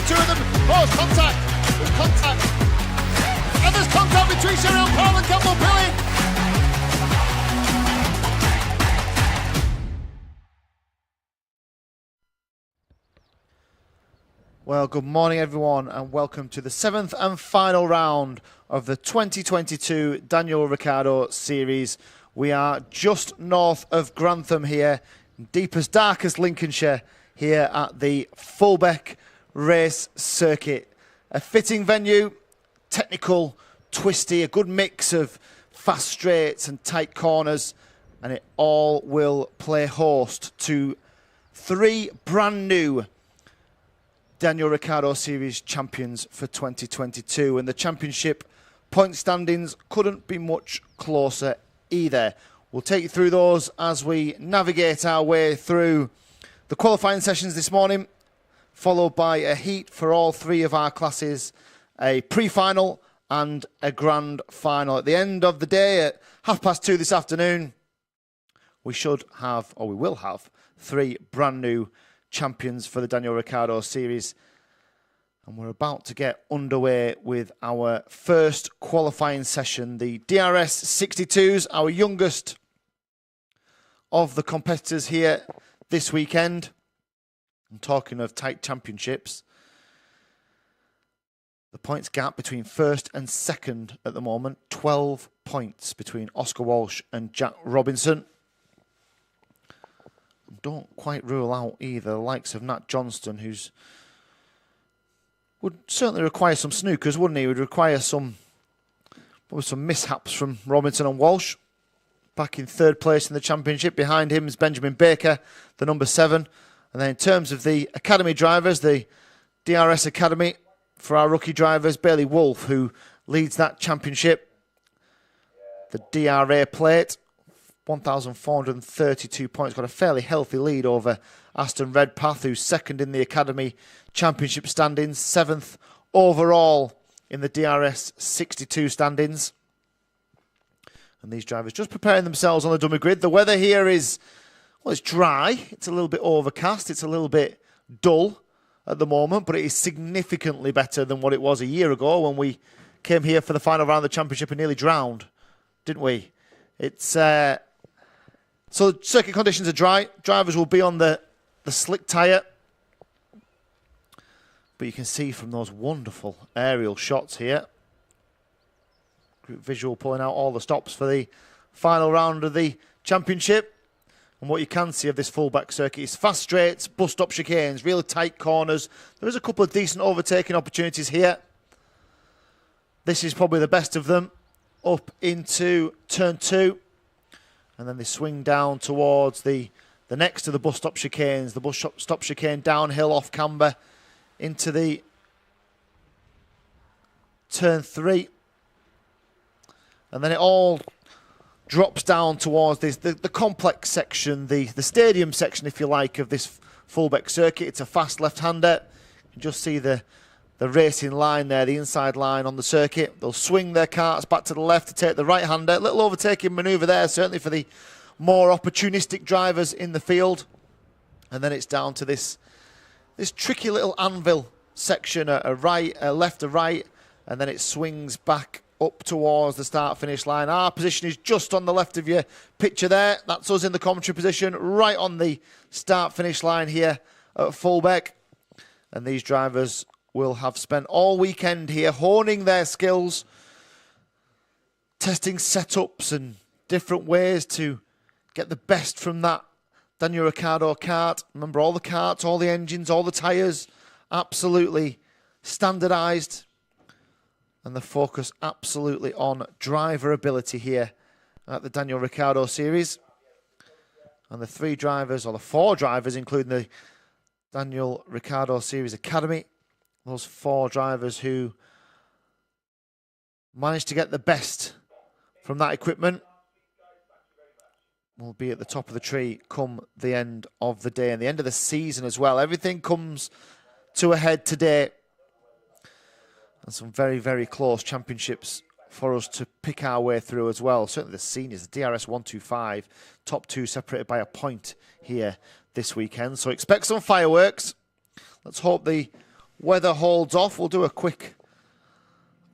two of them. Oh, it's contact. There's contact. And there's contact between Cheryl Paul and Campbell Pilling. Well, good morning, everyone, and welcome to the 7th and final round of the 2022 Daniel Ricciardo Series. We are just north of Grantham here, deepest, darkest Lincolnshire, here at the Fulbeck Race Circuit. A fitting venue, technical, twisty, a good mix of fast straights and tight corners, and it all will play host to 3 brand new Daniel Ricciardo Series champions for 2022, and the championship point standings couldn't be much closer either. We'll take you through those as we navigate our way through the qualifying sessions this morning, followed by a heat for all 3 of our classes, a pre-final and a grand final. At the end of the day at 2:30 this afternoon, we should have, or we will have, 3 brand new champions for the Daniel Ricciardo Series. And we're about to get underway with our first qualifying session. The DRS 62s, our youngest of the competitors here this weekend. I'm talking of tight championships. The points gap between first and second at the moment, 12 points between Oscar Walsh and Jack Robinson. Don't quite rule out either the likes of Nat Johnston, who's would certainly require some snookers, wouldn't he? Would require probably some mishaps from Robinson and Walsh. Back in 3rd place in the championship. Behind him is Benjamin Baker, the number 7. And then in terms of the academy drivers, the DRS Academy for our rookie drivers, Bailey Wolfe, who leads that championship. The DRA plate, 1,432 points, got a fairly healthy lead over Aston Redpath, who's second in the Academy Championship standings, 7th overall in the DRS 62 standings. And these drivers just preparing themselves on the dummy grid. The weather here is, well, it's dry. It's a little bit overcast. It's a little bit dull at the moment, but it is significantly better than what it was a year ago when we came here for the final round of the championship and nearly drowned, didn't we? It's so circuit conditions are dry. Drivers will be on the slick tyre. But you can see from those wonderful aerial shots here, group visual pulling out all the stops for the final round of the championship. And what you can see of this Fulbeck circuit is fast straights, bus-stop chicanes, really tight corners. There is a couple of decent overtaking opportunities here. This is probably the best of them, up into turn 2. And then they swing down towards the next of the bus-stop chicanes, the bus-stop chicane downhill off camber into the turn 3. And then it all drops down towards this the complex section, the stadium section, if you like, of this Fulbeck circuit. It's a fast left-hander. You can just see the racing line there, the inside line on the circuit. They'll swing their karts back to the left to take the right-hander. Little overtaking manoeuvre there, certainly for the more opportunistic drivers in the field. And then it's down to this tricky little anvil section, a right, a left, a right, and then it swings back up towards the start-finish line. Our position is just on the left of your picture there. That's us in the commentary position, right on the start-finish line here at Fulbeck. And these drivers will have spent all weekend here honing their skills, testing setups and different ways to get the best from that Daniel Ricciardo kart. Remember, all the karts, all the engines, all the tyres, absolutely standardised. And the focus absolutely on driver ability here at the Daniel Ricciardo Series. And the 3 drivers, or the 4 drivers, including the Daniel Ricciardo Series Academy, those 4 drivers who managed to get the best from that equipment will be at the top of the tree come the end of the day and the end of the season as well. Everything comes to a head today. And some very, very close championships for us to pick our way through as well. Certainly the seniors, the DRS 125, top 2 separated by a point here this weekend. So expect some fireworks. Let's hope the weather holds off. We'll do a quick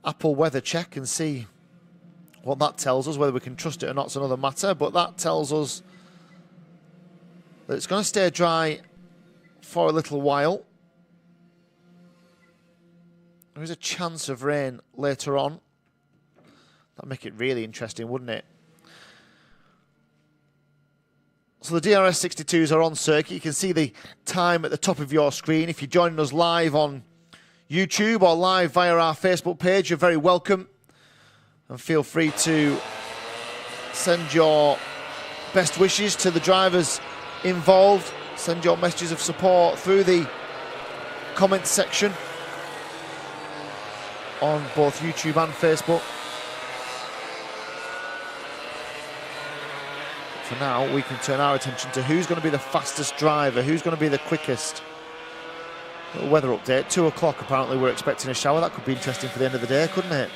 Apple weather check and see what that tells us. Whether we can trust it or not is another matter, but that tells us that it's going to stay dry for a little while. There is a chance of rain later on. That'd make it really interesting, wouldn't it? So the DRS 62s are on circuit. You can see the time at the top of your screen. If you're joining us live on YouTube or live via our Facebook page, you're very welcome. And feel free to send your best wishes to the drivers involved. Send your messages of support through the comments section on both YouTube and Facebook. For now, we can turn our attention to who's going to be the fastest driver, who's going to be the quickest. Little weather update, 2 o'clock apparently we're expecting a shower. That could be interesting for the end of the day, couldn't it?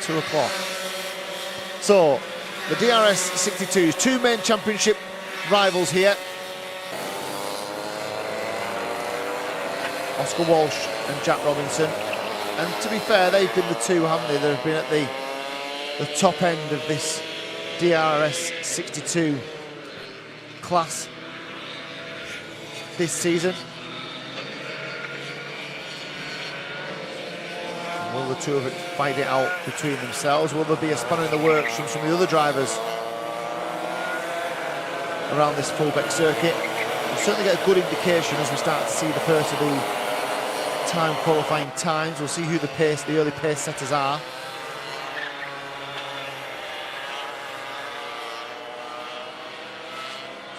2 o'clock. So, the DRS 62s, 2 main championship rivals here. Oscar Walsh and Jack Robinson. And to be fair, they've been the two, haven't they? They've been at the top end of this DRS 62 class this season. Will the two of it fight it out between themselves? Will there be a spanner in the works from some of the other drivers around this Fulbeck circuit? We'll certainly get a good indication as we start to see the first of the time qualifying times. We'll see who the early pace setters are.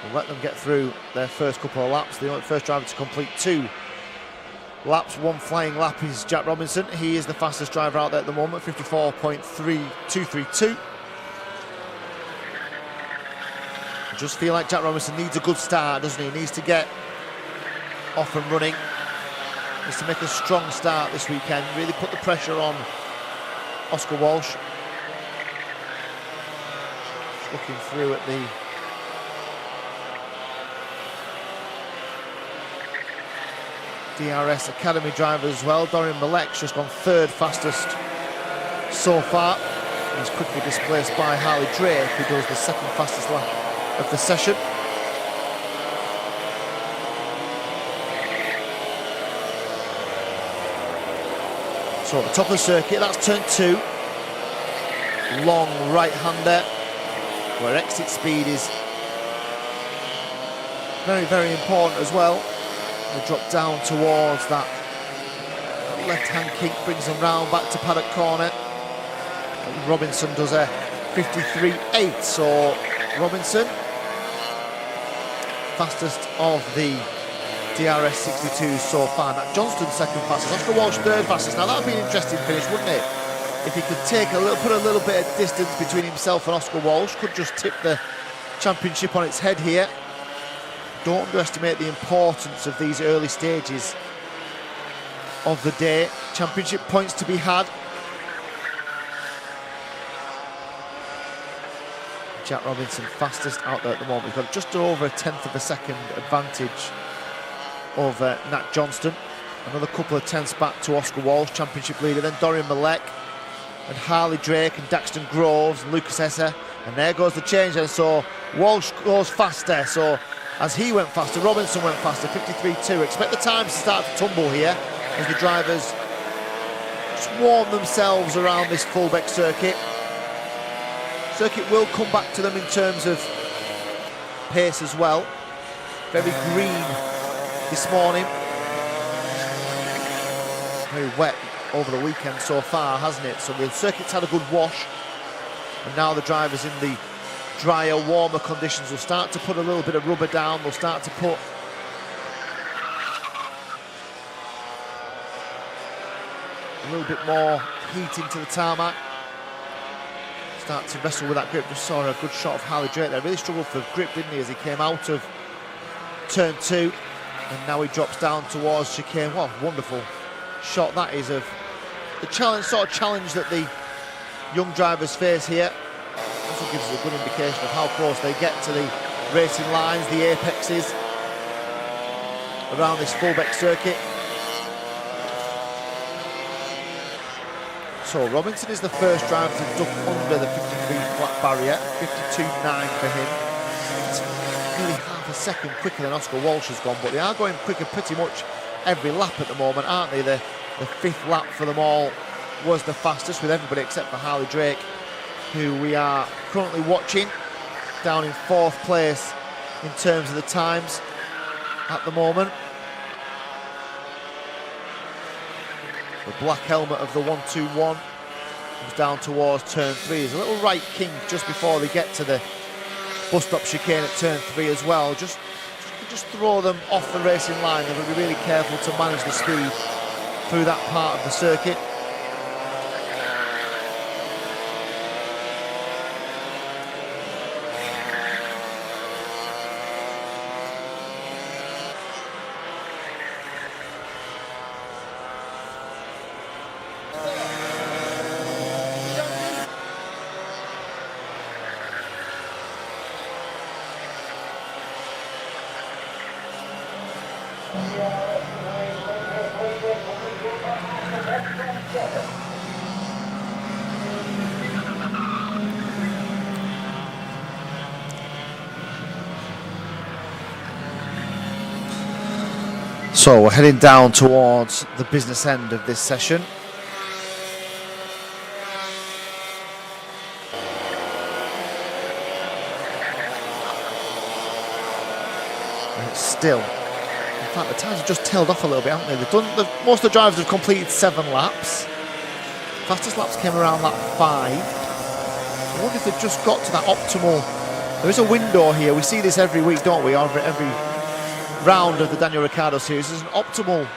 We'll let them get through their first couple of laps. The first driver to complete 2 laps, 1 flying lap is Jack Robinson. He is the fastest driver out there at the moment, 54.3232. I just feel like Jack Robinson needs a good start, doesn't he? He needs to get off and running. Needs to make a strong start this weekend, really put the pressure on Oscar Walsh. Just looking through at the DRS Academy driver as well. Dorian Malek's just gone 3rd fastest so far. He's quickly displaced by Harley Drake, who does the 2nd fastest lap of the session. So at the top of the circuit, that's turn 2. Long right-hander, where exit speed is very, very important as well. They drop down towards that left-hand kink, brings them round back to paddock corner. And Robinson does a 53.8, so Robinson, fastest of the DRS 62 so far. That Johnston 2nd fastest, Oscar Walsh 3rd fastest. Now that would be an interesting finish, wouldn't it? If he could put a little bit of distance between himself and Oscar Walsh, could just tip the championship on its head here. Don't underestimate the importance of these early stages of the day. Championship points to be had. Jack Robinson fastest out there at the moment. We've got just over a 1/10 of a second advantage over Nat Johnston. Another couple of tenths back to Oscar Walsh, championship leader. Then Dorian Malek and Harley Drake and Daxton Groves and Lucas Esser. And there goes the change then. So Walsh goes faster. So as he went faster, Robinson went faster, 53.2. Expect the times to start to tumble here as the drivers swarm themselves around this Fulbeck circuit. Circuit will come back to them in terms of pace as well. Very green this morning. Very wet over the weekend so far, hasn't it? So the circuit's had a good wash, and now the drivers in the drier, warmer conditions will start to put a little bit of rubber down. They'll start to put a little bit more heat into the tarmac. Start to wrestle with that grip. Just saw a good shot of Harley Drake there. Really struggled for grip, didn't he, as he came out of turn 2, and now he drops down towards chicane. What a wonderful shot that is of the challenge, sort of challenge that the young drivers face here. Also gives us a good indication of how close they get to the racing lines, the apexes around this Fulbeck circuit. So Robinson is the first driver to duck under the 53 flat barrier, 52.9 for him. It's nearly half a second quicker than Oscar Walsh has gone, but they are going quicker pretty much every lap at the moment, aren't they? The fifth lap for them all was the fastest, with everybody except for Harley Drake, who we are currently watching, down in fourth place in terms of the times at the moment. The black helmet of the 121 comes down towards turn 3. There's a little right king just before they get to the bus stop chicane at turn 3 as well. Just throw them off the racing line. They've got to be really careful to manage the speed through that part of the circuit. So we're heading down towards the business end of this session. And it's still, in fact the times have just tailed off a little bit, haven't they? Most of the drivers have completed 7 laps. Fastest laps came around lap 5. I wonder if they've just got to that optimal, there is a window here, we see this every week, don't we, every round of the Daniel Ricciardo Series. There's an optimal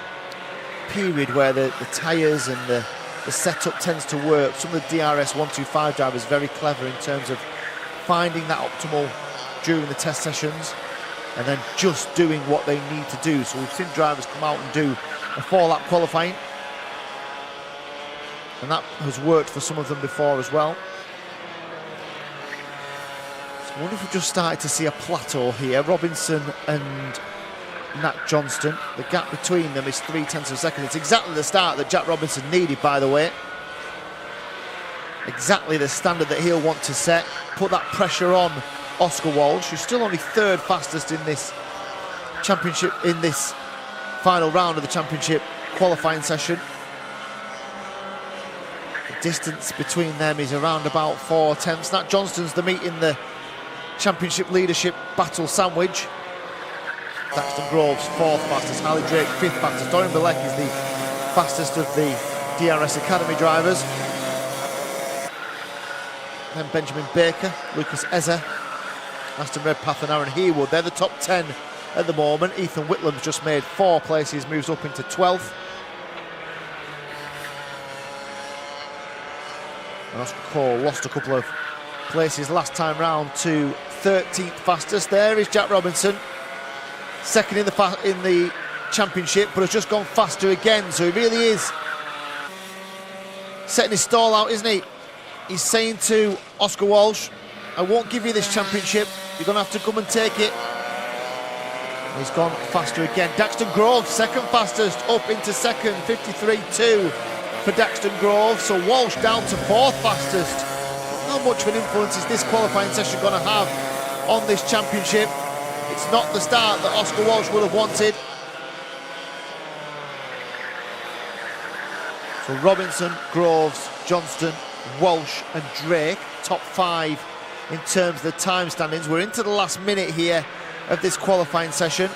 period where the tyres and the setup tends to work. Some of the DRS 125 drivers very clever in terms of finding that optimal during the test sessions and then just doing what they need to do. So we've seen drivers come out and do a 4-lap qualifying, and that has worked for some of them before as well. So I wonder if we've just started to see a plateau here. Robinson and Nat Johnston, the gap between them is 0.3 of a second. It's exactly the start that Jack Robinson needed, by the way. Exactly the standard that he'll want to set. Put that pressure on Oscar Walsh, who's still only 3rd fastest in this championship, in this final round of the championship qualifying session. The distance between them is around about 4/10. Nat Johnston's the meat in the championship leadership battle sandwich. Daxton Groves 4th fastest, Harley Drake 5th fastest, Dorian Belek is the fastest of the DRS Academy drivers. Then Benjamin Baker, Lucas Eza, Aston Redpath and Aaron Heawood, they're the top 10 at the moment. Ethan Whitlam's just made 4 places, moves up into 12th. And Oscar Cole lost a couple of places last time round to 13th fastest. There is Jack Robinson, 2nd in the championship, but has just gone faster again. So he really is setting his stall out, isn't he? He's saying to Oscar Walsh, I won't give you this championship, you're going to have to come and take it. He's gone faster again. Daxton Groves, 2nd fastest, up into 2nd, 53.2 for Daxton Groves. So Walsh down to 4th fastest. How much of an influence is this qualifying session going to have on this championship? It's not the start that Oscar Walsh would have wanted. So Robinson, Groves, Johnston, Walsh and Drake, top 5 in terms of the time standings. We're into the last minute here of this qualifying session.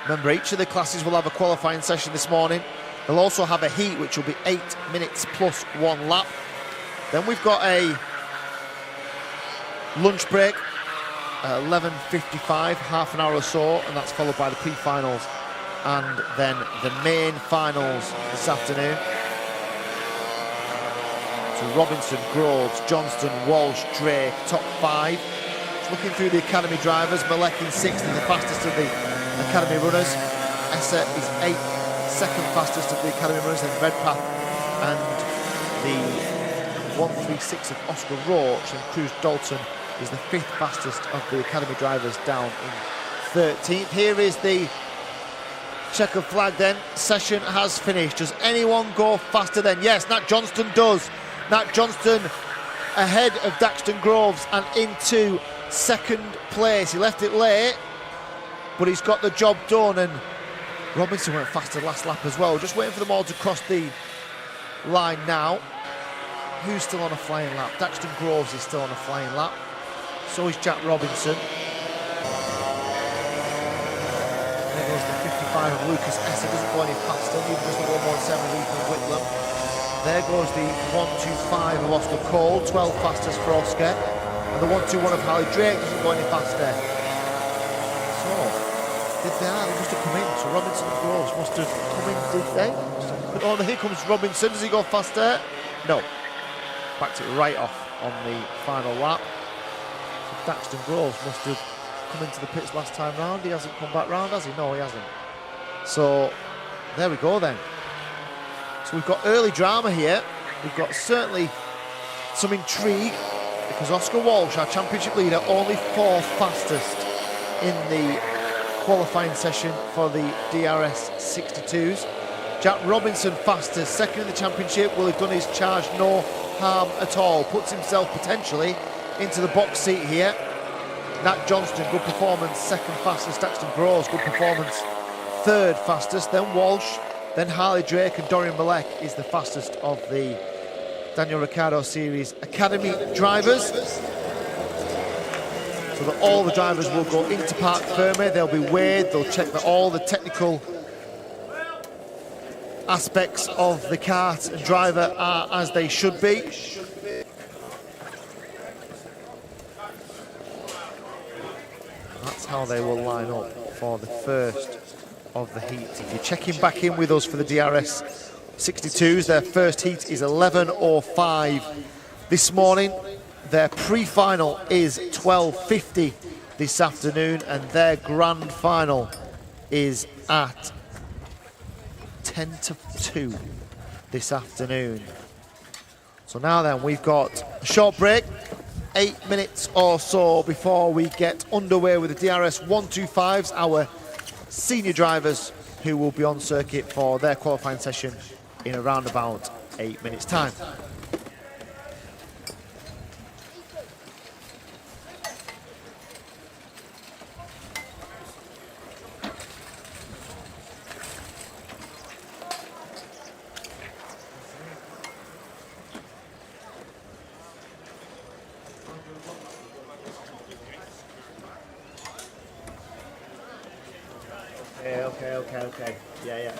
Remember, each of the classes will have a qualifying session this morning. They'll also have a heat, which will be 8 minutes plus 1 lap. Then we've got a lunch break at 11:55, half an hour or so, and that's followed by the pre-finals and then the main finals this afternoon. So Robinson, Groves, Johnston, Walsh, Drake, top 5. Just looking through the academy drivers, Malek in 6th, is the fastest of the academy runners. Essa is 8th, 2nd fastest of the academy runners, and Redpath and the 136 of Oscar Roach, and Cruz Dalton is the 5th fastest of the academy drivers, down in 13th. Here is the Checkered flag then. Session has finished. Does anyone go faster then? Yes, Nat Johnston does. Nat Johnston ahead of Daxton Groves and into second place. He left it late, but he's got the job done, and Robinson went faster last lap as well. Just waiting for them all to cross the line now. Who's still on a flying lap? Daxton Groves is still on a flying lap. So is Jack Robinson. There goes the 55 of Lucas Esser, doesn't go any faster, even just the 117 of Ethan Whitlam. There goes the 125 of Oscar Cole, 12 fastest for Oscar. And the 121 of Harley Drake doesn't go any faster. So, they must have come in. So Robinson and Groves must have come in, did they? Oh, here comes Robinson. Does he go faster? No. Backed it right off on the final lap. So Daxton Groves must have come into the pits last time round. He hasn't come back round, has he? No, he hasn't. So there we go then. So we've got early drama here. We've got certainly some intrigue because Oscar Walsh, our championship leader, only 4th fastest in the qualifying session for the DRS 62s. Jack Robinson fastest, second in the championship, will have done his charge no harm at all. Puts himself potentially into the box seat here. Nat Johnston, good performance, second fastest. Daxton Groves, good performance, 3rd fastest. Then Walsh, then Harley Drake, and Dorian Malek is the fastest of the Daniel Ricciardo Series Academy drivers. So that all the drivers will go into Parc Fermé. They'll be weighed, they'll check that all the technical aspects of the kart and driver are as they should be. That's how they will line up for the first of the heat. If you're checking back in with us for the DRS 62s, their first heat is 11:05 this morning. Their pre-final is 12:50 this afternoon, and their grand final is at 10:02 this afternoon. So now then, we've got a short break, 8 minutes or so before we get underway with the DRS 125s, our senior drivers who will be on circuit for their qualifying session in around about 8 minutes time. Okay. Yeah.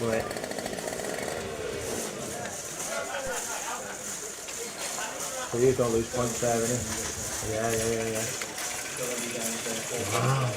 Right. So you don't lose points there, innit? Yeah. Wow.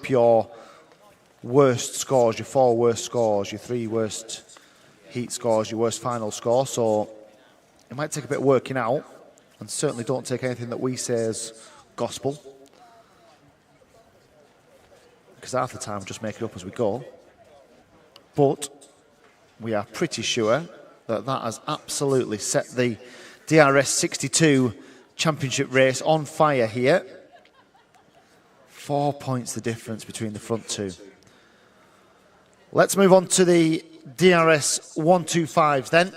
Your worst scores, your 4 worst scores, your 3 worst heat scores, your worst final score. So it might take a bit of working out, and certainly don't take anything that we say as gospel, because half the time we just make it up as we go. But we are pretty sure that that has absolutely set the DRS 62 championship race on fire here. 4 points the difference between the front two. Let's move on to the DRS 125s then.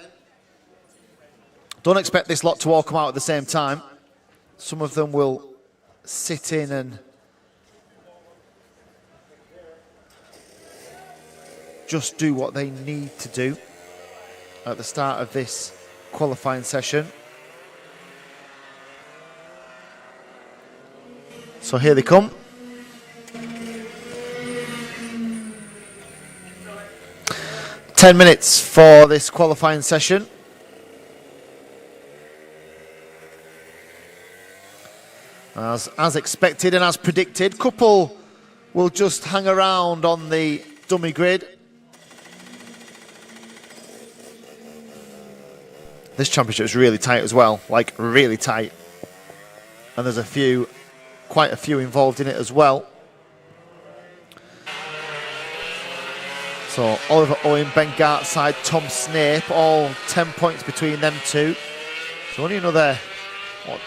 Don't expect this lot to all come out at the same time. Some of them will sit in and just do what they need to do at the start of this qualifying session. So here they come. Ten minutes for this qualifying session. As expected and as predicted, couple will just hang around on the dummy grid. This championship is really tight as well, like really tight. And there's quite a few involved in it as well. So Oliver Owen, Ben Gartside, Tom Snape, all 10 points between them two. So only another,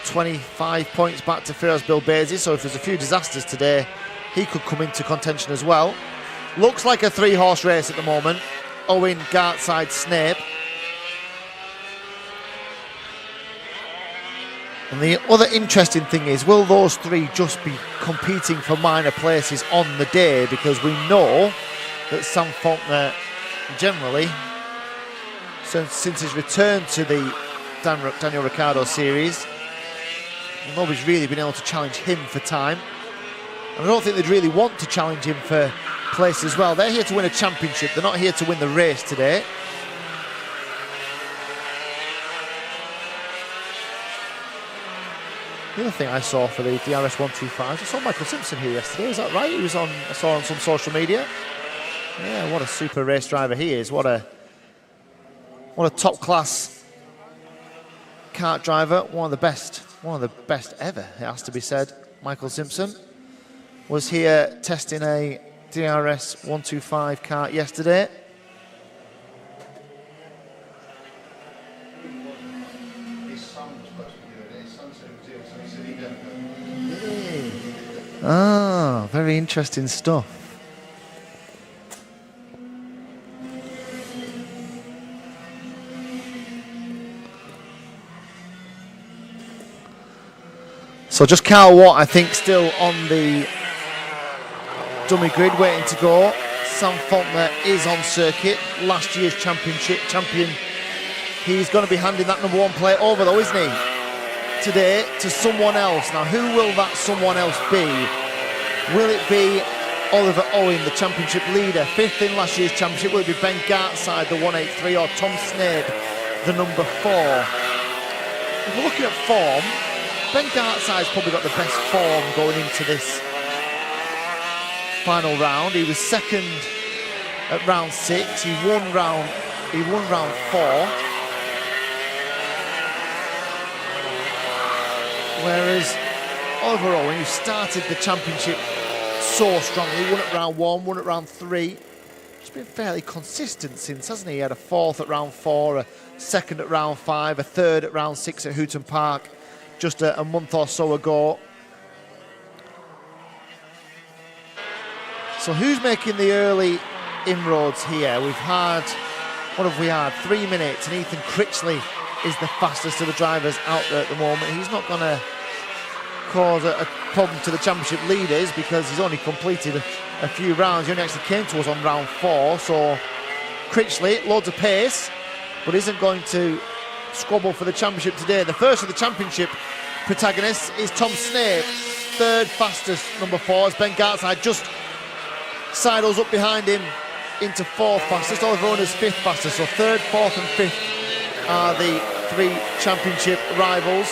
25 points back to Firas Bilbezi. So if there's a few disasters today, he could come into contention as well. Looks like a 3-horse race at the moment. Owen, Gartside, Snape. And the other interesting thing is, will those 3 just be competing for minor places on the day? Because we know that Sam Faulkner generally, since his return to the Daniel Ricciardo Series, nobody's really been able to challenge him for time. And I don't think they'd really want to challenge him for place as well. They're here to win a championship. They're not here to win the race today. The other thing I saw for the DRS 125, I saw Michael Simpson here yesterday. Is that right? He was on, I saw on some social media. Yeah, what a super race driver he is. What a top class kart driver. One of the best ever, it has to be said. Michael Simpson was here testing a DRS 125 kart yesterday. Ah, very interesting stuff. So just Carl Watt, I think, still on the dummy grid, waiting to go. Sam Faulkner is on circuit, last year's championship champion. He's going to be handing that number 1 plate over, though, isn't he? Today to someone else. Now, who will that someone else be? Will it be Oliver Owen, the championship leader, 5th in last year's championship? Will it be Ben Gartside, the 183, or Tom Snape, the number 4? If we're looking at form, Ben Gartside's probably got the best form going into this final round. He was 2nd at round 6. He won round 4. Whereas Oliver Owen, who started the championship so strongly, won at round 1, won at round 3. He's been fairly consistent since, hasn't he? He had a 4th at round 4, a 2nd at round 5, a 3rd at round 6 at Hooton Park just a month or so ago. So who's making the early inroads here? We've had, what have we had? 3 minutes, and Ethan Critchley is the fastest of the drivers out there at the moment. He's not going to cause a problem to the championship leaders because he's only completed a few rounds. He only actually came to us on round 4, so Critchley, loads of pace, but isn't going to squabble for the championship today. The first of the championship protagonists is Tom Snape, 3rd fastest, number 4, as Ben Gartside just sidles up behind him into 4th fastest. Oliver Owen is 5th fastest, so 3rd, 4th and 5th are the three championship rivals.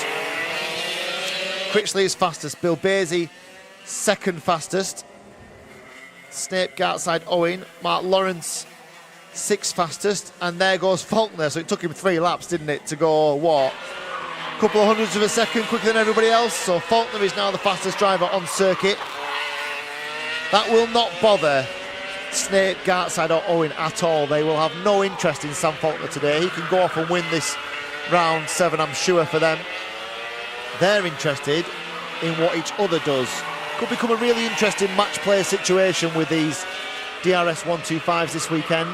Critchley is fastest, Bill Basie second fastest, Snape, Gartside, Owen, Mark Lawrence sixth fastest, and there goes Faulkner. So it took him 3 laps, didn't it, to go, what, a couple of hundredths of a second quicker than everybody else. So Faulkner is now the fastest driver on circuit. That will not bother Snape, Gartside or Owen at all. They will have no interest in Sam Faulkner today. He can go off and win this round 7, I'm sure, for them. They're interested in what each other does. Could become a really interesting match play situation with these DRS 125s this weekend.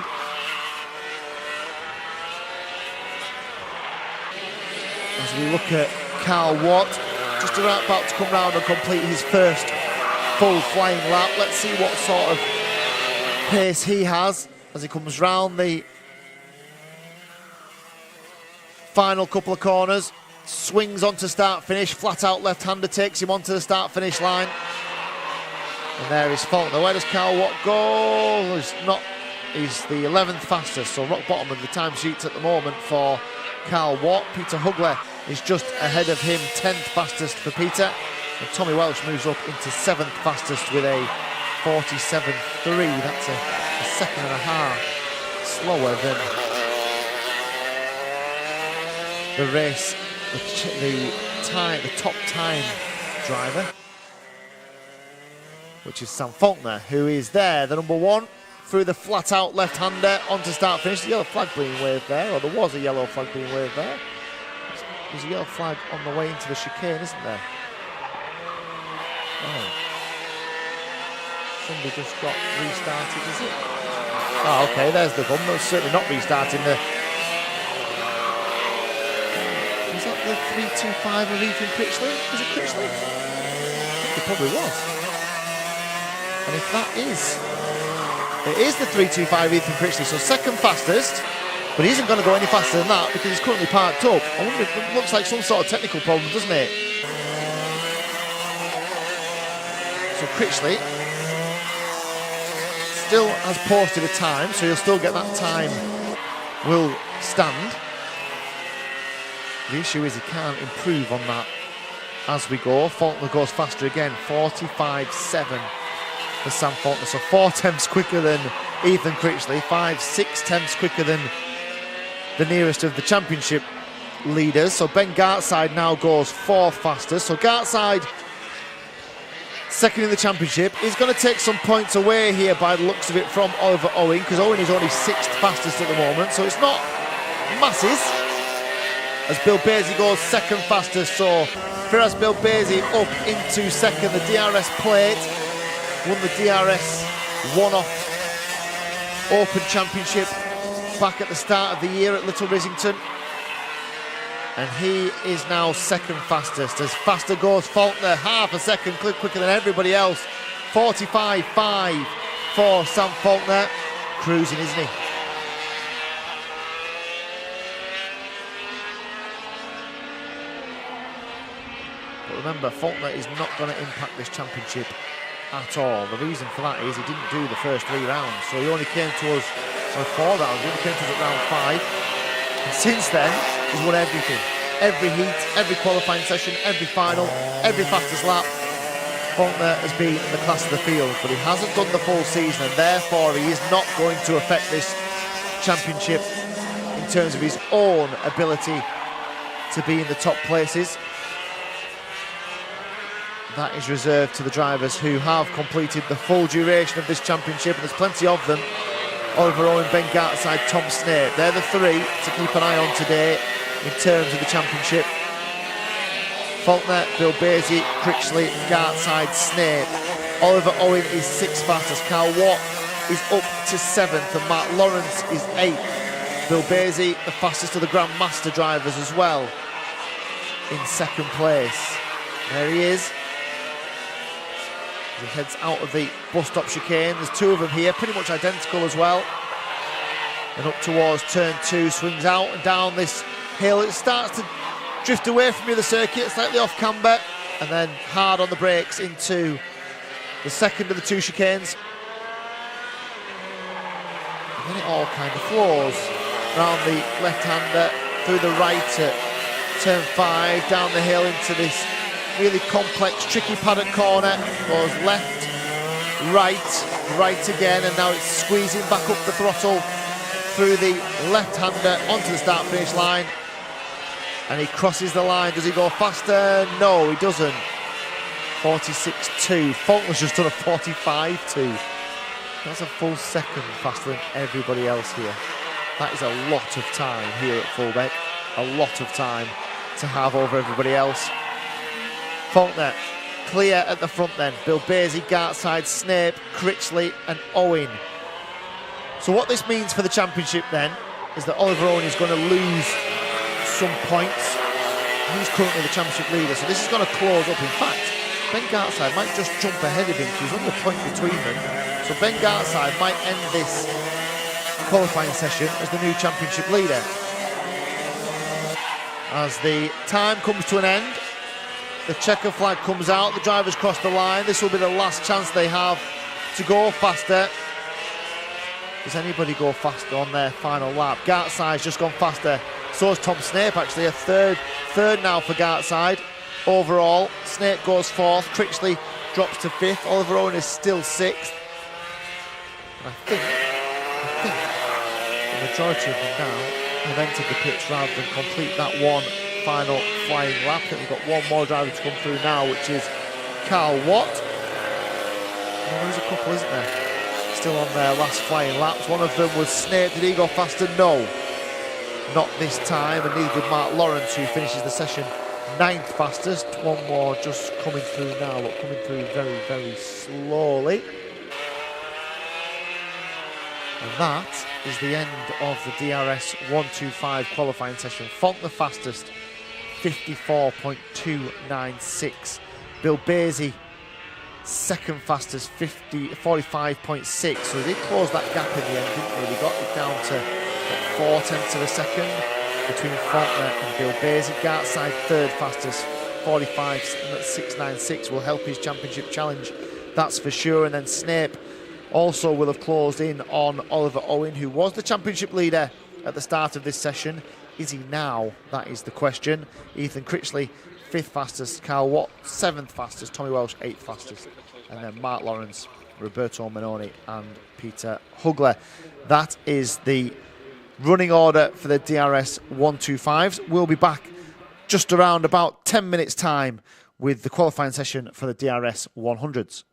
As we look at Carl Watt, just about to come round and complete his first full flying lap. Let's see what sort of pace he has as he comes round the final couple of corners. Swings onto start finish, flat out left-hander takes him onto the start finish line. And there is Faulkner. Where does Carl Watt go? He's the 11th fastest, so rock bottom of the timesheets at the moment for Carl Watt. Peter Hugler is just ahead of him, 10th fastest for Peter. And Tommy Welsh moves up into 7th fastest with a 47.3. That's a second and a half slower than the race, the top time driver, which is Sam Faulkner, who is there, the number 1, through the flat-out left-hander onto start finish. The yellow flag being waved there, or there was a yellow flag being waved there. There's a yellow flag on the way into the chicane, isn't there? Oh. Somebody just got restarted, is it? Oh, okay, there's the bum. That's certainly not restarting the... Was that the 325 of Ethan Critchley? Was it Critchley? I think it probably was. And if that is... It is the 325 Ethan Critchley, so second fastest, but he isn't going to go any faster than that because he's currently parked up. I wonder if it looks like some sort of technical problem, doesn't it? So Critchley still has posted a time, so he'll still get that time, will stand. The issue is he can't improve on that as we go. Faulkner goes faster again, 45.7 for Sam Faulkner, so 4 tenths quicker than Ethan Critchley, 5-6 tenths quicker than the nearest of the championship leaders. So Ben Gartside now goes 4th fastest. So Gartside, second in the championship, is going to take some points away here by the looks of it from Oliver Owen, because Owen is only 6th fastest at the moment, so it's not masses. As Bill Basie goes 2nd fastest, so Firas Bill Basie up into 2nd. The DRS plate won the DRS one-off Open Championship back at the start of the year at Little Rissington, and he is now 2nd fastest. As faster goes Faulkner, half a second quicker than everybody else. 45.5 for Sam Faulkner. Cruising, isn't he? But remember, Faulkner is not going to impact this championship at all. The reason for that is he didn't do the first 3 rounds, so he only came to us for 4 rounds. He only came to us at round 5, and since then he's won everything, every heat, every qualifying session, every final, every fastest lap. Faulkner has been the class of the field, but he hasn't done the full season, and therefore he is not going to affect this championship in terms of his own ability to be in the top places. That is reserved to the drivers who have completed the full duration of this championship, and there's plenty of them. Oliver Owen, Ben Gartside, Tom Snape. They're the 3 to keep an eye on today in terms of the championship. Faulkner, Bill Basie, Critchley, Gartside, Snape. Oliver Owen is 6th fastest. Carl Watt is up to 7th, and Mark Lawrence is 8th. Bill Basie, the fastest of the Grandmaster drivers as well, in 2nd place. There he is. He heads out of the bus stop chicane. There's 2 of them here, pretty much identical as well. And up towards turn 2, swings out and down this hill. It starts to drift away from the other circuit, slightly off camber, and then hard on the brakes into the second of the 2 chicanes. And then it all kind of flows around the left-hander through the right at turn 5, down the hill into this really complex, tricky paddock corner. Goes left, right again, and now it's squeezing back up the throttle through the left-hander onto the start-finish line. And he crosses the line. Does he go faster? No, he doesn't. 46.2. Faulkner's just done a 45.2. That's a full second faster than everybody else here. That is a lot of time here at Fulbeck. A lot of time to have over everybody else. Faulkner clear at the front then. Bilbesi, Gartside, Snape, Critchley and Owen. So what this means for the championship then is that Oliver Owen is going to lose some points. He's currently the championship leader, so this is going to close up. In fact, Ben Gartside might just jump ahead of him because there's only a point between them. So Ben Gartside might end this qualifying session as the new championship leader. As the time comes to an end, the checker flag comes out, the drivers cross the line. This will be the last chance they have to go faster. Does anybody go faster on their final lap? Gartside's just gone faster. So is Tom Snape, actually, a third now for Gartside. Overall, Snape goes 4th, Critchley drops to 5th, Oliver Owen is still 6th. And I think the majority of them now have entered the pits rather than complete that one final flying lap. I think we've got one more driver to come through now, which is Carl Watt. Well, there's a couple, isn't there? Still on their last flying laps. One of them was Snape. Did he go faster? No, not this time, and neither did Mark Lawrence, who finishes the session 9th fastest. One more just coming through now, but coming through very, very slowly. And that is the end of the DRS 125 qualifying session. Faulkner fastest, 54.296. Bilbesi second fastest, 45.6. So they did close that gap in the end, didn't they? They got it down to 4/10 of a second between Faulkner and Bilbesi. Gartside third fastest, 45.696, will help his championship challenge, that's for sure. And then Snape also will have closed in on Oliver Owen, who was the championship leader at the start of this session. Is he now? That is the question. Ethan Critchley, 5th fastest. Carl Watt, 7th fastest. Tommy Welsh, 8th fastest. And then Mark Lawrence, Roberto Manoni and Peter Hugler. That is the running order for the DRS 125s. We'll be back just around about 10 minutes time with the qualifying session for the DRS 100s.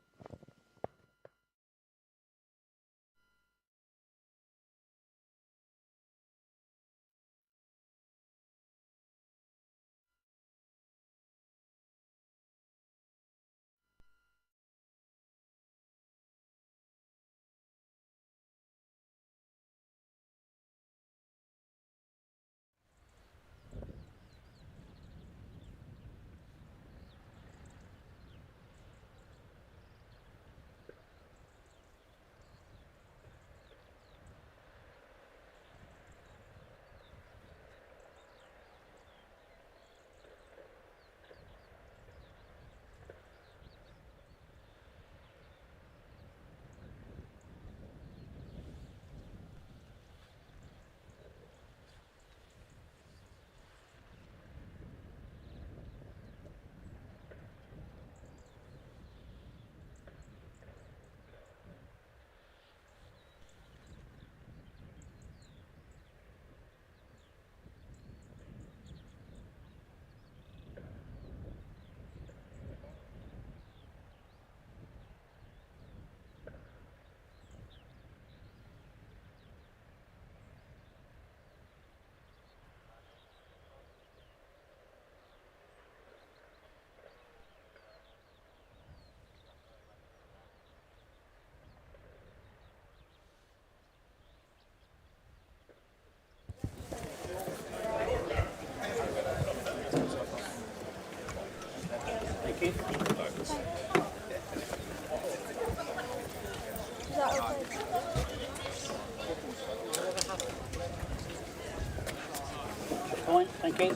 Fine, thank you.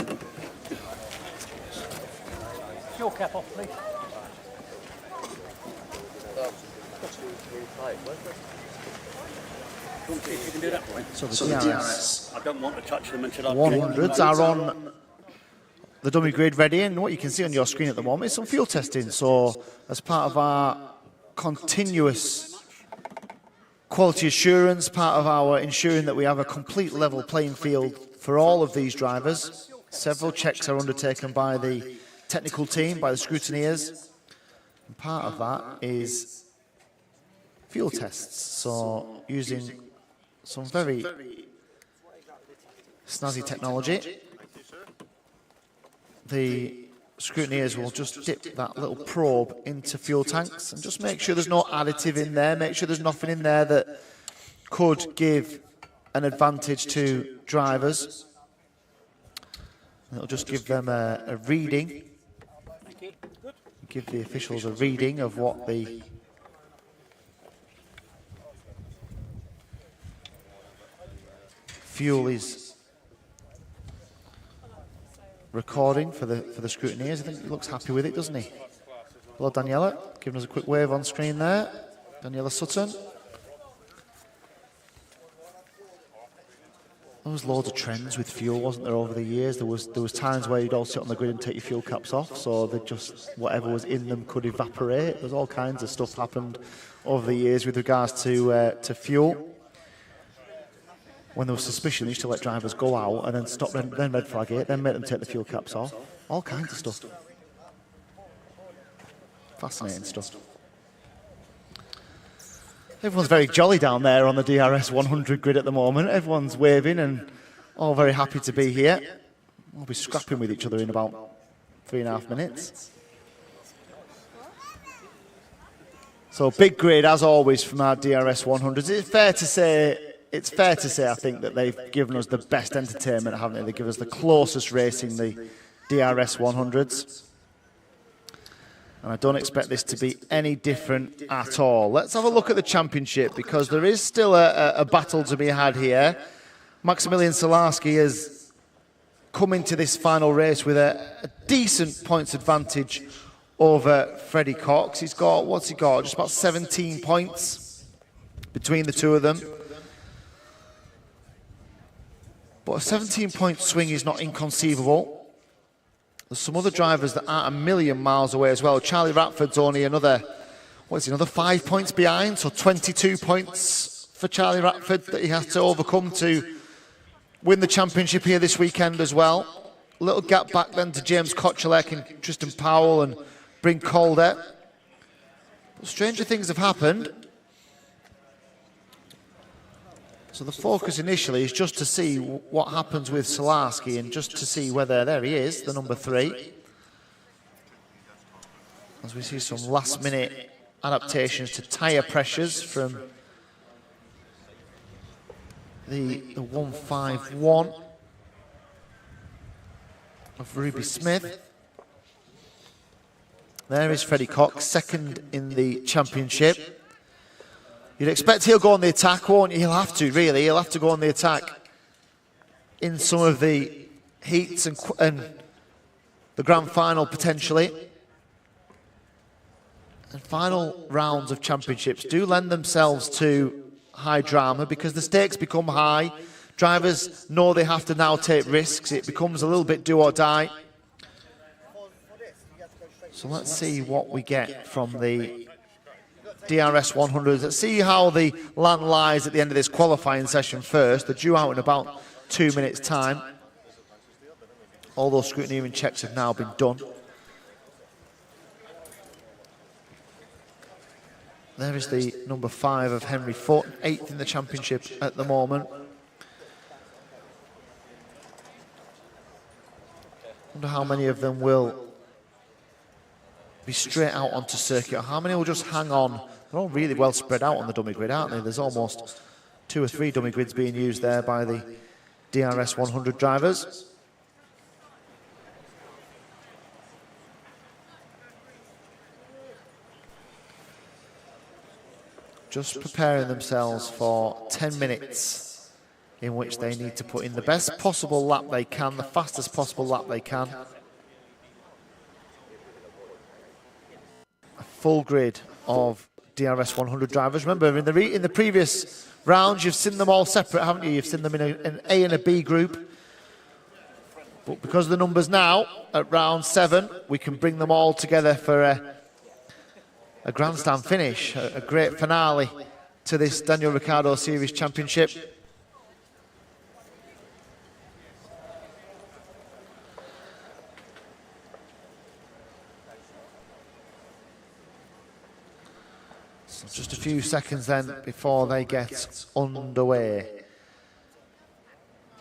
Your cap off, please. want to see if you can do that for me? So the DRS I don't want to touch them until I've 100s are on the dummy grid ready, and what you can see on your screen at the moment is some fuel testing. So as part of our continuous quality assurance, part of our ensuring that we have a complete level playing field for all of these drivers, several checks are undertaken by the technical team, by the scrutineers, and part of that is fuel tests. So using some very snazzy technology, the scrutineers will just dip that little probe into fuel tanks and just make sure there's no additive in there, make sure there's nothing in there that could give an advantage to drivers. It'll just give them a reading, give the officials a reading of what the fuel is recording for the scrutineers. I think he looks happy with it, doesn't he? Hello, Daniela, giving us a quick wave on screen there. Daniela Sutton. There was loads of trends with fuel, wasn't there, over the years? There was times where you'd all sit on the grid and take your fuel caps off, so they just whatever was in them could evaporate. There's all kinds of stuff happened over the years with regards to fuel. When there was suspicion, they used to let drivers go out and then stop, then red flag it, then make them take the fuel caps off. All kinds of stuff. Fascinating stuff. Everyone's very jolly down there on the DRS 100 grid at the moment. Everyone's waving and all very happy to be here. We'll be scrapping with each other in about 3.5 minutes. So big grid, as always, from our DRS 100s. It's fair to say, I think, that they've given us the best entertainment, haven't they? They give us the closest racing, the DRS 100s. And I don't expect this to be any different at all. Let's have a look at the championship, because there is still a battle to be had here. Maximilian Salarski has come into this final race with a decent points advantage over Freddie Cox. He's got, what's he got? Just about 17 points between the two of them. But a 17-point swing is not inconceivable. There's some other drivers that aren't a million miles away as well. Charlie Ratford's only another 5 points behind, so 22 points for Charlie Ratford that he has to overcome to win the championship here this weekend as well. A little gap back then to James Kochelek and Tristan Powell and Bryn Calder. But stranger things have happened. So the focus initially is just to see what happens with Salarski and just to see whether, there he is, the number 3. As we see some last-minute adaptations to tyre pressures from the 151 of Ruby Smith. There is Freddie Cox, second in the championship. You'd expect he'll go on the attack, won't you? He'll have to, really. He'll have to go on the attack in some of the heats and the grand final, potentially. And final rounds of championships do lend themselves to high drama because the stakes become high. Drivers know they have to now take risks. It becomes a little bit do or die. So let's see what we get from the DRS 100. Let's see how the land lies at the end of this qualifying session first. They're due out in about 2 minutes' time. All those scrutineering checks have now been done. There is the number 5 of Henry Foote, 8th in the championship at the moment. Wonder how many of them will be straight out onto circuit. How many will just hang on? They're all really well spread out on the dummy grid, aren't they? There's almost 2 or 3 dummy grids being used there by the DRS 100 drivers. Just preparing themselves for 10 minutes in which they need to put in the best possible lap they can, the fastest possible lap they can. A full grid of DRS 100 drivers. Remember, in the previous rounds, you've seen them all separate, haven't you? You've seen them in an A and a B group. But because of the numbers now, at round 7, we can bring them all together for a grandstand finish, a great finale to this Daniel Ricciardo Series Championship. So just a few seconds then before they get underway.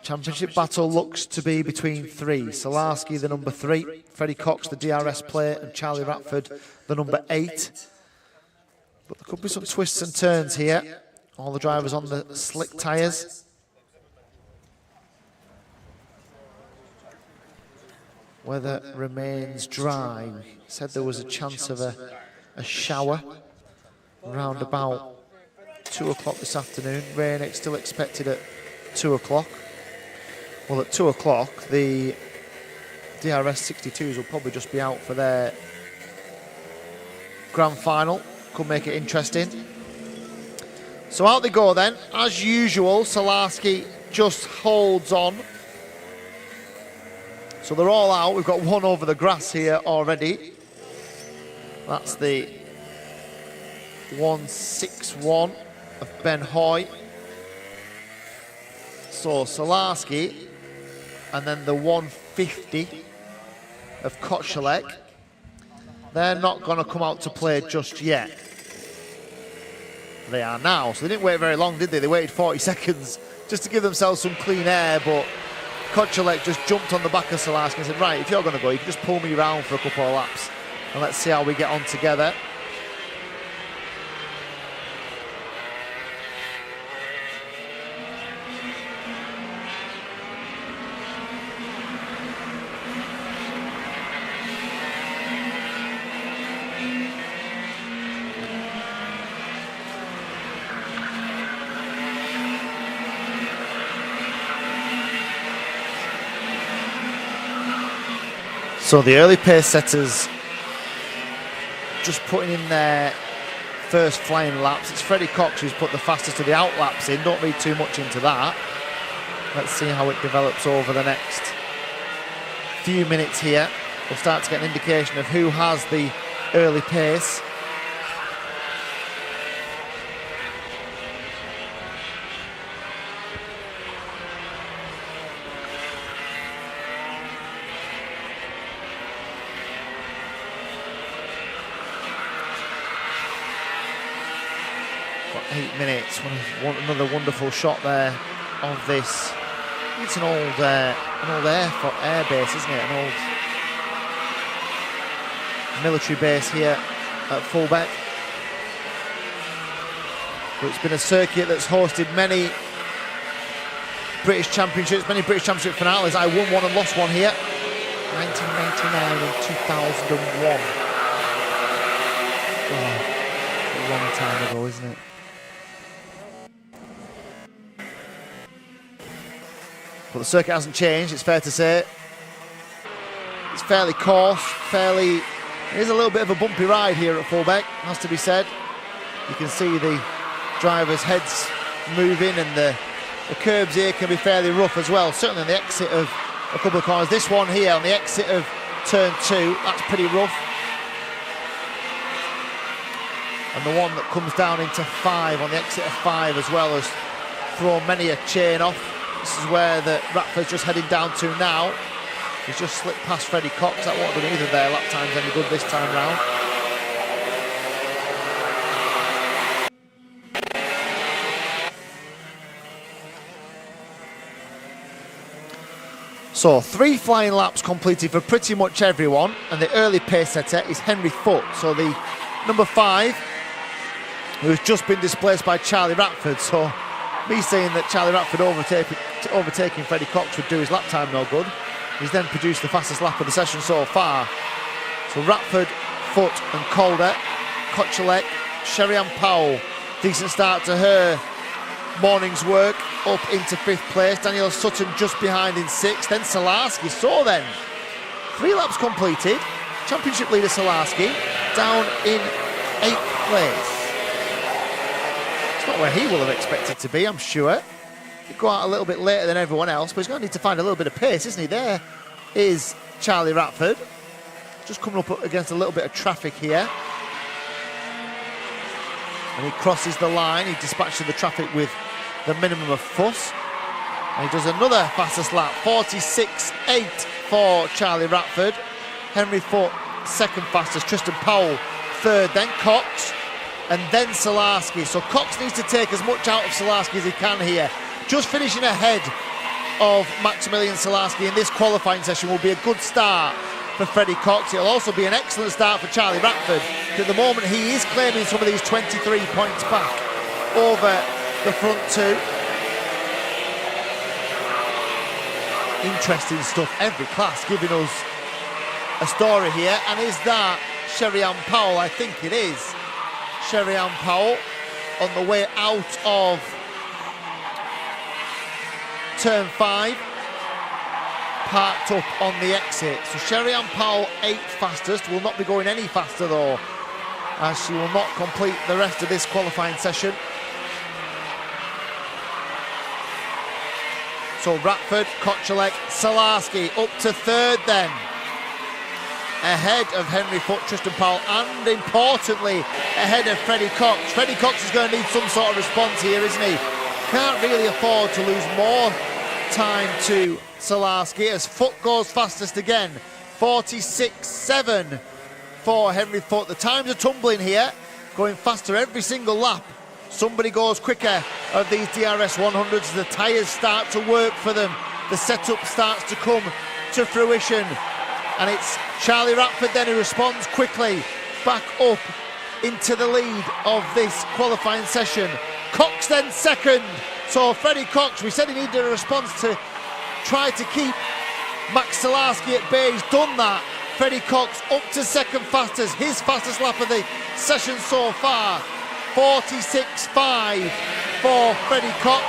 Championship battle looks to be between 3. Salarski, the number 3, Freddie Cox, the DRS player, and Charlie Ratford, the number 8. But there could be some twists and turns here. All the drivers on the slick tyres. Weather remains dry. We said there was a chance of a shower around about 2 o'clock this afternoon. Rain still expected at 2 o'clock. Well, at 2 o'clock, the DRS 62s will probably just be out for their grand final. Could make it interesting. So out they go then. As usual, Salarski just holds on. So they're all out. We've got one over the grass here already. That's the 161 of Ben Hoy. So Salarski, and then the 150 of Kochalek. They're not going to come out to play just yet. They are now. So they didn't wait very long, did they? They waited 40 seconds just to give themselves some clean air, but Kochalek just jumped on the back of Salarski and said, right, if you're going to go, you can just pull me around for a couple of laps and let's see how we get on together. So the early pace setters just putting in their first flying laps. It's Freddie Cox who's put the fastest of the out laps in. Don't read too much into that. Let's see how it develops over the next few minutes here. We'll start to get an indication of who has the early pace. Got 8 minutes. Another wonderful shot there of this. It's an old air base, isn't it? An old military base here at Fulbeck. But it's been a circuit that's hosted many British Championships, many British Championship finales. I won one and lost one here. 1999 and 2001. Oh, a long time ago, isn't it? But the circuit hasn't changed, it's fair to say. It's fairly coarse, it is a little bit of a bumpy ride here at Fulbeck, has to be said. You can see the drivers' heads moving, and the curbs here can be fairly rough as well, certainly on the exit of a couple of corners. This one here on the exit of turn 2, that's pretty rough. And the one that comes down into 5 on the exit of 5 as well has thrown many a chain off. This is where the Ratford's just heading down to now. He's just slipped past Freddie Cox. That won't have done either of their lap times any good this time round. So 3 flying laps completed for pretty much everyone, and the early pace setter is Henry Foote. So the number 5, who's just been displaced by Charlie Ratford. So me saying that Charlie Ratford overtaking Freddie Cox would do his lap time no good. He's then produced the fastest lap of the session so far. So Ratford, Foote and Calder, Kochalek, Sherry-Ann Powell. Decent start to her morning's work, up into 5th place. Daniel Sutton just behind in 6th. Then Salarski. So then, 3 laps completed. Championship leader Salarski down in 8th place. not where he will have expected to be, I'm sure. He'll go out a little bit later than everyone else, but he's going to need to find a little bit of pace, isn't he? There is Charlie Ratford. Just coming up against a little bit of traffic here. And he crosses the line. He dispatches the traffic with the minimum of fuss. And he does another fastest lap, 46.8 for Charlie Ratford. Henry Foote, second fastest. Tristan Powell, third. Then Cox, and then Salarski. So Cox needs to take as much out of Salarski as he can here. Just finishing ahead of Maximilian Salarski in this qualifying session will be a good start for Freddie Cox. It'll also be an excellent start for Charlie Ratford. At the moment, he is claiming some of these 23 points back over the front two. Interesting stuff. Every class giving us a story here. And is that Sherry-Ann Powell? I think it is. Sherry-Ann Powell on the way out of turn 5, parked up on the exit. So Sherry-Ann Powell, 8th fastest, will not be going any faster though, as she will not complete the rest of this qualifying session. So Ratford, Kochelek, Salarski up to third then, ahead of Henry Foote, Tristan Powell, and importantly ahead of Freddie Cox. Freddie Cox is going to need some sort of response here, isn't he? Can't really afford to lose more time to Salarski as Foote goes fastest again. 46.7 for Henry Foote. The times are tumbling here, going faster every single lap. Somebody goes quicker of these DRS 100s. The tyres start to work for them. The setup starts to come to fruition. And it's Charlie Ratford then who responds quickly back up into the lead of this qualifying session. Cox then second. So Freddie Cox, we said he needed a response to try to keep Max Salarski at bay. He's done that. Freddie Cox up to second fastest, his fastest lap of the session so far. 46.5 for Freddie Cox.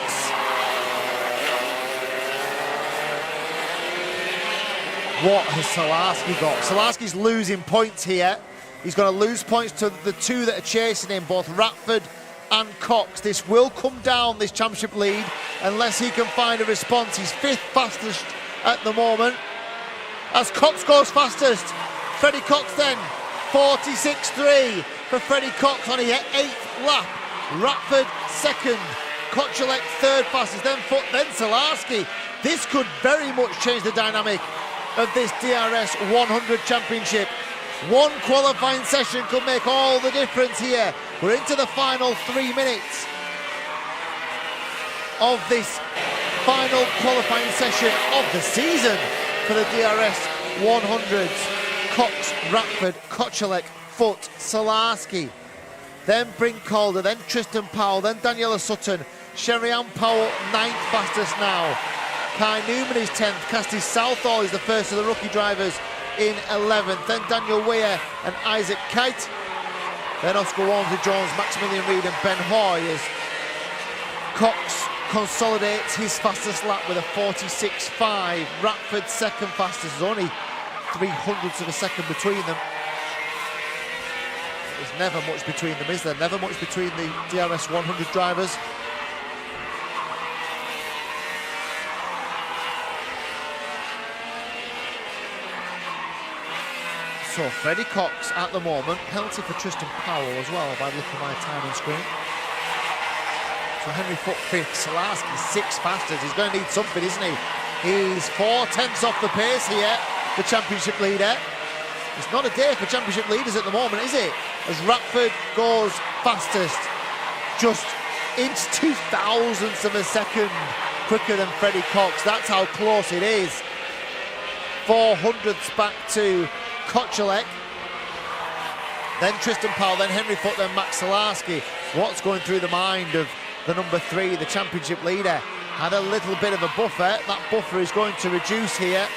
What has Salarski got? Salarski's losing points here. He's going to lose points to the two that are chasing him, both Ratford and Cox. This will come down, this championship lead, unless he can find a response. He's 5th fastest at the moment as Cox goes fastest. Freddie Cox then 46.3 for Freddie Cox on his 8th lap. Ratford second, Kochelek third fastest, then Foote, then Salarski. This could very much change the dynamic of this DRS 100 championship. One qualifying session could make all the difference here. We're into the final 3 minutes of this final qualifying session of the season for the DRS 100s. Cox, Ratford, Kochelek, Foote, Salarski, then Bryn Calder, then Tristan Powell, then Daniela Sutton. Sherry-Ann Powell 9th fastest now. Kai Newman is 10th. Cassidy Southall is the first of the rookie drivers in 11th. Then Daniel Weir and Isaac Kite. Then Oscar Walmsley-Jones, Maximilian Reid and Ben Hoy as Cox consolidates his fastest lap with a 46.5. Ratford second fastest. There's only 0.03 of a second between them. There's never much between them, is there? Never much between the DRS 100 drivers. So Freddie Cox at the moment, penalty for Tristan Powell as well by looking at my timing screen. So Henry Foote 5th, Salarski 6th fastest. He's going to need something, isn't he? He's 4/10 off the pace here, the championship leader. It's not a day for championship leaders at the moment, is it? As Ratford goes fastest, just inch 0.02 of a second quicker than Freddie Cox. That's how close it is. 400ths back to Kochelek, then Tristan Powell, then Henry Foote, then Max Salarski. What's going through the mind of the number 3, the championship leader? Had a little bit of a buffer. That buffer is going to reduce here.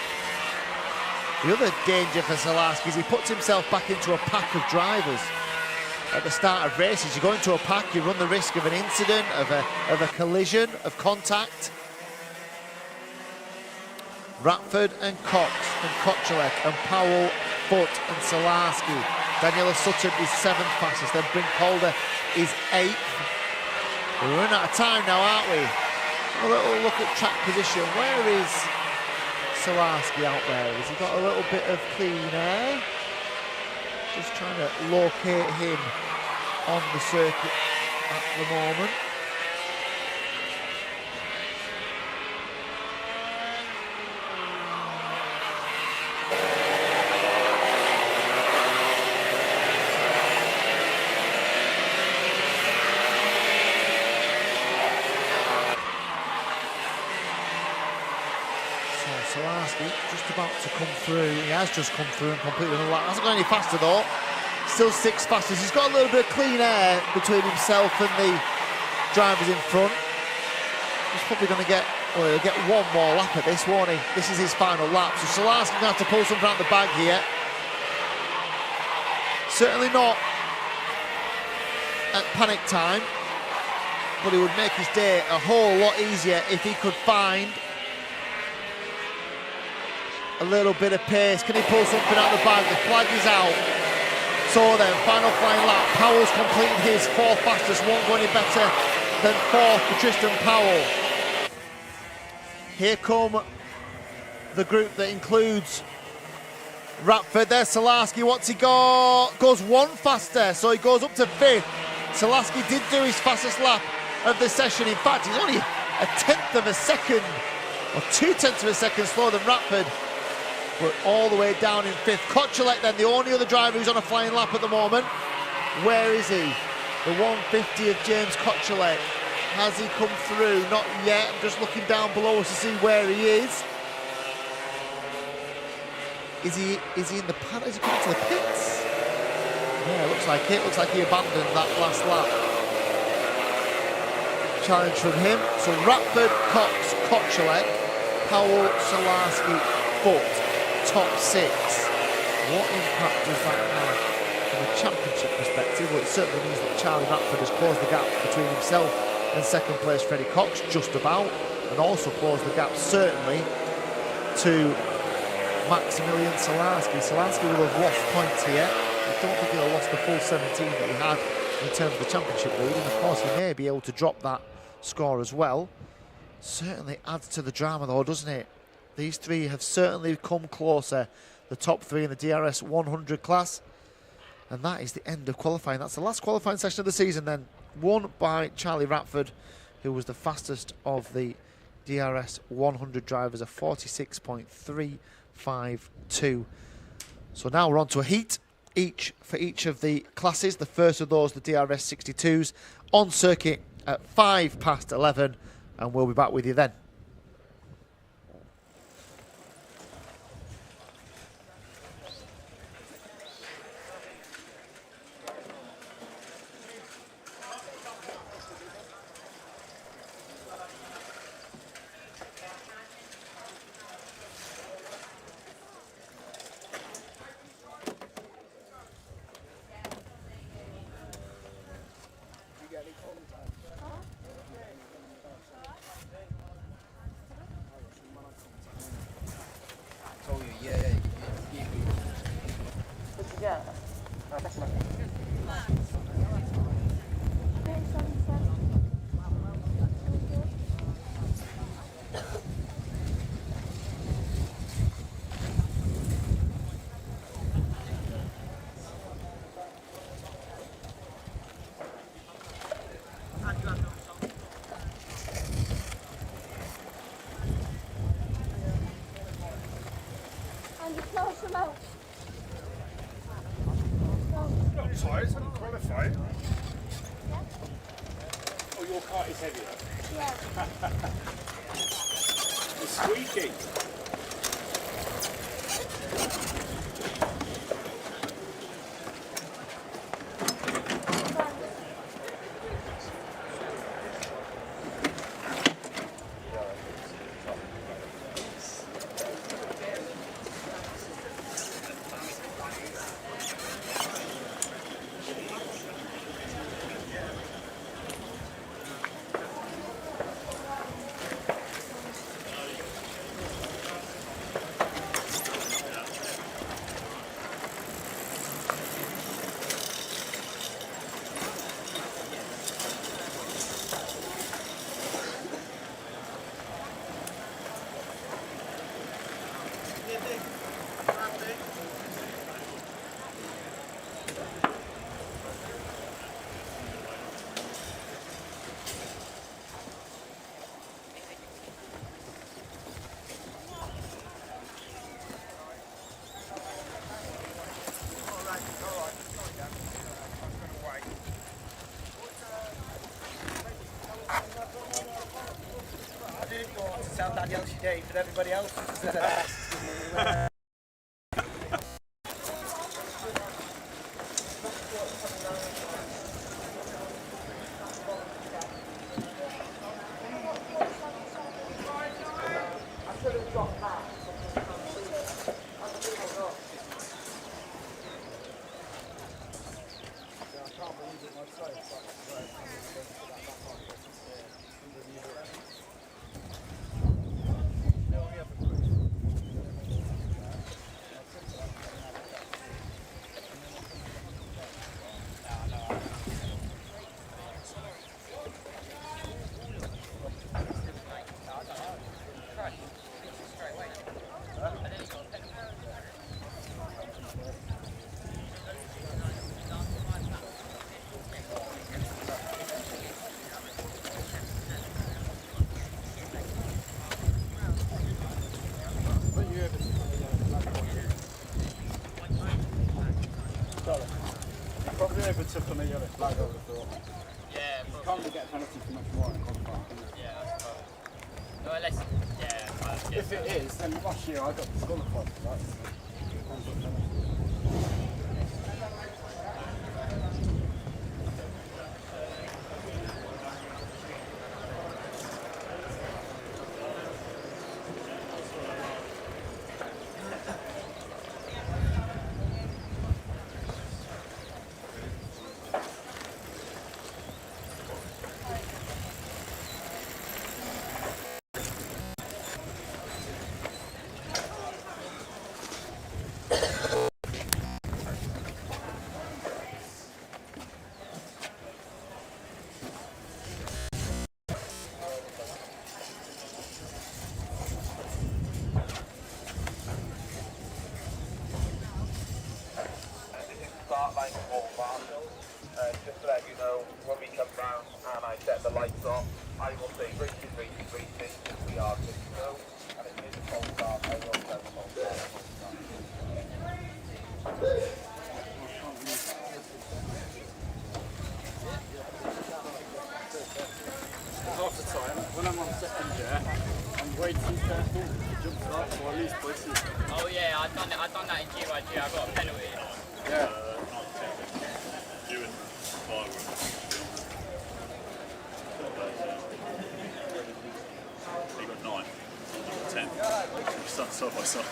The other danger for Salarski is he puts himself back into a pack of drivers. At the start of races, you go into a pack, you run the risk of an incident, of a collision, of contact. Ratford and Cox and Kochelek and Powell, Foote and Salarski. Daniela Sutton is 7th fastest, then Bryn Calder is 8th. We're running out of time now, aren't we? A little look at track position. Where is Salarski out there? Has he got a little bit of clean air? Just trying to locate him on the circuit at the moment. Salarski just about to come through. He has just come through and completed the lap. Hasn't gone any faster though. Still 6 fastest. He's got a little bit of clean air between himself and the drivers in front. He's probably going to get, well, he'll get one more lap at this, won't he? This is his final lap. So Salarski's going to have to pull something out the bag here. Certainly not at panic time, but it would make his day a whole lot easier if he could find a little bit of pace. Can he pull something out of the bag? The flag is out. So then, final flying lap. Powell's completed his 4th fastest. Won't go any better than 4th for Tristan Powell. Here come the group that includes Ratford. There's Salarski. What's he got? Goes 1 faster, so he goes up to 5th. Salarski did do his fastest lap of the session. In fact, he's only a 1/10 of a second, or 2/10 of a second slower than Ratford. But all the way down in 5th. Kochelek then, the only other driver who's on a flying lap at the moment. Where is he? The 150 of James Kochelek. Has he come through? Not yet. I'm just looking down below us to see where he is. Is he in the paddock? Is he coming to the pits? Yeah, looks like it. Looks like he abandoned that last lap. Challenge from him. So Ratford, Cox, Kochelek, Powell, Salarski, Foot. Top 6. What impact does that have from a championship perspective? Well, it certainly means that Charlie Ratford has closed the gap between himself and 2nd place Freddie Cox, just about, and also closed the gap certainly to Maximilian Salarski. Salarski will have lost points here. I don't think he'll have lost the full 17 that he had in terms of the championship lead, and of course he may be able to drop that score as well. Certainly adds to the drama though, doesn't it? These 3 have certainly come closer, the top 3 in the DRS 100 class. And that is the end of qualifying. That's the last qualifying session of the season then. Won by Charlie Ratford, who was the fastest of the DRS 100 drivers, a 46.352. So now we're on to a heat, for each of the classes. The first of those, the DRS 62s, on circuit at 11:05. And we'll be back with you then. Tyres haven't qualified. Oh, your kart is heavier. Yeah. It's squeaky. else you date, but everybody else is Probably overtook on a yellow flag, I would have thought. Yeah, You can't really get a penalty for much more in a qualifying, can you? yeah, I suppose. No, unless, yeah, If it is, then last year I got disqualified for that. Start line for Marshall. Just to let you know, when we come round and I set the lights off, I will say racing, racing, racing. We are good to go. And if it is a false start, I will set the false start. Half the time, when I'm on second gear, I'm way too careful to jump start, so I lose places. Oh yeah, I've done that in GYG, I got a penalty. Yeah. You and Byron. He got 9. I got 10. We started side by side.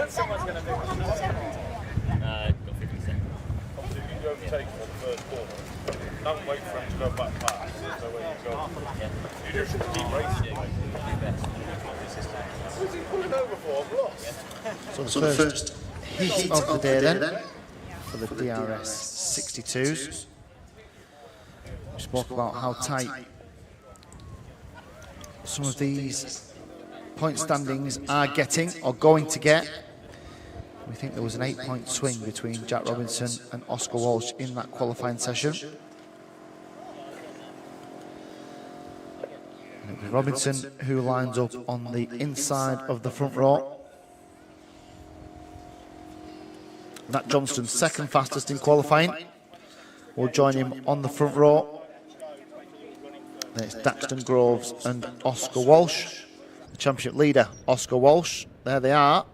Someone's going to do it. Got 50%. Obviously, if you overtake him on the first corner, don't wait for him to go back past. There's no way you go. You just keep racing. Who's he pulling over for? I've lost. So the first heat of the day then, for the DRS 62s. We spoke about how tight some of these point standings are getting or going to get. We think there was an 8-point swing between Jack Robinson and Oscar Walsh in that qualifying session. And it'll be Robinson who lines up on the inside of the front row. Nat Johnston, second fastest in qualifying, will join him on the front row. Then it's Daxton Groves and Oscar Walsh. The championship leader, Oscar Walsh. There they are.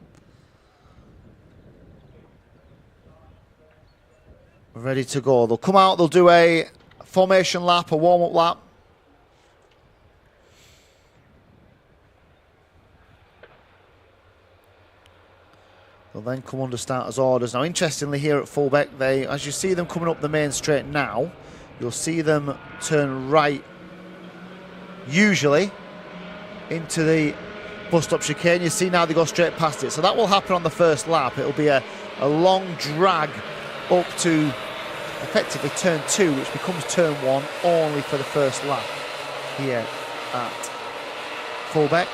Ready to go. They'll come out, they'll do a formation lap, a warm-up lap. They'll then come under starters' orders. Now, interestingly, here at Fulbeck, as you see them coming up the main straight now, you'll see them turn right, usually, into the bus stop chicane. You see now they go straight past it. So that will happen on the first lap. It'll be a long drag up to effectively turn 2, which becomes turn 1 only for the first lap here at Fulbeck.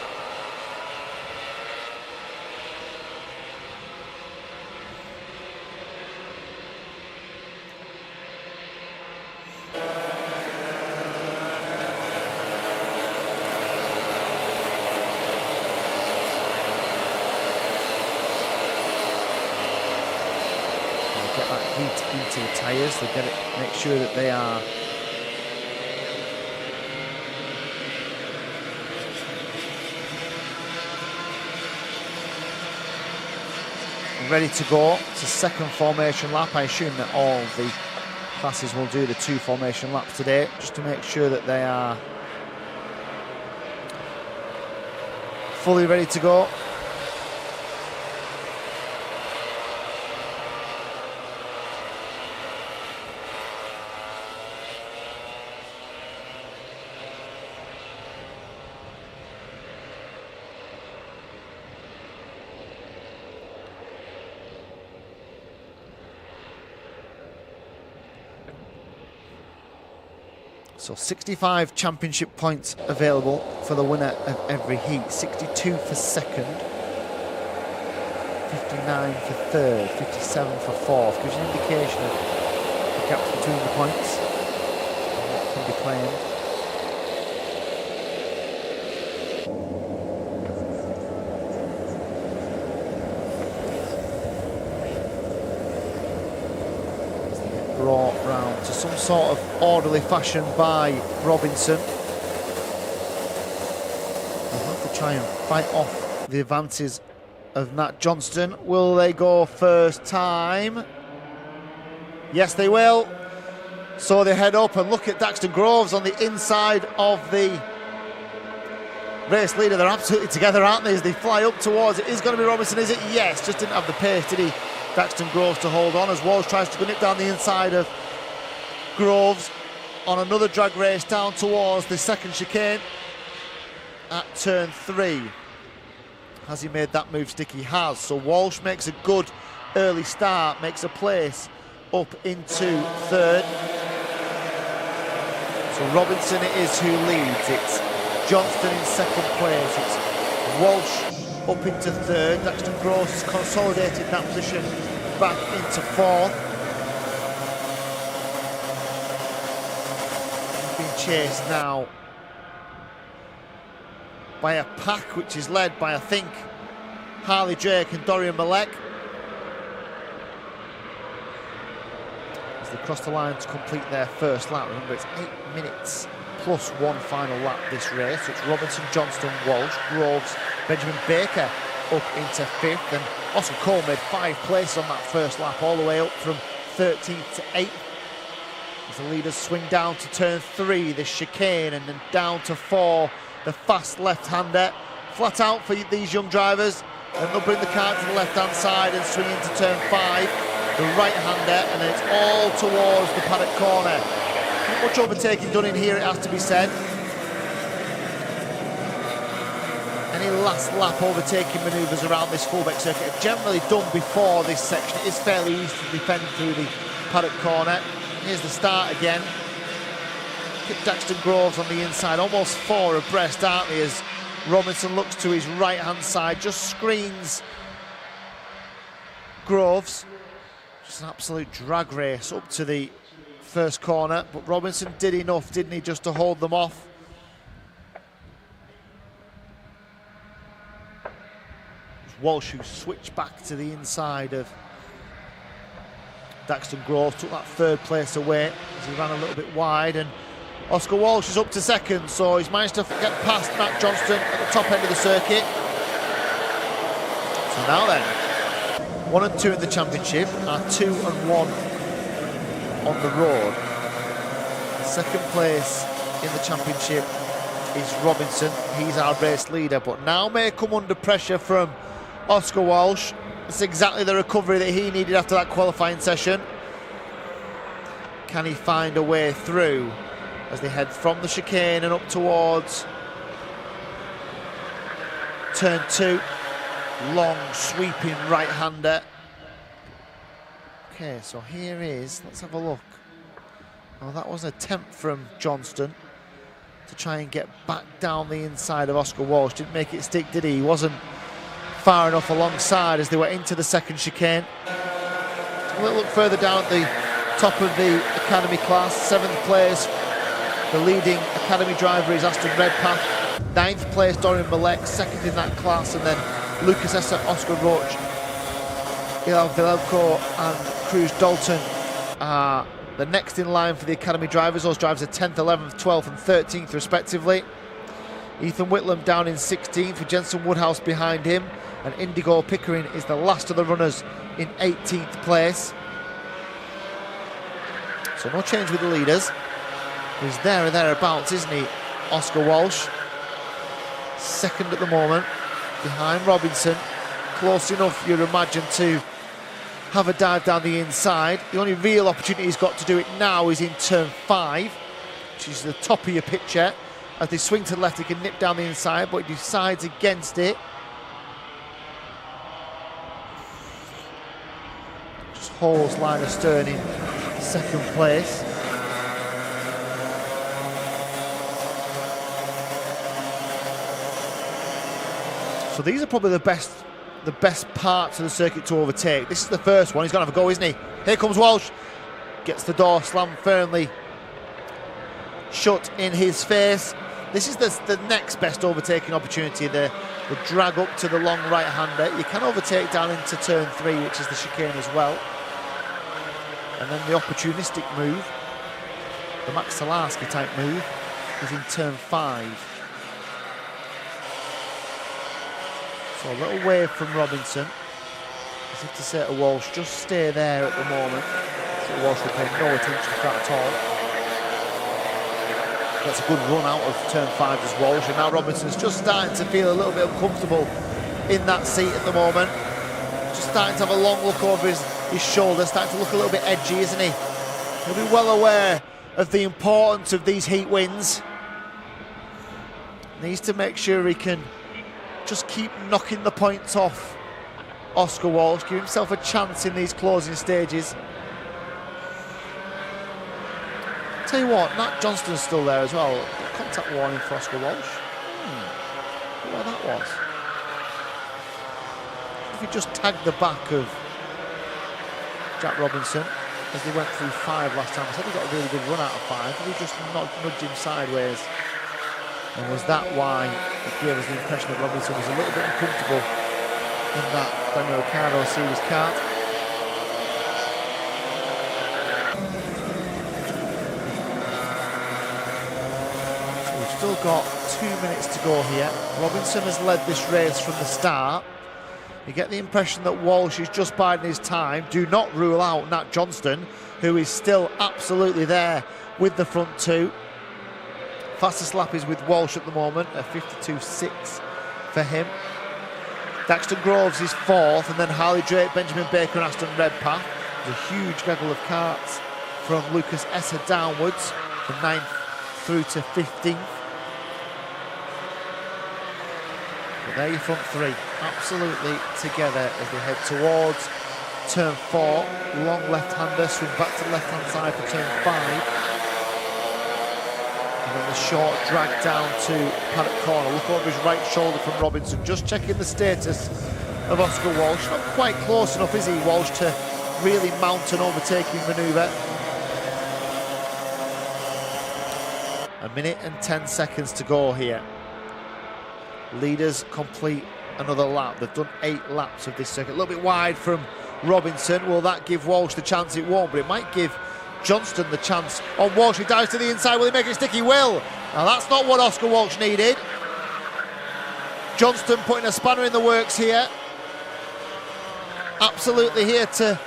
Get that heat into the tyres. They get it, make sure that they are ready to go. It's a second formation lap. I assume that all the classes will do the 2 formation laps today, just to make sure that they are fully ready to go. So 65 championship points available for the winner of every heat. 62 for second, 59 for third, 57 for fourth. Gives you an indication of the gaps between the points and what can be claimed. Brought round to some sort of orderly fashion by Robinson. They'll have to try and fight off the advances of Nat Johnston. Will they go first time? Yes, they will. So they head up and look at Daxton Groves on the inside of the race leader. They're absolutely together, aren't they, as they fly up towards it. Is going to be Robinson, is it? Yes, just didn't have the pace, did he? Daxton Groves to hold on as Walsh tries to go nip down the inside of Groves on another drag race down towards the second chicane at turn 3. Has he made that move stick? He has. So Walsh makes a good early start, makes a place up into third. So Robinson it is who leads. It's Johnston in second place. It's Walsh up into third. Daxton Groves has consolidated that position back into fourth. He's been chased now by a pack which is led by, I think, Harley Drake and Dorian Malek. As they cross the line to complete their first lap. Remember, it's 8 minutes plus 1 final lap this race. So it's Robinson, Johnston, Walsh, Groves, Benjamin Baker up into 5th, and Oscar Cole made 5 places on that first lap, all the way up from 13th to 8th. As the leaders swing down to turn 3, the chicane, and then down to 4, the fast left-hander. Flat out for these young drivers, and they'll bring the car to the left-hand side and swing into turn 5, the right-hander, and then it's all towards the paddock corner. Not much overtaking done in here, it has to be said. Any last lap overtaking manoeuvres around this Fulbeck circuit are generally done before this section. It is fairly easy to defend through the paddock corner. Here's the start again. at Daxton Groves on the inside, almost 4 abreast, aren't they, as Robinson looks to his right-hand side, just screens Groves. Just an absolute drag race up to the first corner, but Robinson did enough, didn't he, just to hold them off. Walsh, who switched back to the inside of Daxton Groves, took that third place away as he ran a little bit wide, and Oscar Walsh is up to second, so he's managed to get past Matt Johnston at the top end of the circuit. So now then, 1 and 2 in the championship, are 2 and 1 on the road. Second place in the championship is Robinson, he's our race leader, but now may come under pressure from Oscar Walsh. It's exactly the recovery that he needed after that qualifying session. Can he find a way through as they head from the chicane and up towards turn 2? Long sweeping right-hander. Okay, so here is, let's have a look. Oh, that was an attempt from Johnston to try and get back down the inside of Oscar Walsh. Didn't make it stick, did he? He wasn't far enough alongside as they were into the second chicane. A little look further down at the top of the academy class, 7th place. The leading academy driver is Aston Redpath. 9th place Dorian Malek, 2nd in that class, and then Lucas Esser, Oscar Roach, Ilal Vilelko and Cruz Dalton are the next in line for the academy drivers. Those drivers are 10th, 11th, 12th and 13th respectively. Ethan Whitlam down in 16th with Jensen Woodhouse behind him, and Indigo Pickering is the last of the runners in 18th place. So no change with the leaders. He's there or thereabouts, isn't he? Oscar Walsh, 2nd at the moment, behind Robinson. Close enough, you'd imagine, to have a dive down the inside. The only real opportunity he's got to do it now is in turn 5, which is the top of your picture. As they swing to the left, he can nip down the inside, but he decides against it. Just holds line astern in 2nd place. So these are probably the best parts of the circuit to overtake. This is the first one. He's going to have a go, isn't he? Here comes Walsh. Gets the door slammed firmly shut in his face. This is the next best overtaking opportunity, the drag up to the long right-hander. You can overtake down into turn 3, which is the chicane as well. And then the opportunistic move, the Max Salarski type move, is in turn 5. So a little wave from Robinson, as if to say to Walsh, just stay there at the moment. So Walsh will pay no attention to that at all. Gets a good run out of turn 5 as Walsh, and now Robinson's just starting to feel a little bit uncomfortable in that seat at the moment. Just starting to have a long look over his shoulder, starting to look a little bit edgy, isn't he? He'll be well aware of the importance of these heat wins. Needs to make sure he can just keep knocking the points off Oscar Walsh, give himself a chance in these closing stages. Tell you what, Nat Johnston's still there as well. Contact warning for Oscar Walsh. Look where that was. If he just tagged the back of Jack Robinson as they went through 5 last time. I said he got a really good run out of 5. Did he just nudged him sideways? And was that why it gave us the impression that Robinson was a little bit uncomfortable in that Daniel Ricciardo Series kart? Still got 2 minutes to go here. Robinson has led this race from the start. You get the impression that Walsh is just biding his time. Do not rule out Nat Johnston, who is still absolutely there with the front 2. Fastest lap is with Walsh at the moment, a 52.6 for him. Daxton Groves is 4th, and then Harley Drake, Benjamin Baker and Aston Redpath. There's a huge gaggle of karts from Lucas Esser downwards, from 9th through to 15th. But there your front 3, absolutely together as they head towards turn 4. Long left-hander, swing back to the left-hand side for turn 5. And then the short drag down to paddock corner. Look over his right shoulder from Robinson. Just checking the status of Oscar Walsh. Not quite close enough, is he, Walsh, to really mount an overtaking manoeuvre. A minute and 10 seconds to go here. Leaders complete another lap. They've done 8 laps of this circuit. A little bit wide from Robinson. Will that give Walsh the chance? It won't, but it might give Johnston the chance on Walsh. He dives to the inside. Will he make it stick? He will. Now that's not what Oscar Walsh needed. Johnston putting a spanner in the works here. Absolutely here to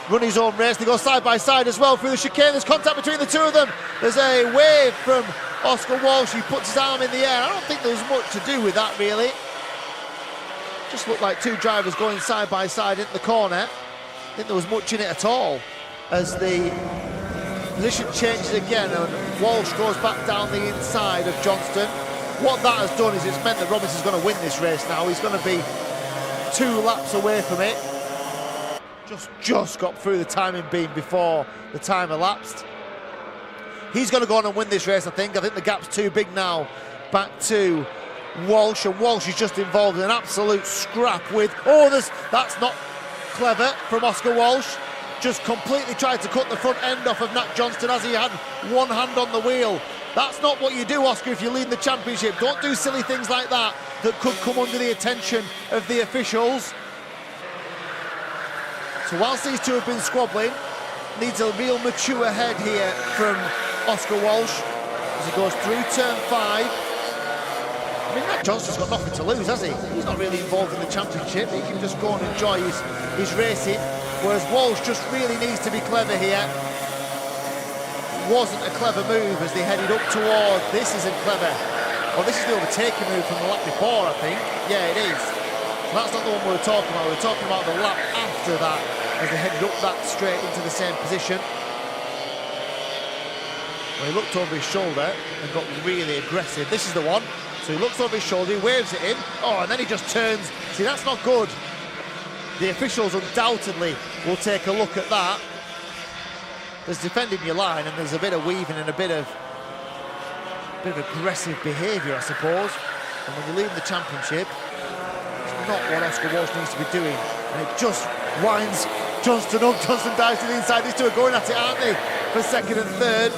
run his own race. They go side by side as well through the chicane. There's contact between the two of them. There's a wave from Oscar Walsh. He puts his arm in the air. I don't think there was much to do with that, really. Just looked like two drivers going side by side into the corner. I think there was much in it at all. As the position changes again and Walsh goes back down the inside of Johnston. What that has done is it's meant that Robinson's going to win this race now. He's going to be 2 laps away from it. Just got through the timing beam before the time elapsed. He's going to go on and win this race, I think. I think the gap's too big now. Back to Walsh, and Walsh is just involved in an absolute scrap with... Oh, that's not clever from Oscar Walsh. Just completely tried to cut the front end off of Nat Johnston as he had one hand on the wheel. That's not what you do, Oscar, if you lead the championship. Don't do silly things like that could come under the attention of the officials. So whilst these two have been squabbling, needs a real mature head here from Oscar Walsh as he goes through turn 5. I mean, Nat Johnston's got nothing to lose, has he? He's not really involved in the championship. He can just go and enjoy his racing, whereas Walsh just really needs to be clever here. Wasn't a clever move as they headed up toward... This isn't clever. Well, this is the overtaking move from the lap before, I think. Yeah, it is. That's not the one we were talking about. We were talking about the lap after that as they headed up that straight into the same position. Well, he looked over his shoulder and got really aggressive. This is the one. So he looks over his shoulder, he waves it in. Oh, and then he just turns. See, that's not good. The officials undoubtedly will take a look at that. There's defending your line and there's a bit of weaving and a bit of aggressive behaviour, I suppose. And when you're leading the championship, not what Oscar Walsh needs to be doing, and it just winds Johnston up. Johnston dives to the inside. These two are going at it, aren't they, for second and third.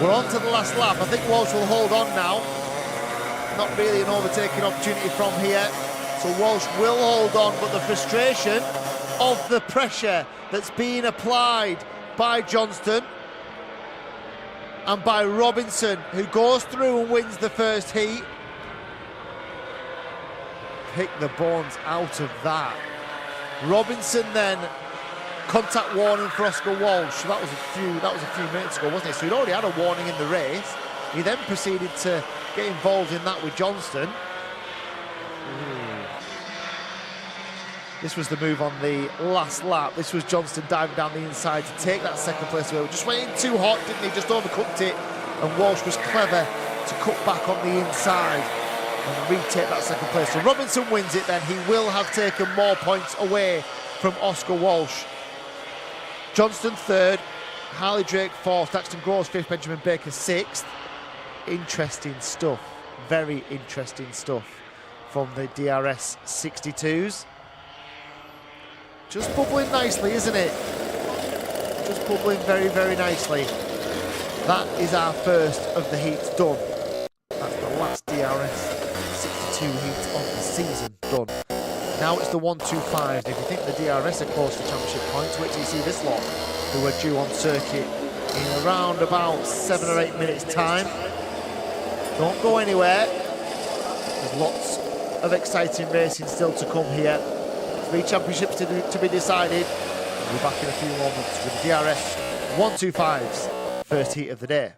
We're on to the last lap. I think Walsh will hold on now. Not really an overtaking opportunity from here, so Walsh will hold on, but the frustration of the pressure that's being applied by Johnston and by Robinson, who goes through and wins the first heat. Pick the bones out of that. Robinson then, contact warning for Oscar Walsh. That was a few minutes ago, wasn't it? So he'd already had a warning in the race. He then proceeded to get involved in that with Johnston. This was the move on the last lap. This was Johnston diving down the inside to take that second place away. Just went in too hot, didn't he? Just overcooked it. And Walsh was clever to cut back on the inside and retake that second place. So Robinson wins it then. He will have taken more points away from Oscar Walsh. Johnston third, Harley Drake fourth, Daxton Groves fifth, Benjamin Baker sixth. Interesting stuff, very interesting stuff from the DRS 62s. Just bubbling nicely, isn't it? Just bubbling very, very nicely. That is our first of the heats done. That's the last DRS 62 heat of the season done. Now it's the 1-2-5. If you think the DRS are close to championship points, wait till you see this lot who are due on circuit in around about 7 or 8 minutes time. Don't go anywhere. There's lots of exciting racing still to come here. 3 championships to be decided. We'll be back in a few moments with the DRS 1-2-5's first heat of the day.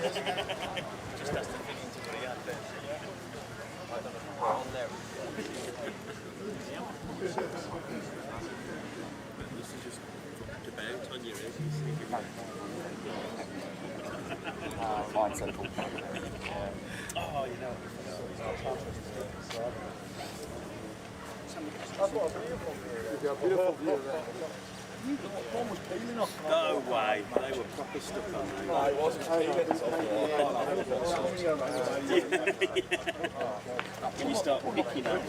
Just has to fit into what he had then. I don't know, on there. This is just about on your head. Fine, simple. Oh, you know. No way, they were proper stuck on that. No, it wasn't. When you start picking at it.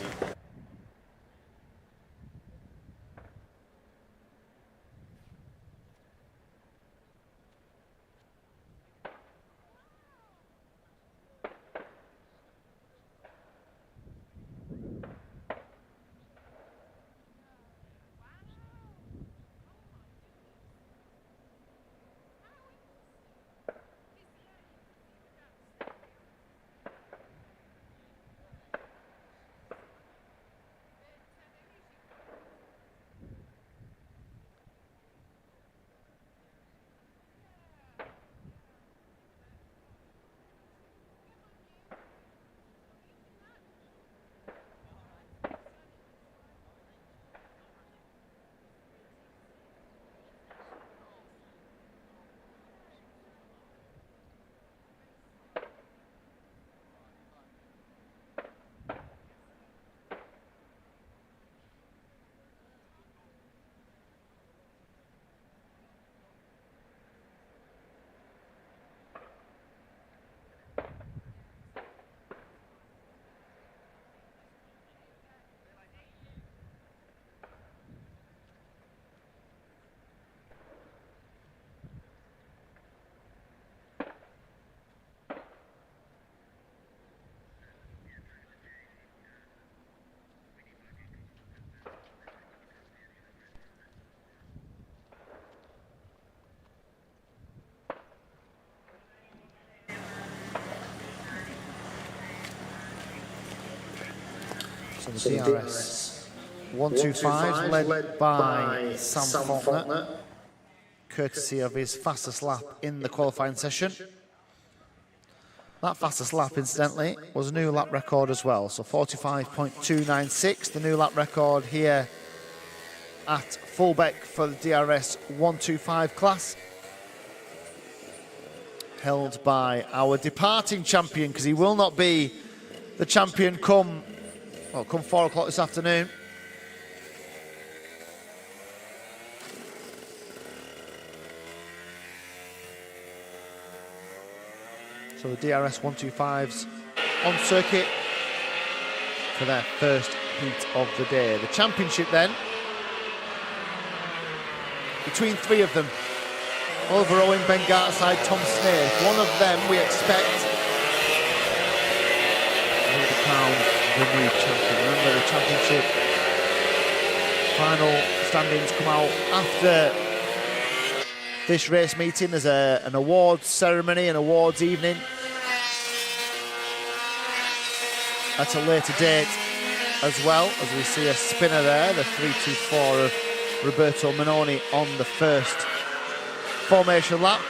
So the DRS 125 led by Sam Faulkner, courtesy of his fastest lap in the qualifying session. That fastest lap, incidentally, was a new lap record as well, so 45.296, the new lap record here at Fulbeck for the DRS 125 class, held by our departing champion, because he will not be the champion come 4 o'clock this afternoon. So the DRS 125s on circuit for their first heat of the day. The championship then, between 3 of them, Oliver Owen, Ben Gartside, Tom Snaith. One of them we expect will become the new champion. Remember, the championship final standings come out after this race meeting. There's an awards ceremony, an awards evening at a later date as well, as we see a spinner there, the 3-2-4 of Roberto Minoni on the first formation lap.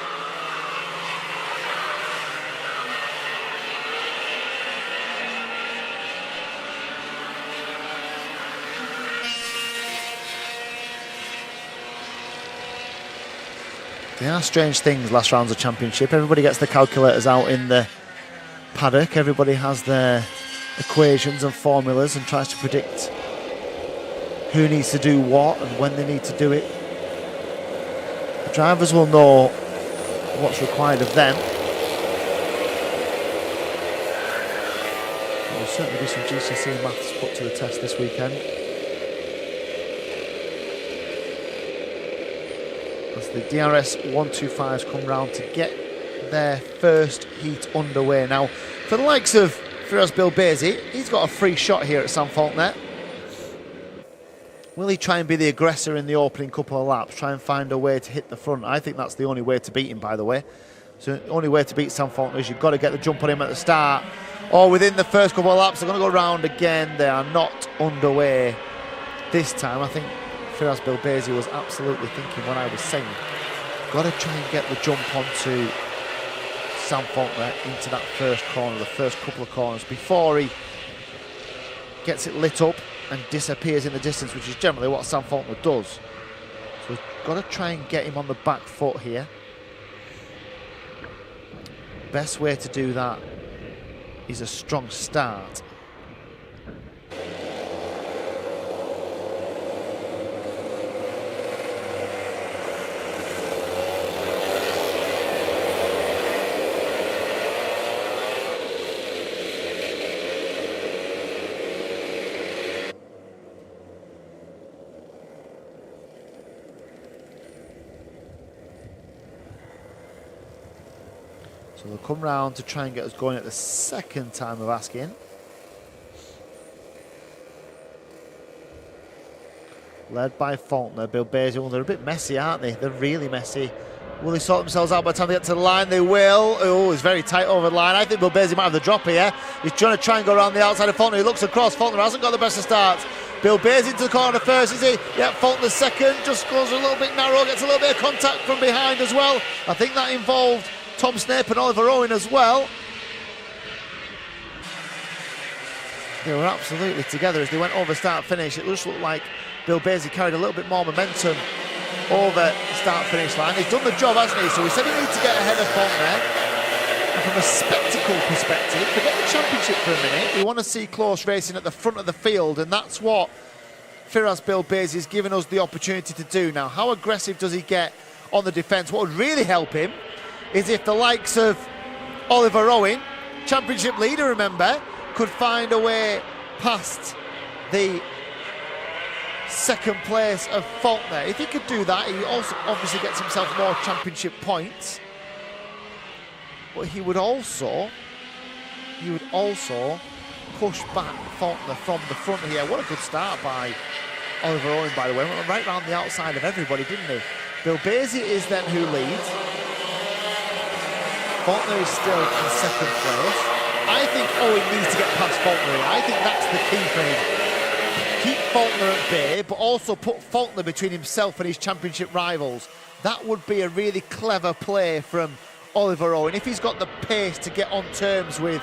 They are strange things, last rounds of championship. Everybody gets the calculators out in the paddock. Everybody has their equations and formulas and tries to predict who needs to do what and when they need to do it. The drivers will know what's required of them. There will certainly be some GCSE maths put to the test this weekend. As the DRS 125s come round to get their first heat underway. Now, for the likes of Firas Bilbezi, he's got a free shot here at Sam Faulkner. Will he try and be the aggressor in the opening couple of laps, try and find a way to hit the front? I think that's the only way to beat him, by the way. So the only way to beat Sam Faulkner is you've got to get the jump on him at the start, or within the first couple of laps. They're going to go round again. They are not underway this time. I think Firas Bilbezi was absolutely thinking what I was saying. Got to try and get the jump onto Sam Faulkner into that first corner, the first couple of corners, before he gets it lit up and disappears in the distance, which is generally what Sam Faulkner does. So he's got to try and get him on the back foot here. Best way to do that is a strong start. So they'll come round to try and get us going at the second time of asking. Led by Faulkner, Bilbesi. Well, they're a bit messy, aren't they? They're really messy. Will they sort themselves out by the time they get to the line? They will. Oh, it's very tight over the line. I think Bilbesi might have the drop here. He's trying to try and go around the outside of Faulkner. He looks across. Faulkner hasn't got the best of starts. Bilbesi into the corner first, is he? Yeah, Faulkner second. Just goes a little bit narrow. Gets a little bit of contact from behind as well. I think that involved Tom Snape and Oliver Owen as well. They were absolutely together as they went over start-finish. It just looked like Bilbesi carried a little bit more momentum over start-finish line. He's done the job, hasn't he? So we said he needs to get ahead of Faulkner. And from a spectacle perspective, forget the championship for a minute. We want to see close racing at the front of the field, and that's what Firas Bilbesi is giving us the opportunity to do. Now, how aggressive does he get on the defence? What would really help him is if the likes of Oliver Owen, championship leader, remember, could find a way past the second place of Faulkner. If he could do that, he also obviously gets himself more championship points. But he would also push back Faulkner from the front here. What a good start by Oliver Owen, by the way. Went right round the outside of everybody, didn't he? Bilbesi is then who leads. Faulkner is still in second place. I think Owen needs to get past Faulkner. I think that's the key for him. Keep Faulkner at bay, but also put Faulkner between himself and his championship rivals. That would be a really clever play from Oliver Owen. If he's got the pace to get on terms with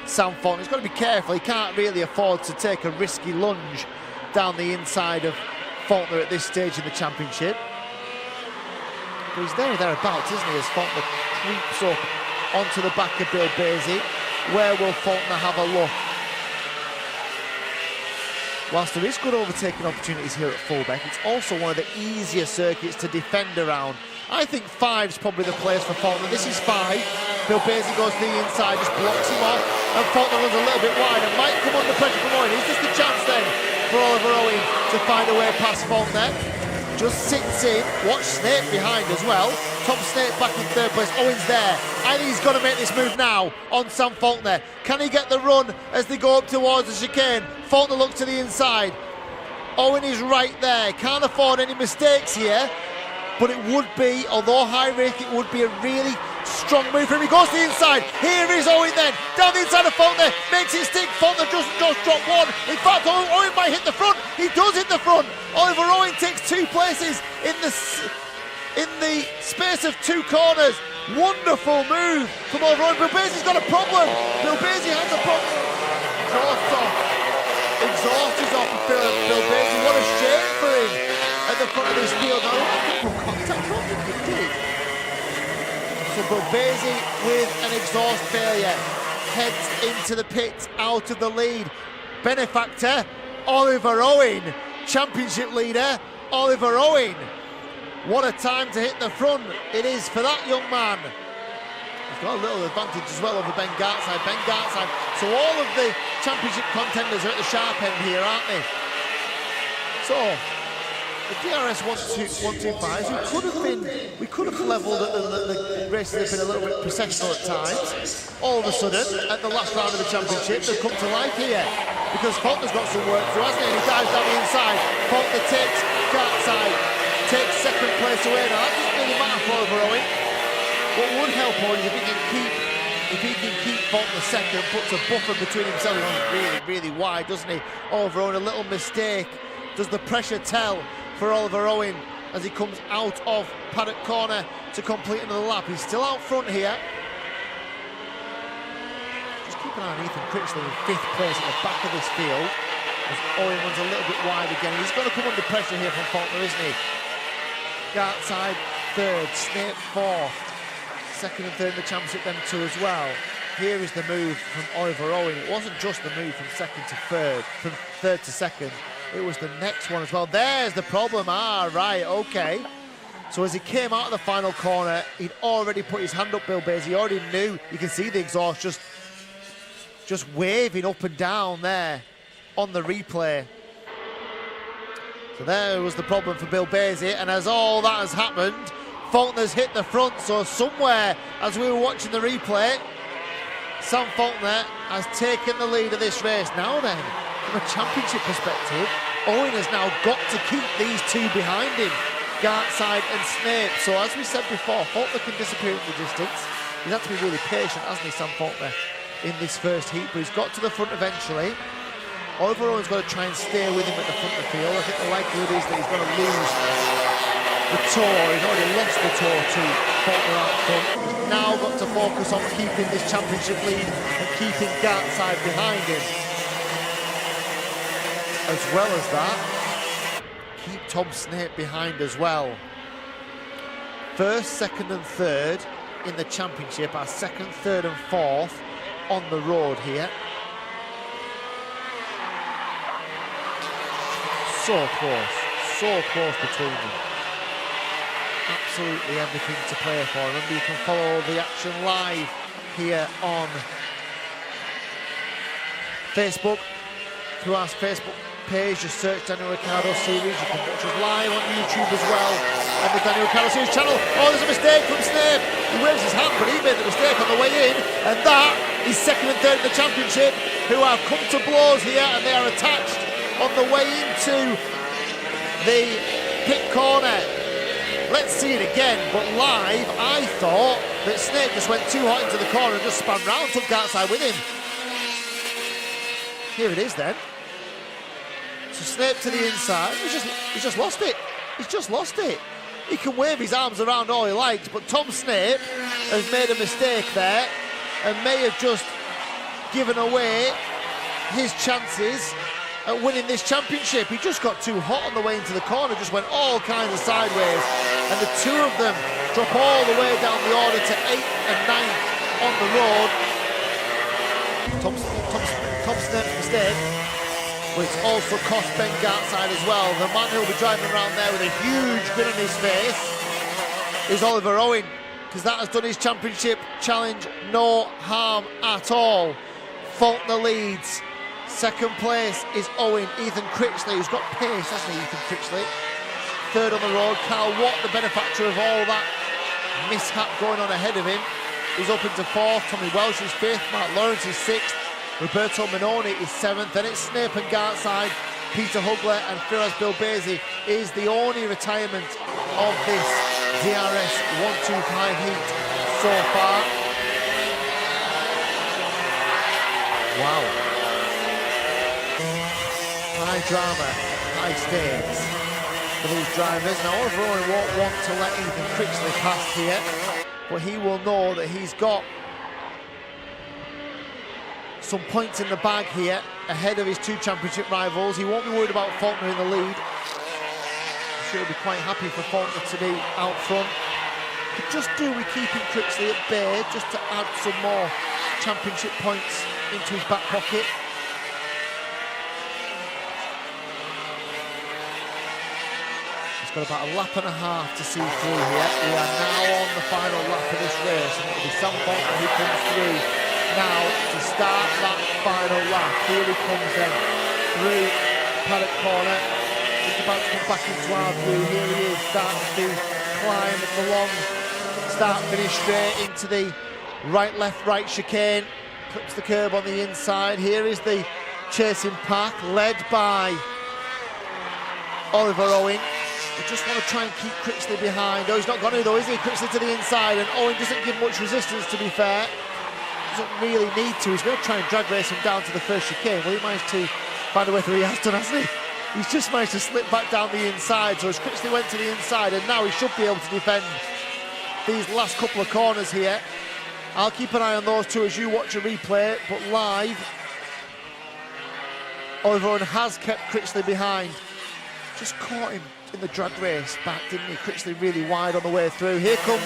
Sam Faulkner, he's got to be careful. He can't really afford to take a risky lunge down the inside of Faulkner at this stage in the championship. But he's there or thereabouts, isn't he, as Faulkner creeps up onto the back of Bilbesi. Where will Faulkner have a look? Whilst there is good overtaking opportunities here at Fulbeck, it's also one of the easier circuits to defend around. I think 5's probably the place for Faulkner. This is 5. Bilbesi goes to the inside, just blocks him off, and Faulkner runs a little bit wide and might come under pressure from Owen. Is this the chance then for Oliver Owen to find a way past Faulkner? Just sits in, watch Snape behind as well. Tom Snape back in third place, Owen's there. And he's got to make this move now on Sam Faulkner. Can he get the run as they go up towards the chicane? Faulkner looks to the inside. Owen is right there, can't afford any mistakes here. But it would be, although high risk, it would be a really strong move for him. He goes to the inside. Here is Owen then. Down the inside of Faulkner. Makes it stick. Faulkner just drop one. In fact, Owen might hit the front. He does hit the front. Oliver Owen takes 2 places in the space of 2 corners. Wonderful move from Oliver Owen. Bilbesi's got a problem. Bilbesi has a problem. Exhaust off. Exhaust is off for Bilbesi. What a shame for him at the front of this field. So Bilbesi with an exhaust failure heads into the pits out of the lead. Benefactor Oliver Owen, championship leader Oliver Owen. What a time to hit the front it is for that young man. He's got a little advantage as well over Ben Gartside. So all of the championship contenders are at the sharp end here, aren't they? So the DRS 125s, we could have levelled at the races have been a little bit processional at times. All of a sudden, at the last round of the championship, they've come to life here because Faulkner's got some work through, hasn't he? And he dives down the inside. Faulkner takes Gartside, takes second place away. Now that doesn't really matter for Oliver Owen. What would help Owen is if he can keep Faulkner second, puts a buffer between himself. He runs really, really wide, doesn't he? Oliver Owen, a little mistake. Does the pressure tell for Oliver Owen as he comes out of paddock corner to complete another lap. He's still out front here. Just keep an eye on Ethan Critchley in 5th place at the back of this field, as Owen runs a little bit wide again. He's got to come under pressure here from Faulkner, isn't he? Outside 3rd, Snape 4th, 2nd and 3rd in the championship, them 2 as well. Here is the move from Oliver Owen. It wasn't just the move from 2nd to 3rd, from 3rd to 2nd. It was the next one as well. There's the problem. Ah, right, okay. So as he came out of the final corner, he'd already put his hand up, Bill Bays. He already knew. You can see the exhaust just waving up and down there on the replay. So there was the problem for Bill Basie, and as all that has happened, Faulkner's hit the front. So somewhere, as we were watching the replay, Sam Faulkner has taken the lead of this race. Now then, from a championship perspective, Owen has now got to keep these 2 behind him, Gartside and Snape. So as we said before, Faulkner can disappear in the distance. He's had to be really patient, hasn't he, Sam Faulkner, in this first heat, but he's got to the front eventually. Oliver Owen's got to try and stay with him at the front of the field. I think the likelihood is that he's going to lose the tour. He's already lost the tour to Faulkner out front. He's now got to focus on keeping this championship lead and keeping Gartside behind him. As well as that, keep Tom Snape behind as well. 1st, 2nd and 3rd in the championship are 2nd, 3rd and 4th on the road here. So close between them. Absolutely everything to play for. Remember, you can follow the action live here on Facebook. Through our Facebook page, just search Daniel Ricciardo Series. You can watch us live on YouTube as well on the Daniel Ricciardo Series channel. Oh, there's a mistake from Snape. He waves his hand, but he made the mistake on the way in, and that is 2nd and 3rd in the championship, who have come to blows here, and they are attached on the way into the pit corner. Let's see it again, but live, I thought that Snape just went too hot into the corner and just spun round, took Gartside with him. Here it is then. So Snape to the inside. He's just lost it. He's just lost it. He can wave his arms around all he likes, but Tom Snape has made a mistake there and may have just given away his chances at winning this championship. He just got too hot on the way into the corner, just went all kinds of sideways, and the 2 of them drop all the way down the order to 8th and 9th on the road. Tom Snape's mistake, but it's also cost Ben Gartside as well. The man who'll be driving around there with a huge grin on his face is Oliver Owen, because that has done his championship challenge no harm at all. Faulkner leads. 2nd place is Owen. Ethan Critchley, who's got pace, hasn't he, Ethan Critchley? 3rd on the road. Carl Watt, the benefactor of all that mishap going on ahead of him, is up into 4th. Tommy Welsh is 5th. Mark Lawrence is 6th. Roberto Minoni is 7th. Then it's Snape and Gartside. Peter Hugler and Firas Bilbezi is the only retirement of this DRS 125 heat so far. Wow. High drama, high stakes for these drivers. Now Oliver Owen won't want to let Ethan Critchley past here, but he will know that he's got some points in the bag here ahead of his 2 championship rivals. He won't be worried about Faulkner in the lead. I'm sure he'll be quite happy for Faulkner to be out front. Could just do with keeping Critchley at bay just to add some more championship points into his back pocket. Got about a lap and a half to see through here. We are now on the final lap of this race, and it'll be Sam Faulkner who comes through now to start that final lap. Here he comes then through paddock corner, just about to come back into our view. Here he is, starting to climb the long start-finish straight into the right, left, right chicane. Clips the curb on the inside. Here is the chasing pack, led by Oliver Owen. They just want to try and keep Critchley behind. Oh, he's not going to though, is he? Critchley to the inside, and Owen doesn't give much resistance, to be fair. Doesn't really need to. He's going to try and drag race him down to the first chicane. Well, he managed to find a way through. He has done, hasn't he? He's just managed to slip back down the inside, so as Critchley went to the inside, and now he should be able to defend these last couple of corners here. I'll keep an eye on those two as you watch a replay, but live, Oliver Owen has kept Critchley behind. Just caught him in the drag race back, didn't he? Critchley really wide on the way through. Here comes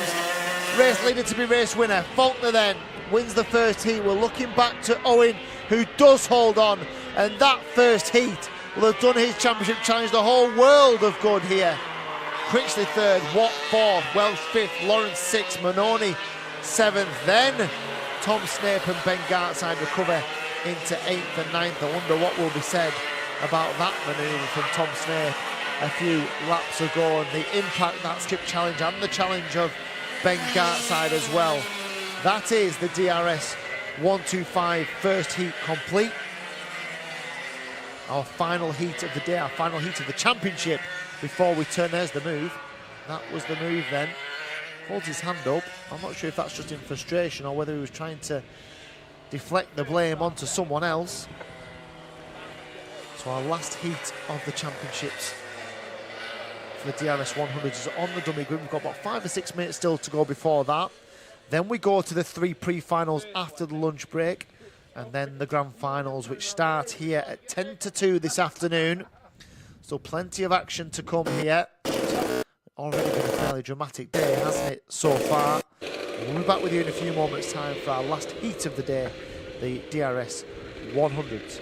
race leader to be race winner. Faulkner then wins the first heat. We're looking back to Owen, who does hold on, and that first heat will have done his championship challenge the whole world of good here. Critchley third, Watt fourth, Welsh fifth, Lawrence sixth, Manoni seventh. Then Tom Snape and Ben Gartside recover into eighth and ninth. I wonder what will be said about that manoeuvre from Tom Snape a few laps ago, and the impact that skip challenge and the challenge of Ben Gartside as well. That is the DRS 125 first heat complete. Our final heat of the day, our final heat of the championship before we turn. There's the move. That was the move then. Holds his hand up. I'm not sure if that's just in frustration or whether he was trying to deflect the blame onto someone else. So our last heat of the championships for the DRS 100 is on the dummy grid. We've got about 5 or 6 minutes still to go before that. Then we go to the 3 pre-finals after the lunch break, and then the grand finals, which start here at 10 to 2 this afternoon. So plenty of action to come here. Already been a fairly dramatic day, hasn't it, so far? We'll be back with you in a few moments' time for our last heat of the day, the DRS 100s.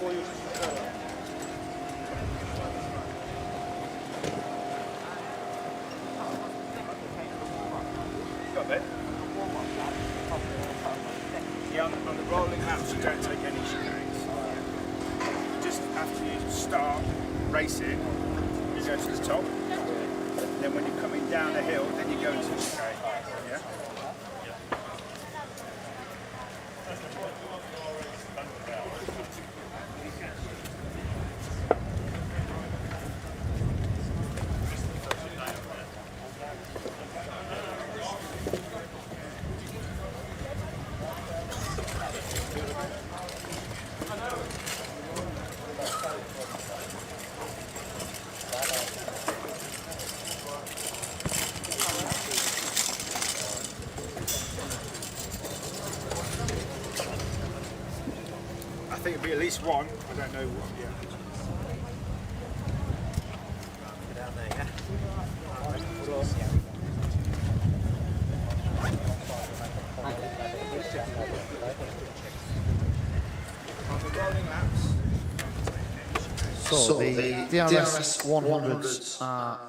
Yeah, on the rolling laps, you don't take any chicanes. Just after you start racing, you go to the top. Then when you're coming down the hill, then you go into the chicane. Yeah? I think it'll be at least one. I don't know what yet. So the DRS 100s are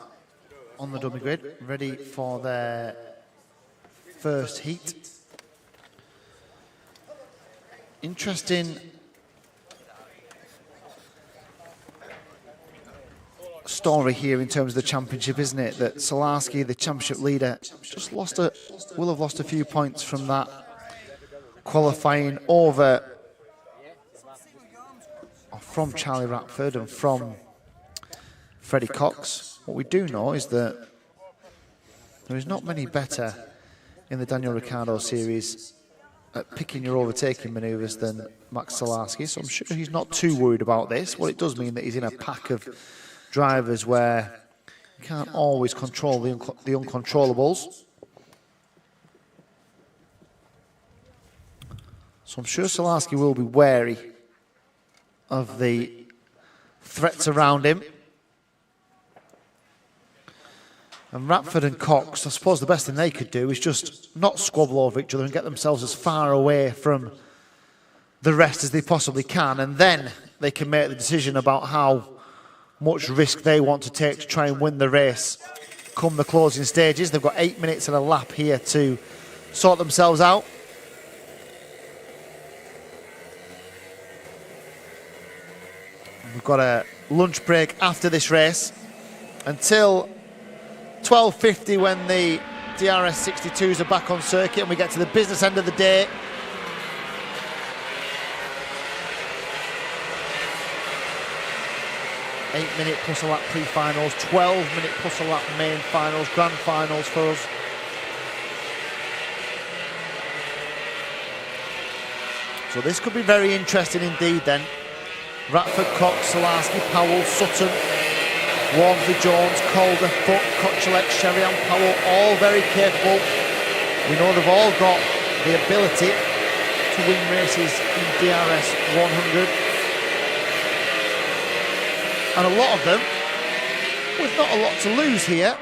on the dummy grid, ready for their first heat. Interesting story here in terms of the championship, isn't it? That Salarski, the championship leader, just will have lost a few points from that qualifying over from Charlie Ratford and from Freddie Cox. What we do know is that there is not many better in the Daniel Ricciardo Series at picking your overtaking manoeuvres than Max Salarski, so I'm sure he's not too worried about this. Well, it does mean that he's in a pack of drivers where you can't always control the uncontrollables. So I'm sure Salarski will be wary of the threats around him. And Ratford and Cox, I suppose the best thing they could do is just not squabble over each other and get themselves as far away from the rest as they possibly can, and then they can make the decision about how much risk they want to take to try and win the race come the closing stages. They've got 8 minutes and a lap here to sort themselves out. We've got a lunch break after this race until 12:50 when the DRS 62s are back on circuit and we get to the business end of the day. Eight-minute plus a lap pre-finals, 12-minute plus a lap main finals, grand finals for us. So this could be very interesting indeed then. Ratford, Cox, Salarski, Powell, Sutton, Walmsley, Jones, Calder, Foot, Kotchelek, Sherian, Powell, all very capable. We know they've all got the ability to win races in DRS 100. And a lot of them with not a lot to lose here.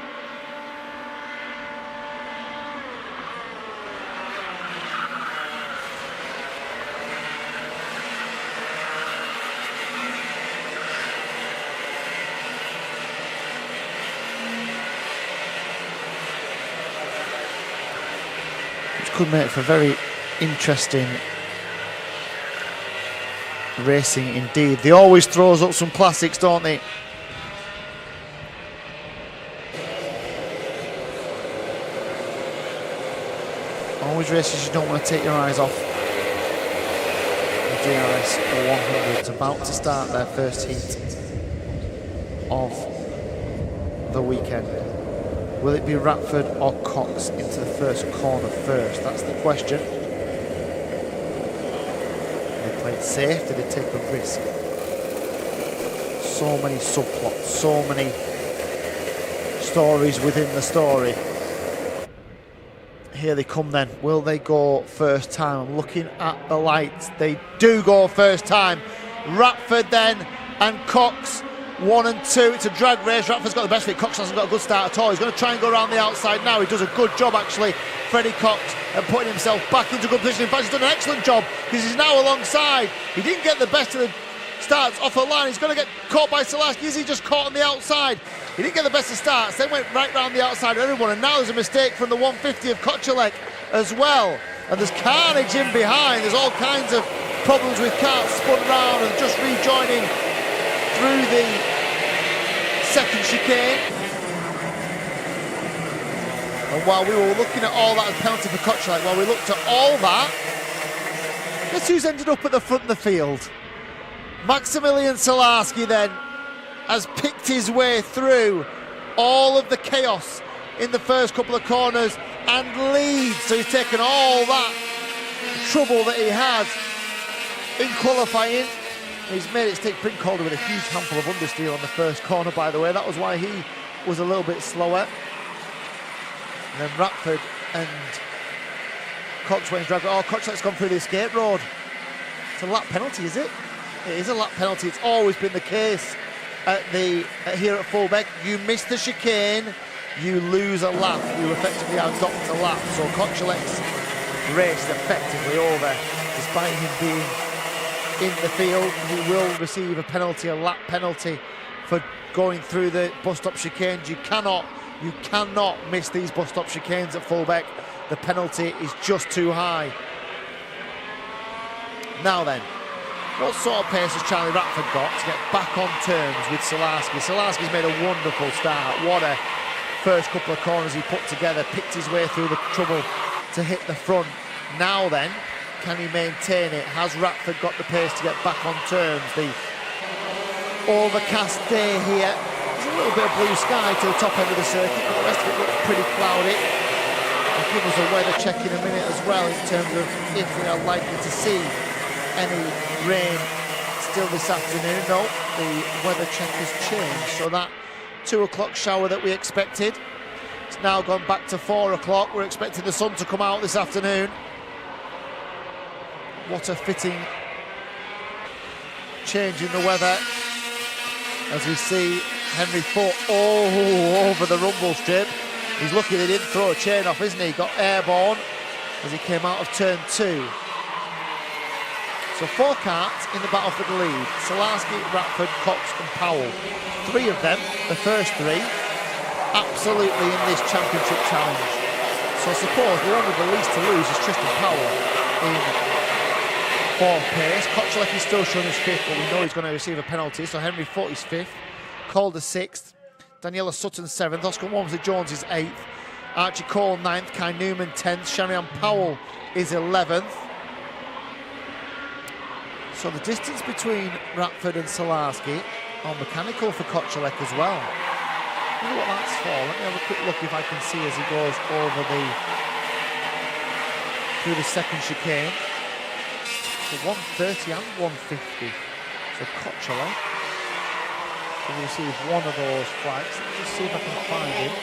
Could make for very interesting racing indeed. They always throws up some classics, don't they? Always races you don't want to take your eyes off. The DRS 100's about to start their first heat of the weekend. Will it be Ratford or Cox into the first corner first? That's the question. They played safe, did they take a risk? So many subplots, so many stories within the story. Here they come then. Will they go first time? I'm looking at the lights. They do go first time. Ratford then and Cox. 1 and 2, it's a drag race. Ratford's got the best of it. Cox hasn't got a good start at all. He's going to try and go around the outside now. He does a good job actually, Freddie Cox, at putting himself back into good position. In fact, he's done an excellent job because he's now alongside. He didn't get the best of the starts off the line. He's going to get caught by Selasky. Is he just caught on the outside? He didn't get the best of starts, then went right round the outside of everyone, and now there's a mistake from the 150 of Kochalek as well. And there's carnage in behind. There's all kinds of problems with karts spun round and just rejoining through the second chicane. And while we were looking at all that as penalty for Kochalek, while we looked at all that, guess who's ended up at the front of the field? Maximilian Selasky then has picked his way through all of the chaos in the first couple of corners and leads. So he's taken all that trouble that he had in qualifying. He's made it stick. Brink Calder with a huge handful of understeer on the first corner, by the way. That was why he was a little bit slower. And then Ratford and Coxswain's driving. Oh, Kochalek's gone through the escape road. It's a lap penalty, is it? It is a lap penalty. It's always been the case here at Fulbeck. You miss the chicane, you lose a lap. You effectively adopt a lap. So Kochalek's race is effectively over. Despite him being in the field, he will receive a penalty, a lap penalty, for going through the bus stop chicanes. You cannot miss these bus stop chicanes at Fulbeck. The penalty is just too high. Now then, what sort of pace has Charlie Ratford got to get back on terms with Selasky? Selasky's made a wonderful start. What a first couple of corners he put together, picked his way through the trouble to hit the front. Now then, can he maintain it? Has Ratford got the pace to get back on terms? The overcast day here. There's a little bit of blue sky to the top end of the circuit, but the rest of it looks pretty cloudy. I'll give us a weather check in a minute as well in terms of if we are likely to see any rain still this afternoon. No, the weather check has changed, so that 2 o'clock shower that we expected, it's now gone back to 4 o'clock. We're expecting the sun to come out this afternoon. What a fitting change in the weather as we see Henry Foote all over the rumble strip. He's lucky they didn't throw a chain off, isn't he? He got airborne as he came out of turn 2. So 4 karts in the battle for the lead. Selasky, Ratford, Cox and Powell. 3 of them, the first 3, absolutely in this championship challenge. So I suppose the one with the least to lose is Tristan Powell in 4th pace. Kochalek is still showing his 5th, but we know he's going to receive a penalty. So Henry Foote is 5th, Calder 6th, Daniela Sutton 7th, Oscar Walmsley-Jones is 8th, Archie Cole 9th, Kai Newman 10th, Shanahan Powell is 11th. So the distance between Ratford and Selasky are mechanical for Kochalek as well. I wonder what that's for. Let me have a quick look if I can see as he goes over through the second chicane. So 130 and 150. So Kochalek will receive one of those flags. Let me just see if I can find him.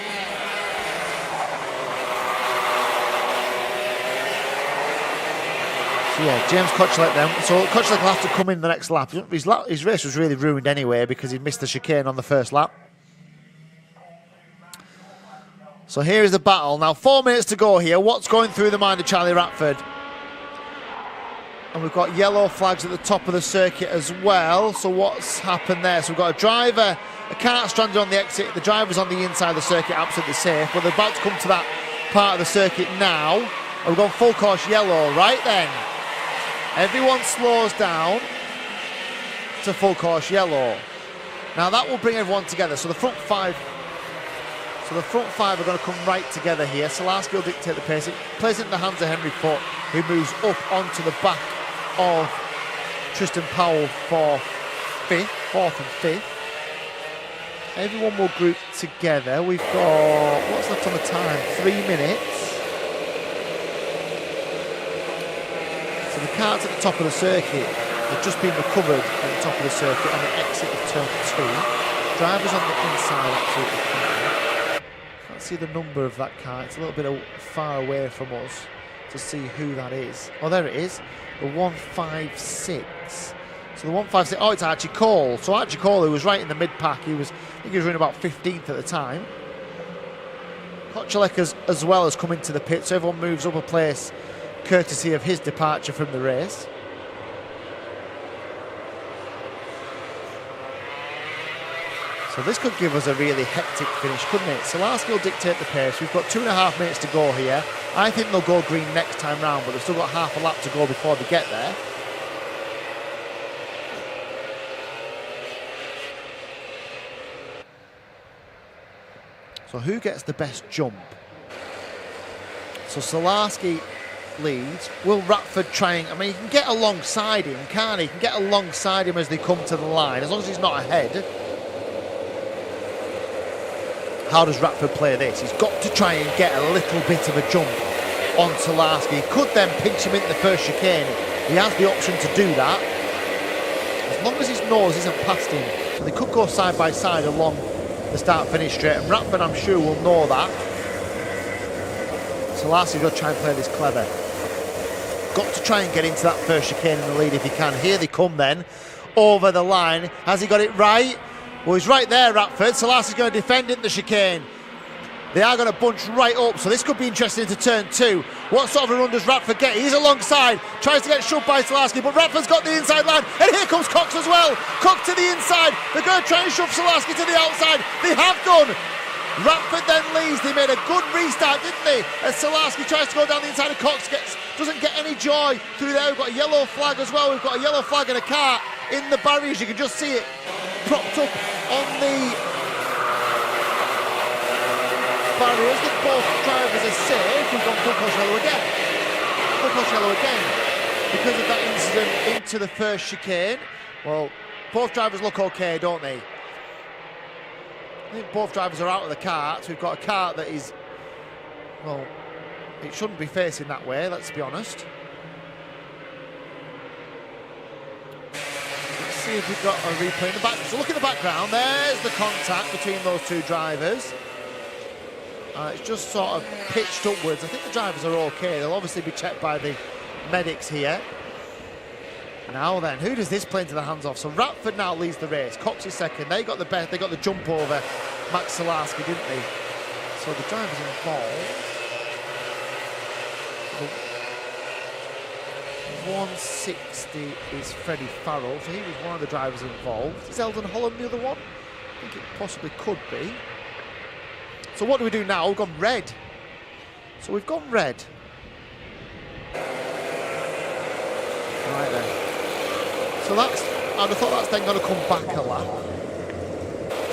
Yeah, James Kochalek then. So Kochalek will have to come in the next lap. His race was really ruined anyway because he missed the chicane on the first lap. So here is the battle. Now 4 minutes to go here. What's going through the mind of Charlie Ratford? And we've got yellow flags at the top of the circuit as well. So what's happened there? So we've got a driver, a kart stranded on the exit. The driver's on the inside of the circuit, absolutely safe. But they're about to come to that part of the circuit now. And we've gone full course yellow right then. Everyone slows down to full course yellow. Now that will bring everyone together. So the front 5 are going to come right together here. Selasky will dictate the pace. It plays it in the hands of Henry Foote, who moves up onto the back of Tristan Powell for 4th and 5th. Everyone will group together. We've got, what's left on the time? 3 minutes. So the karts at the top of the circuit have just been recovered at the top of the circuit on the exit of turn 2. Drivers on the inside absolutely fine. Can't see the number of that car. It's a little bit far away from us to see who that is. Oh, there it is. The 156. So the 156. Oh, it's Archie Cole. So Archie Cole, who was right in the mid-pack, I think he was running about 15th at the time. Kochalek as well has come into the pit, so everyone moves up a place courtesy of his departure from the race. So this could give us a really hectic finish, couldn't it? Selarski will dictate the pace. We've got 2.5 minutes to go here. I think they'll go green next time round, but they've still got half a lap to go before they get there. So who gets the best jump? So Selarski leads. Will Ratford try and... I mean, he can get alongside him, can't he? He can get alongside him as they come to the line, as long as he's not ahead. How does Ratford play this? He's got to try and get a little bit of a jump on Selarski. He could then pinch him into the first chicane. He has the option to do that. As long as his nose isn't past him. So they could go side by side along the start-finish straight. And Ratford, I'm sure, will know that. Selarski's got to try and play this clever. Got to try and get into that first chicane in the lead if he can. Here they come then, over the line. Has he got it right? Well, he's right there, Ratford. Selarski's going to defend in the chicane. They are going to bunch right up, so this could be interesting into turn 2. What sort of a run does Ratford get? He's alongside, tries to get shoved by Selarski, but Ratford's got the inside line, and here comes Cox as well. Cox to the inside. They're going to try and shove Selarski to the outside. They have done. Ratford then leads. They made a good restart, didn't they? As Selarski tries to go down the inside, and Cox doesn't get any joy through there. We've got a yellow flag as well. We've got a yellow flag and a car in the barriers. You can just see it propped up on the barriers. That both drivers are safe. We've got full course yellow again. Full course yellow again. Because of that incident into the first chicane. Well, both drivers look okay, don't they? I think both drivers are out of the kart. We've got a kart that is, well, it shouldn't be facing that way, let's be honest. Let's see if we've got a replay in the back. So look in the background, there's the contact between those two drivers. It's just sort of pitched upwards. I think the drivers are okay. They'll obviously be checked by the medics here. Now then, who does this play into the hands of? So Ratford now leads the race. Cox is second. They got the best. They got the jump over Max Selarski, didn't they? So the drivers involved. 160 is Freddie Farrell. So he was one of the drivers involved. Is Eldon Holland the other one? I think it possibly could be. So what do we do now? We've gone red. So we've gone red. Right then. So that's, I'd have thought that's then going to come back a lap.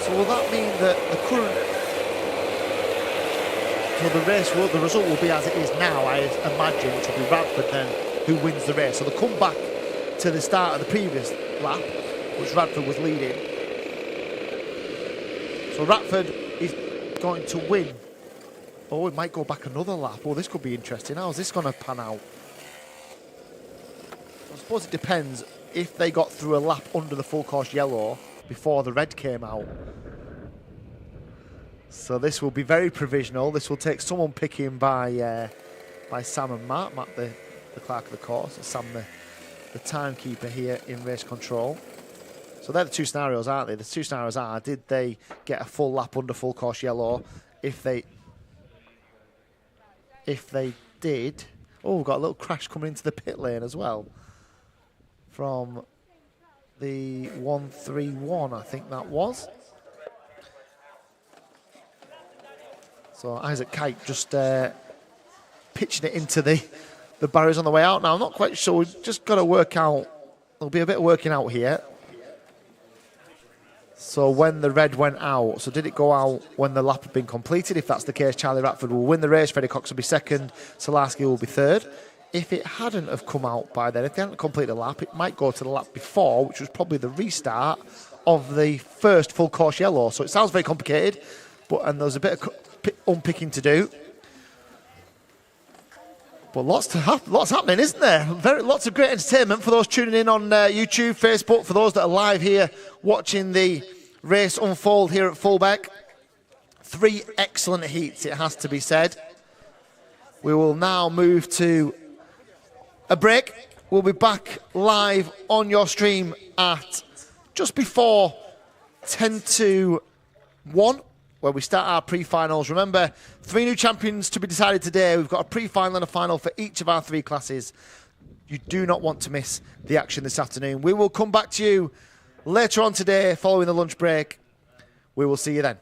So will that mean that the current, so the race will, the result will be as it is now, I imagine, which will be Radford then who wins the race. So they'll come back to the start of the previous lap, which Radford was leading. So Radford is going to win. Oh, it might go back another lap. Oh, this could be interesting. How's this going to pan out? I suppose it depends if they got through a lap under the full course yellow before the red came out. So this will be very provisional. This will take someone picking by Sam and Matt. Matt, the clerk of the course, and Sam, the timekeeper here in race control. So they're the two scenarios, aren't they? The two scenarios are, did they get a full lap under full course yellow? If they did, oh, we've got a little crash coming into the pit lane as well. From the 131, I think that was. So Isaac Kite just pitching it into the barriers on the way out now. I'm not quite sure. We've just got to work out. There'll be a bit of working out here. So when the red went out, so did it go out when the lap had been completed? If that's the case, Charlie Ratford will win the race. Freddie Cox will be second. Selarski will be third. If it hadn't have come out by then, if they hadn't completed a lap, it might go to the lap before, which was probably the restart of the first full course yellow. So it sounds very complicated, and there's a bit of unpicking to do. But lots happening, isn't there? Lots of great entertainment for those tuning in on YouTube, Facebook, for those that are live here watching the race unfold here at Fulbeck. 3 excellent heats, it has to be said. We will now move to a break. We'll be back live on your stream at just before 10 to 1, where we start our pre-finals. Remember, 3 new champions to be decided today. We've got a pre-final and a final for each of our 3 classes. You do not want to miss the action this afternoon. We will come back to you later on today, following the lunch break, We will see you then.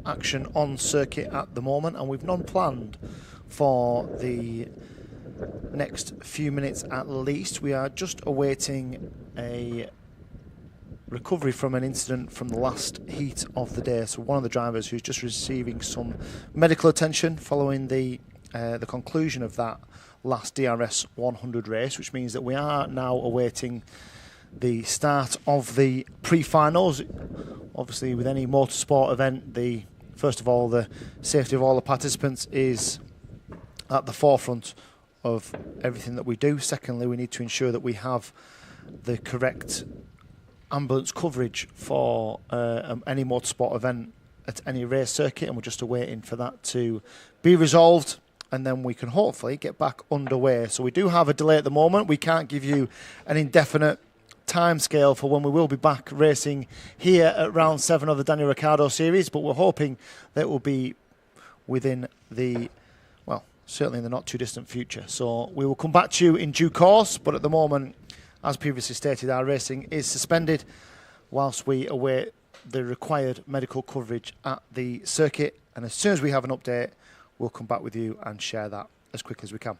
action on circuit at the moment, and we've none planned for the next few minutes at least. We are just awaiting a recovery from an incident from the last heat of the day. So one of the drivers who's just receiving some medical attention following the conclusion of that last DRS 100 race, which means that we are now awaiting the start of the pre-finals. Obviously, with any motorsport event, first of all, the safety of all the participants is at the forefront of everything that we do. Secondly, we need to ensure that we have the correct ambulance coverage for any motorsport event at any race circuit, and we're just waiting for that to be resolved, and then we can hopefully get back underway. So we do have a delay at the moment. We can't give you an indefinite timescale for when we will be back racing here at round 7 of the Daniel Ricciardo Series, but we're hoping that it will be within the, well, certainly in the not too distant future. So we will come back to you in due course, but at the moment, as previously stated, our racing is suspended whilst we await the required medical coverage at the circuit, and as soon as we have an update, we'll come back with you and share that as quickly as we can.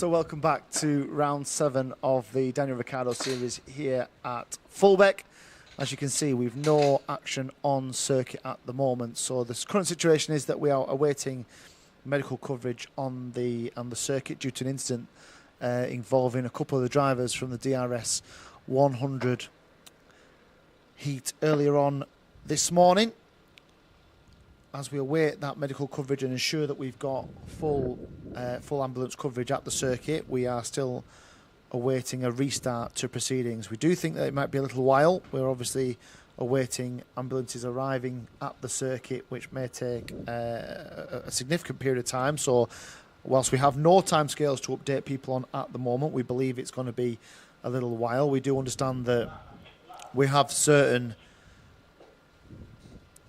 So welcome back to round 7 of the Daniel Ricciardo Series here at Fulbeck. As you can see, we've no action on circuit at the moment. So the current situation is that we are awaiting medical coverage on the circuit due to an incident involving a couple of the drivers from the DRS 100 heat earlier on this morning. As we await that medical coverage and ensure that we've got full ambulance coverage at the circuit, we are still awaiting a restart to proceedings. We do think that it might be a little while. We're obviously awaiting ambulances arriving at the circuit, which may take a significant period of time. So whilst we have no timescales to update people on at the moment, we believe it's going to be a little while. We do understand that we have certain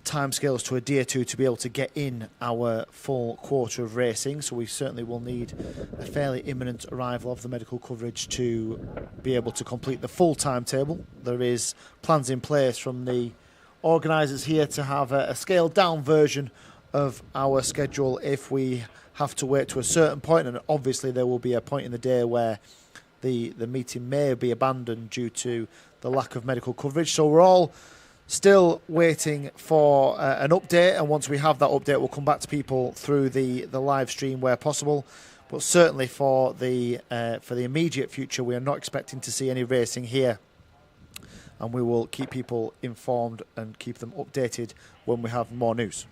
timescales to adhere to be able to get in our full quarter of racing, so we certainly will need a fairly imminent arrival of the medical coverage to be able to complete the full timetable. There is plans in place from the organisers here to have a scaled down version of our schedule if we have to wait to a certain point, and obviously there will be a point in the day where the meeting may be abandoned due to the lack of medical coverage. So we're all still waiting for an update, and once we have that update, we'll come back to people through the live stream where possible. But certainly for the immediate future, we are not expecting to see any racing here, and we will keep people informed and keep them updated when we have more news.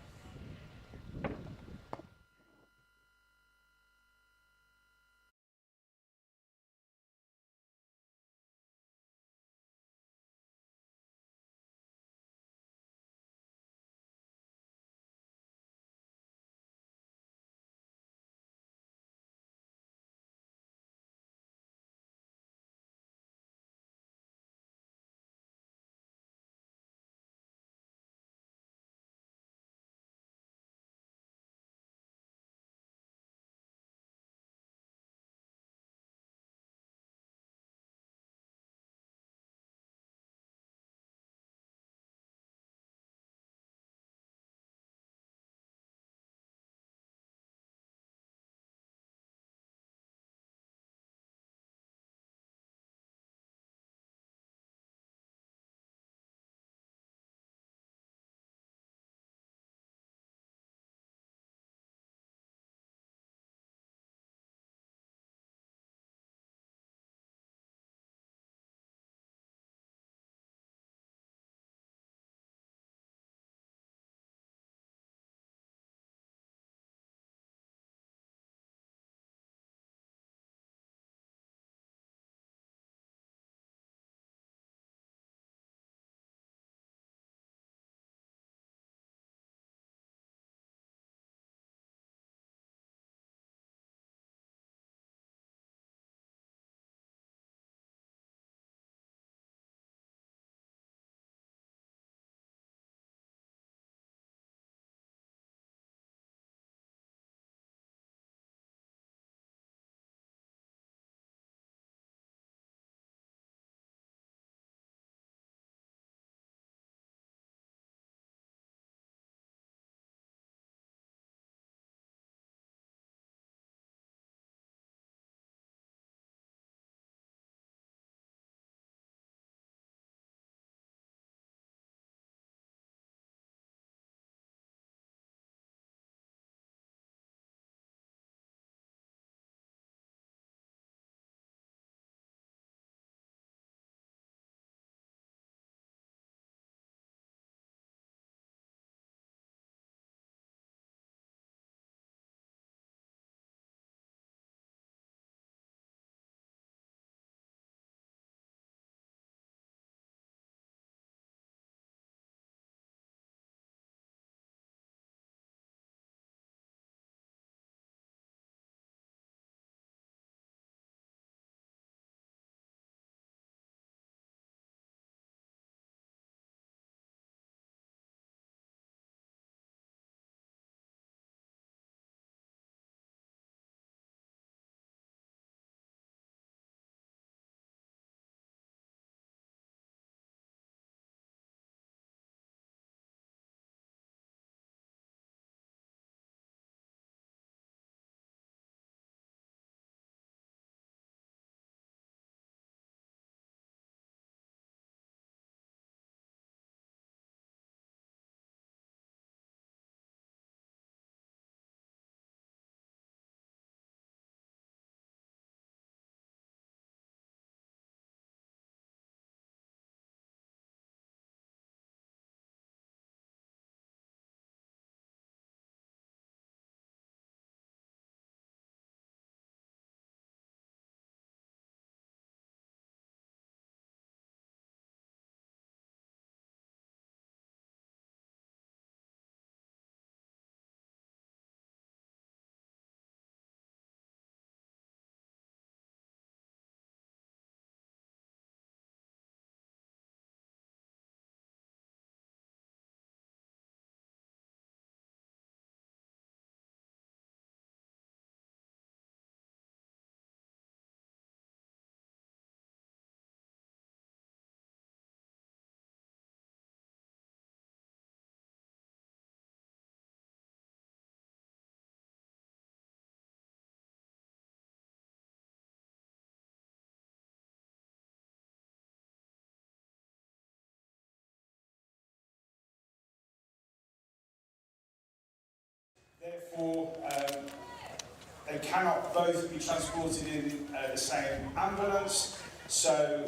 cannot both be transported in the same ambulance, so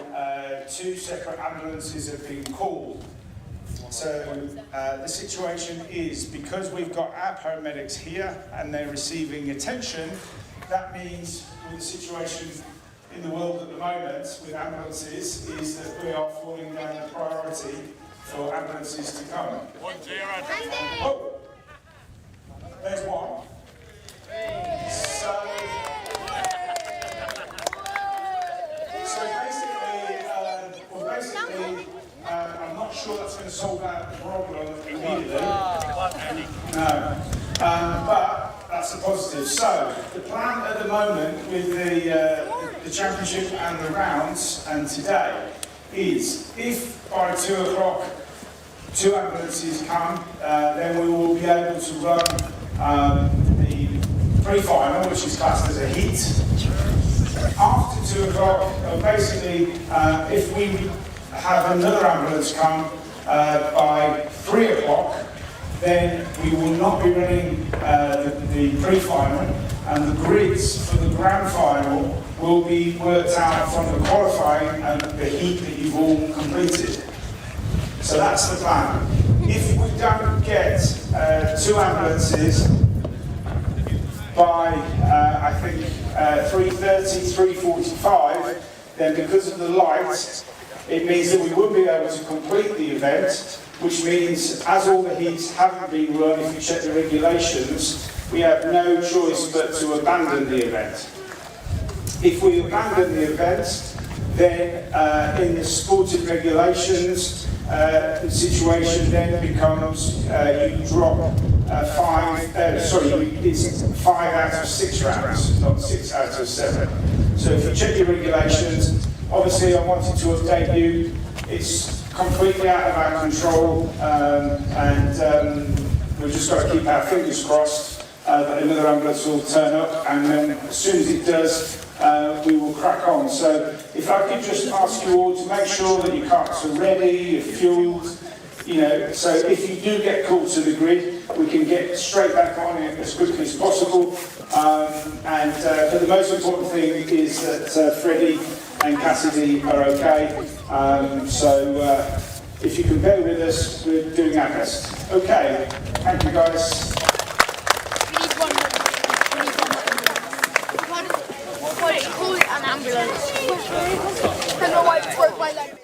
2 separate ambulances have been called. So the situation is, because we've got our paramedics here and they're receiving attention, that means with the situation in the world at the moment with ambulances is that we are falling down the priority for ambulances to come. 1-0. Oh, there's one. So basically, I'm not sure that's going to solve our problem immediately. No. But that's a positive. So the plan at the moment with the championship and the rounds and today is, if by 2 o'clock 2 ambulances come, then we will be able to run the pre-final, which is classed as a heat. After 2 o'clock, basically, if we have another ambulance come by 3 o'clock, then we will not be running the pre-final, and the grids for the grand final will be worked out from the qualifying and the heat that you've all completed. So that's the plan. If we don't get 2 ambulances by, I think, 3:30, 3:45, then because of the light, it means that we won't be able to complete the event, which means, as all the heats haven't been run, if you check the regulations, we have no choice but to abandon the event. If we abandon the event, then in the sportive regulations, the situation then becomes you drop it's 5 out of 6 rounds, not 6 out of 7. So if you check your regulations, obviously I wanted to update you, it's completely out of our control, and we've just got to keep our fingers crossed that another ambulance will turn up, and then as soon as it does, we will crack on. So if I could just ask you all to make sure that your carts are ready, you're fueled, so if you do get called to the grid, we can get straight back on it as quickly as possible. But the most important thing is that Freddie and Cassidy are okay. If you can bear with us, we're doing our best. Okay, thank you guys. Call it an ambulance. I don't know why it broke my leg.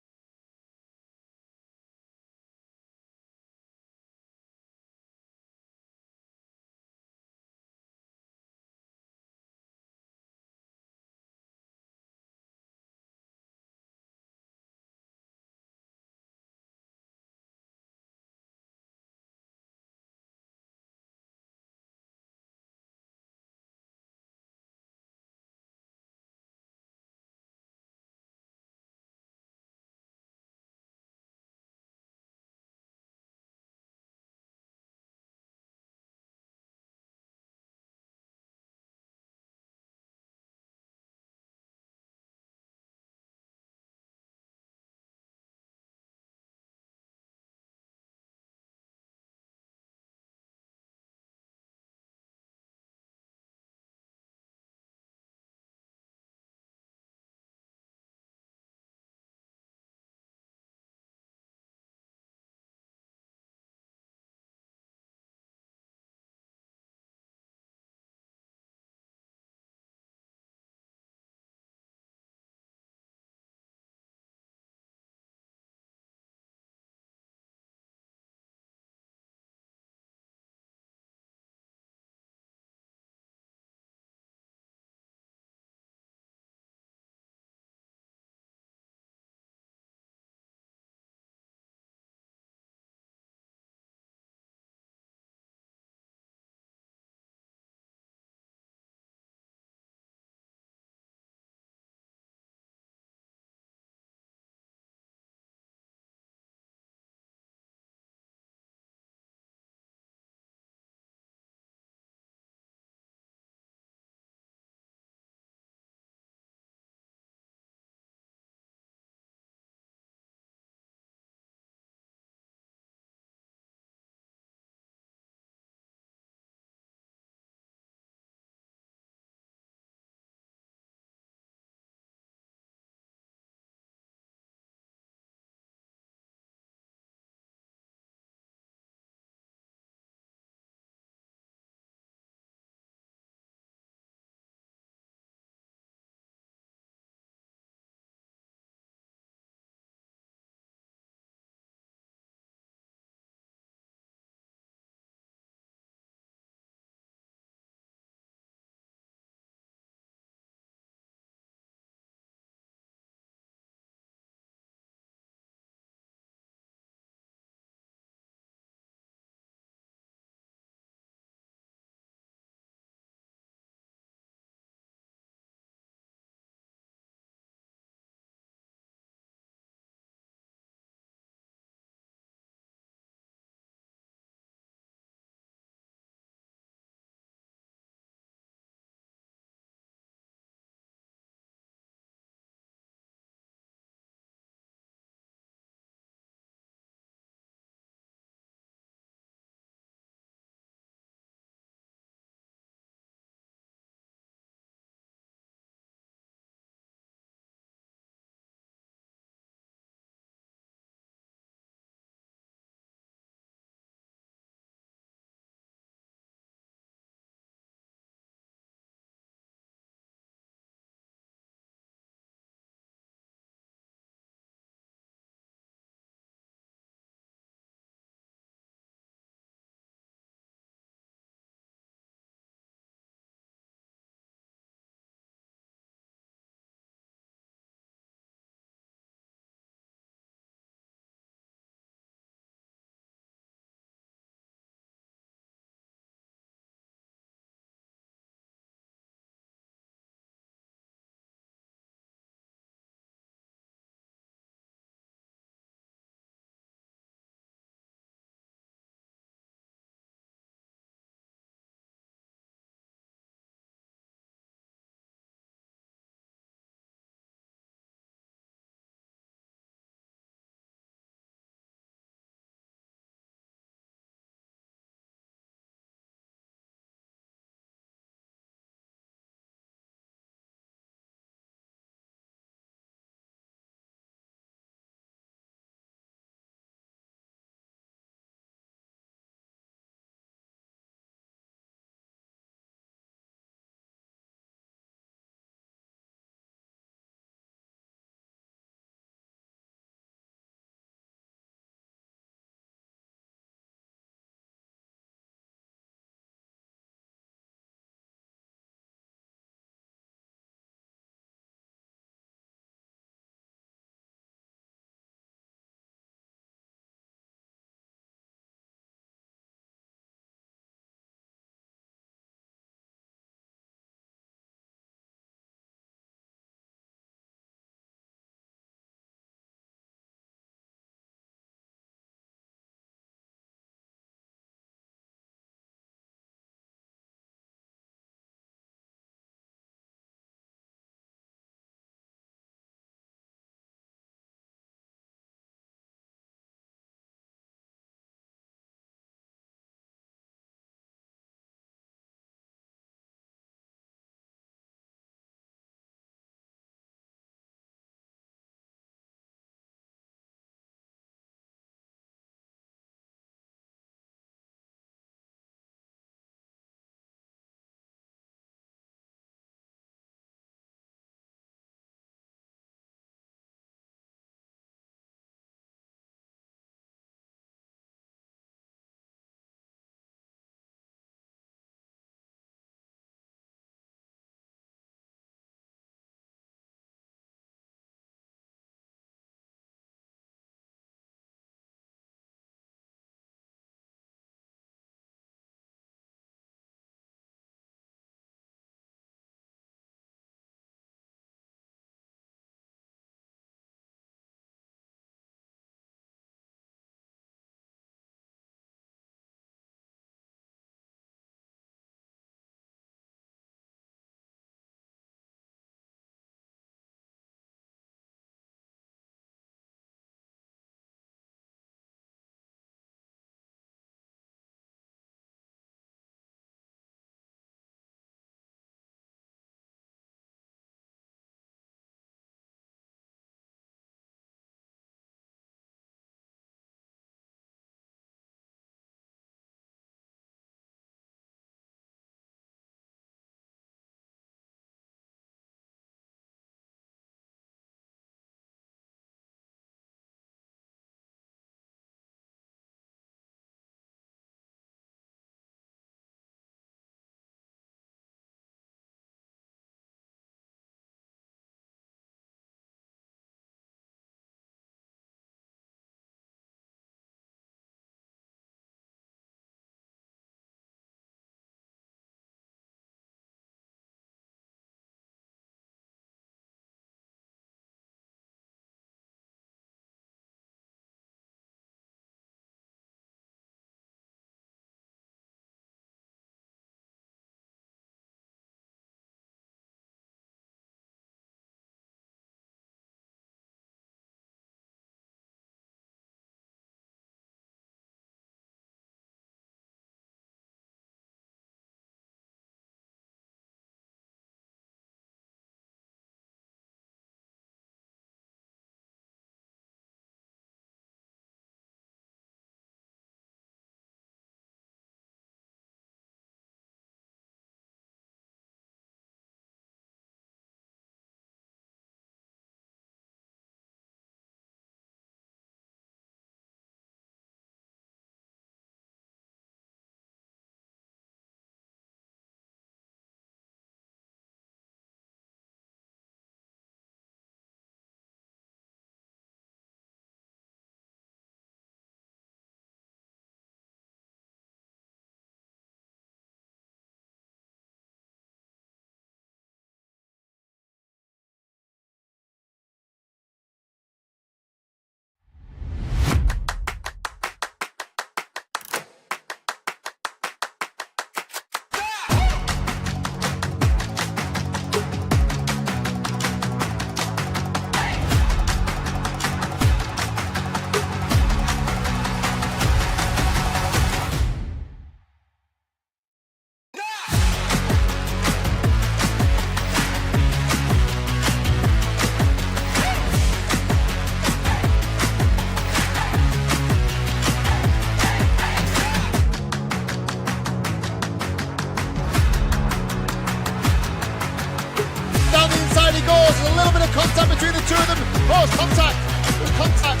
he goes. There's a little bit of contact between the two of them. Oh, there's contact. There's contact.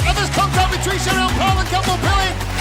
And there's contact between Sharon Powell and Campbell Pilling.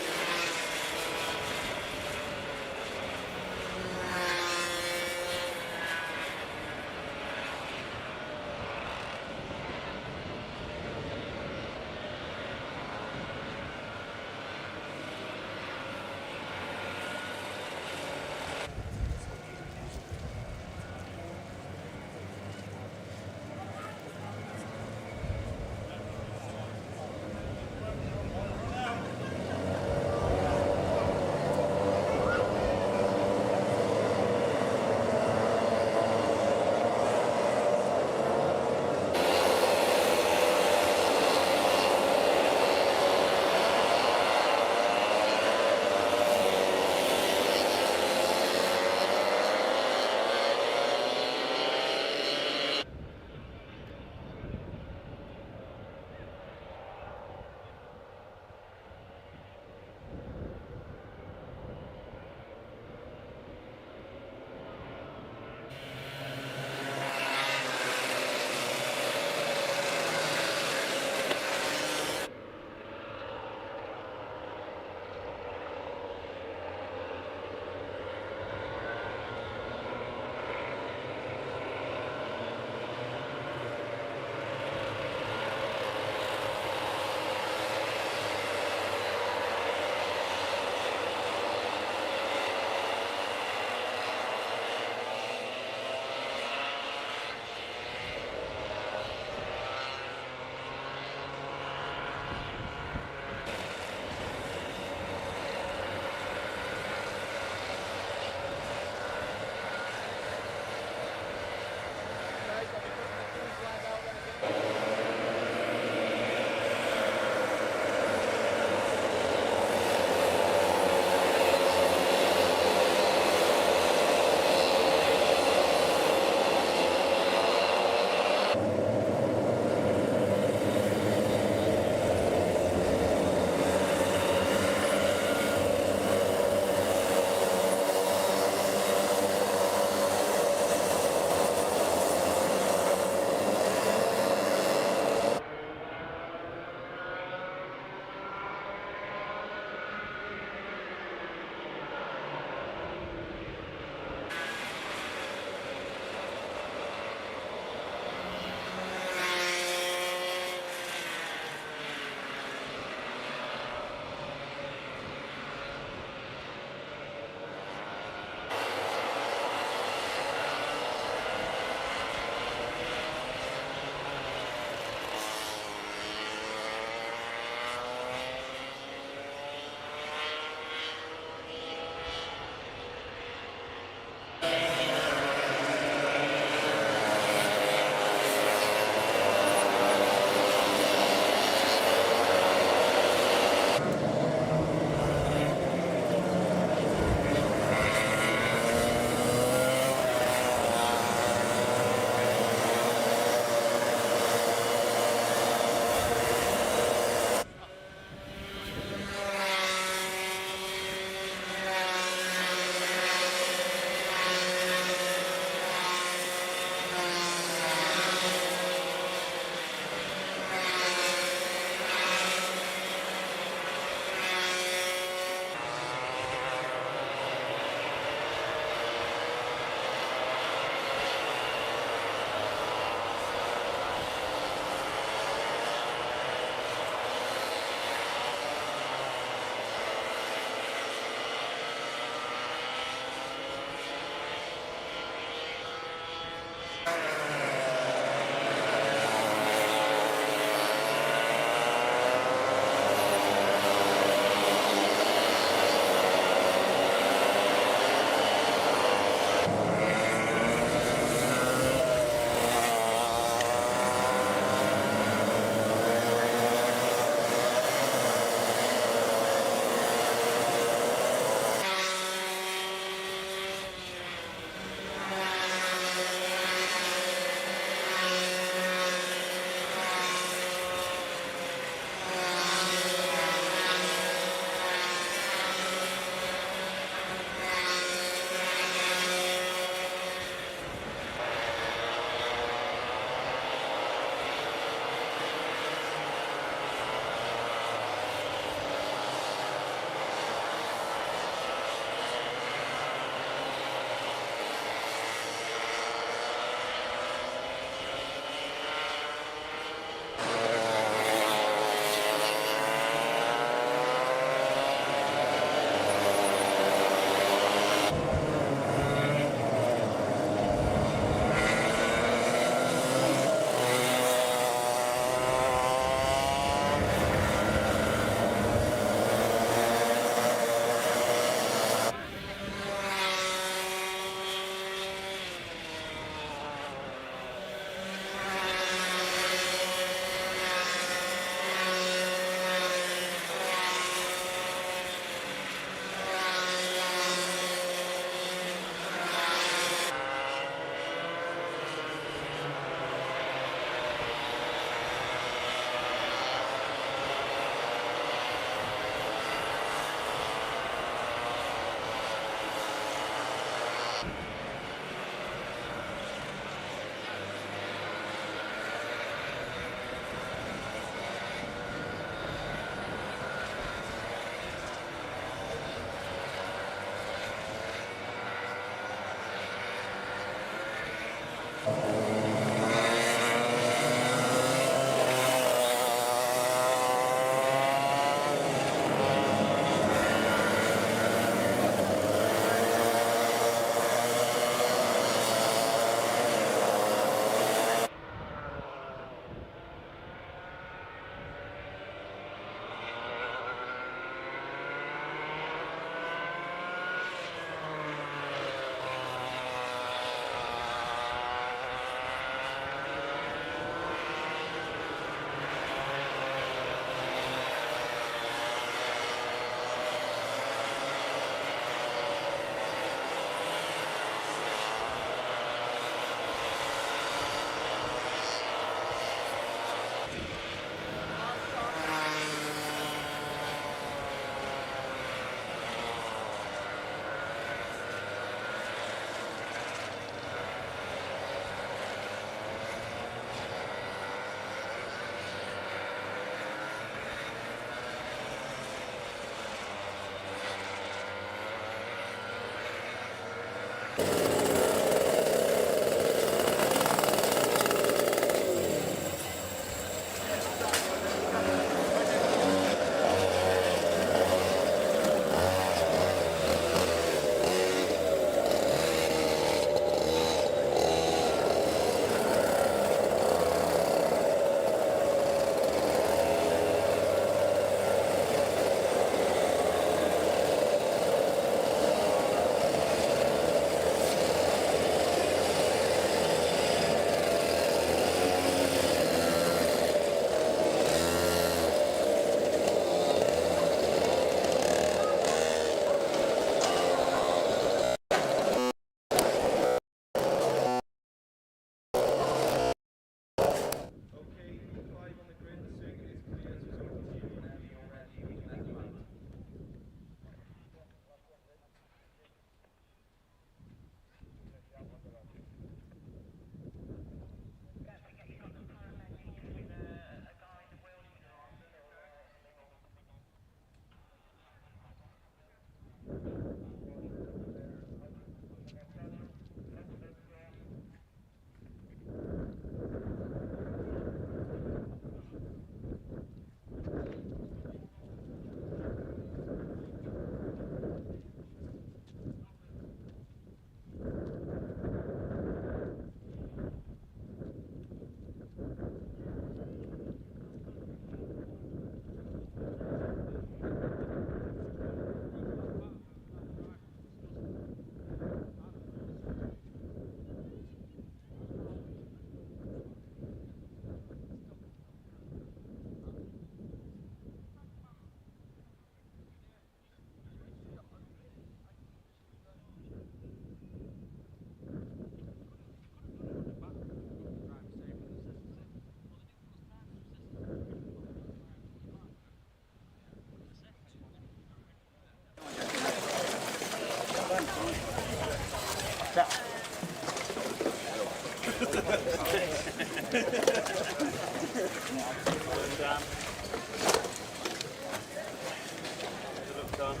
man.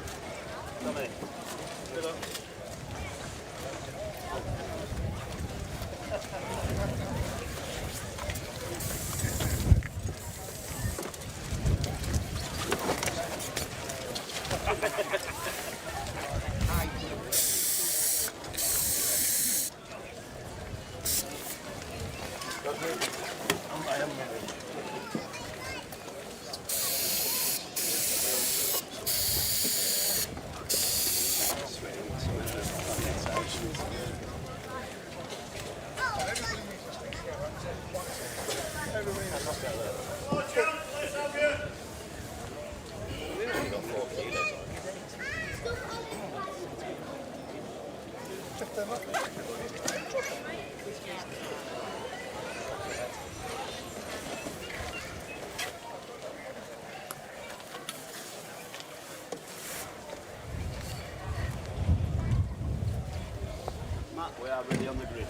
Come in. Good luck. Matt, we are ready on the grid.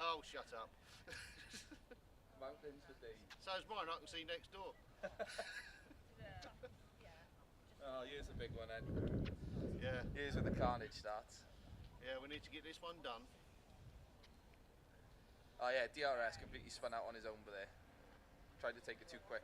Oh, shut up. So is mine, I can see next door. Oh, here's a big one then. Yeah, Here's where the carnage starts. yeah, we need to get this one done. Oh yeah, DRS completely spun out on his own by there. Tried to take it too quick.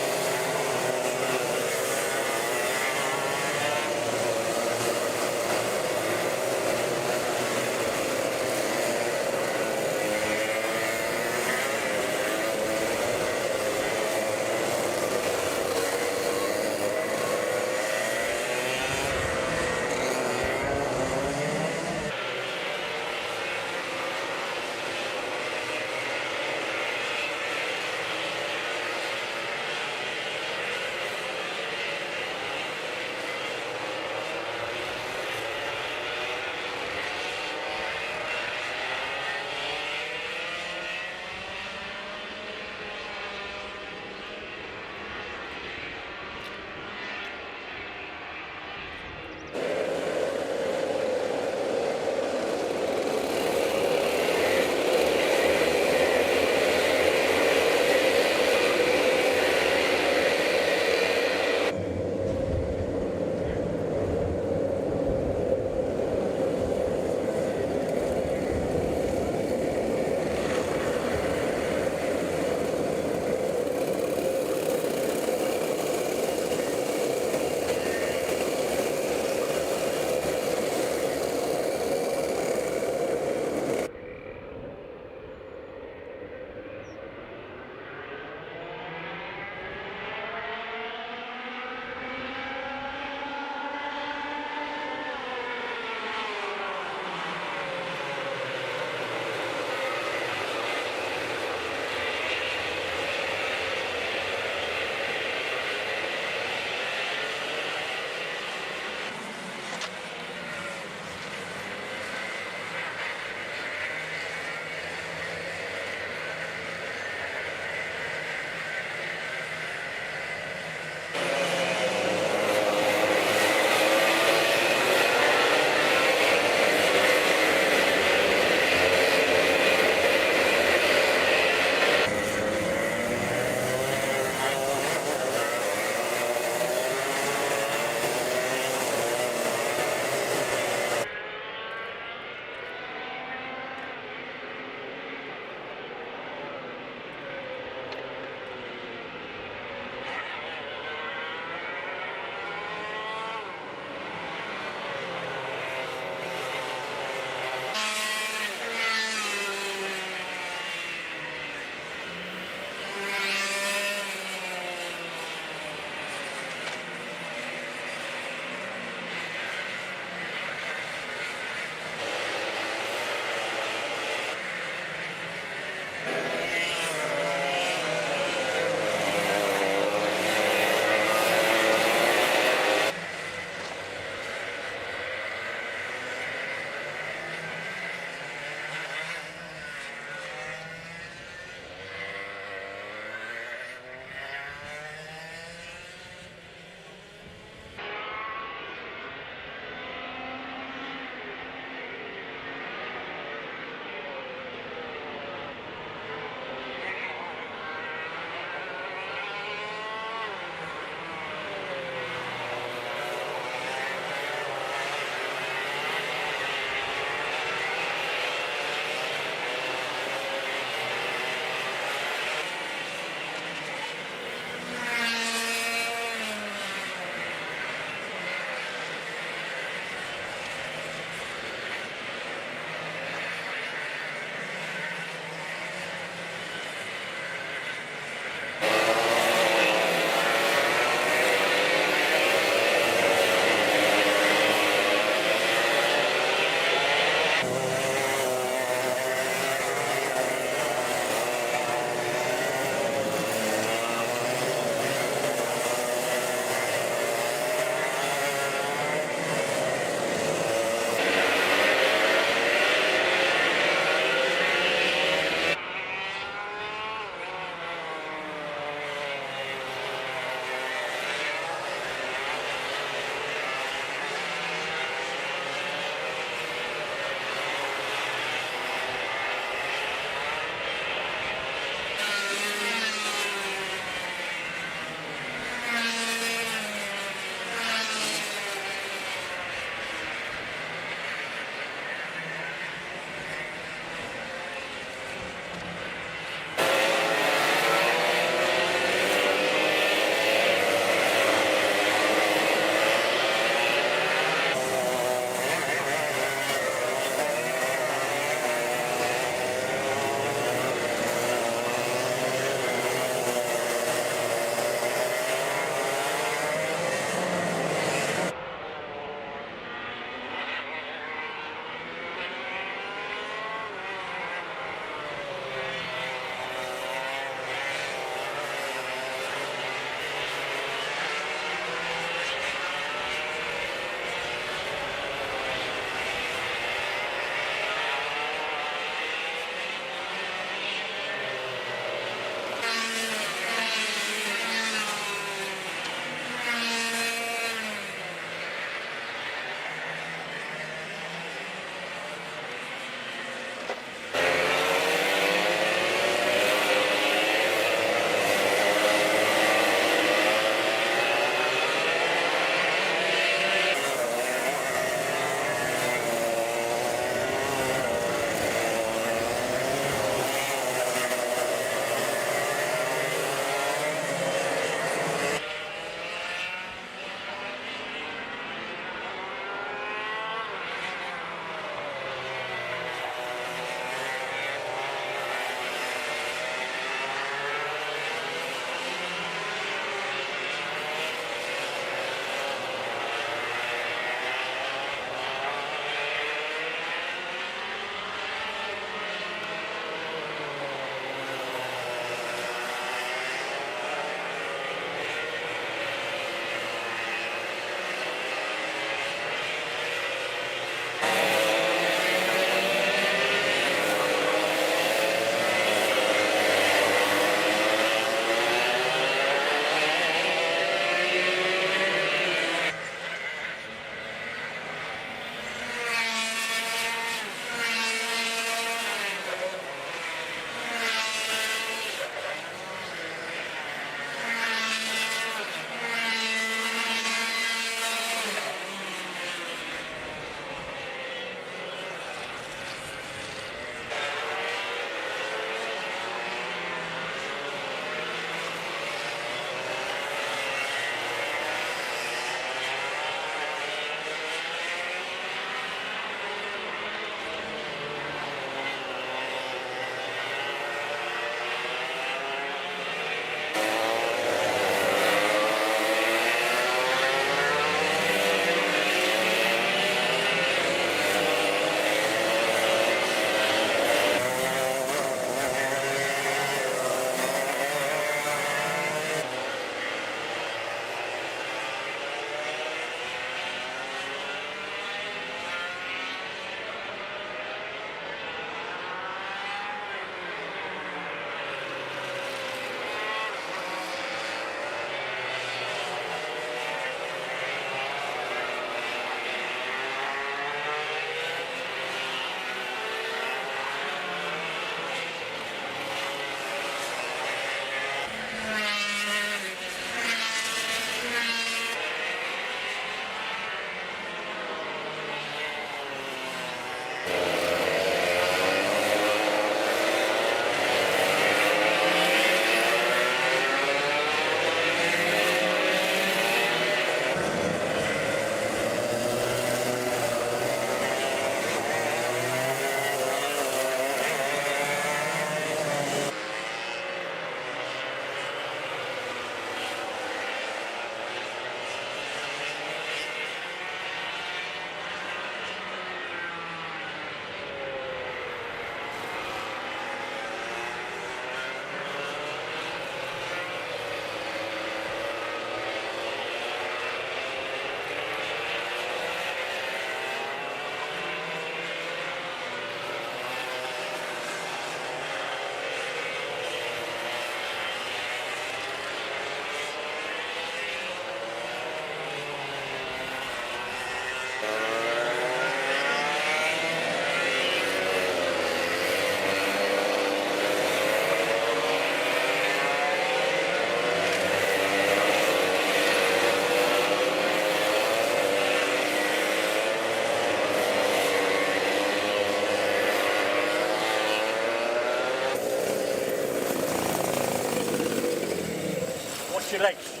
your legs.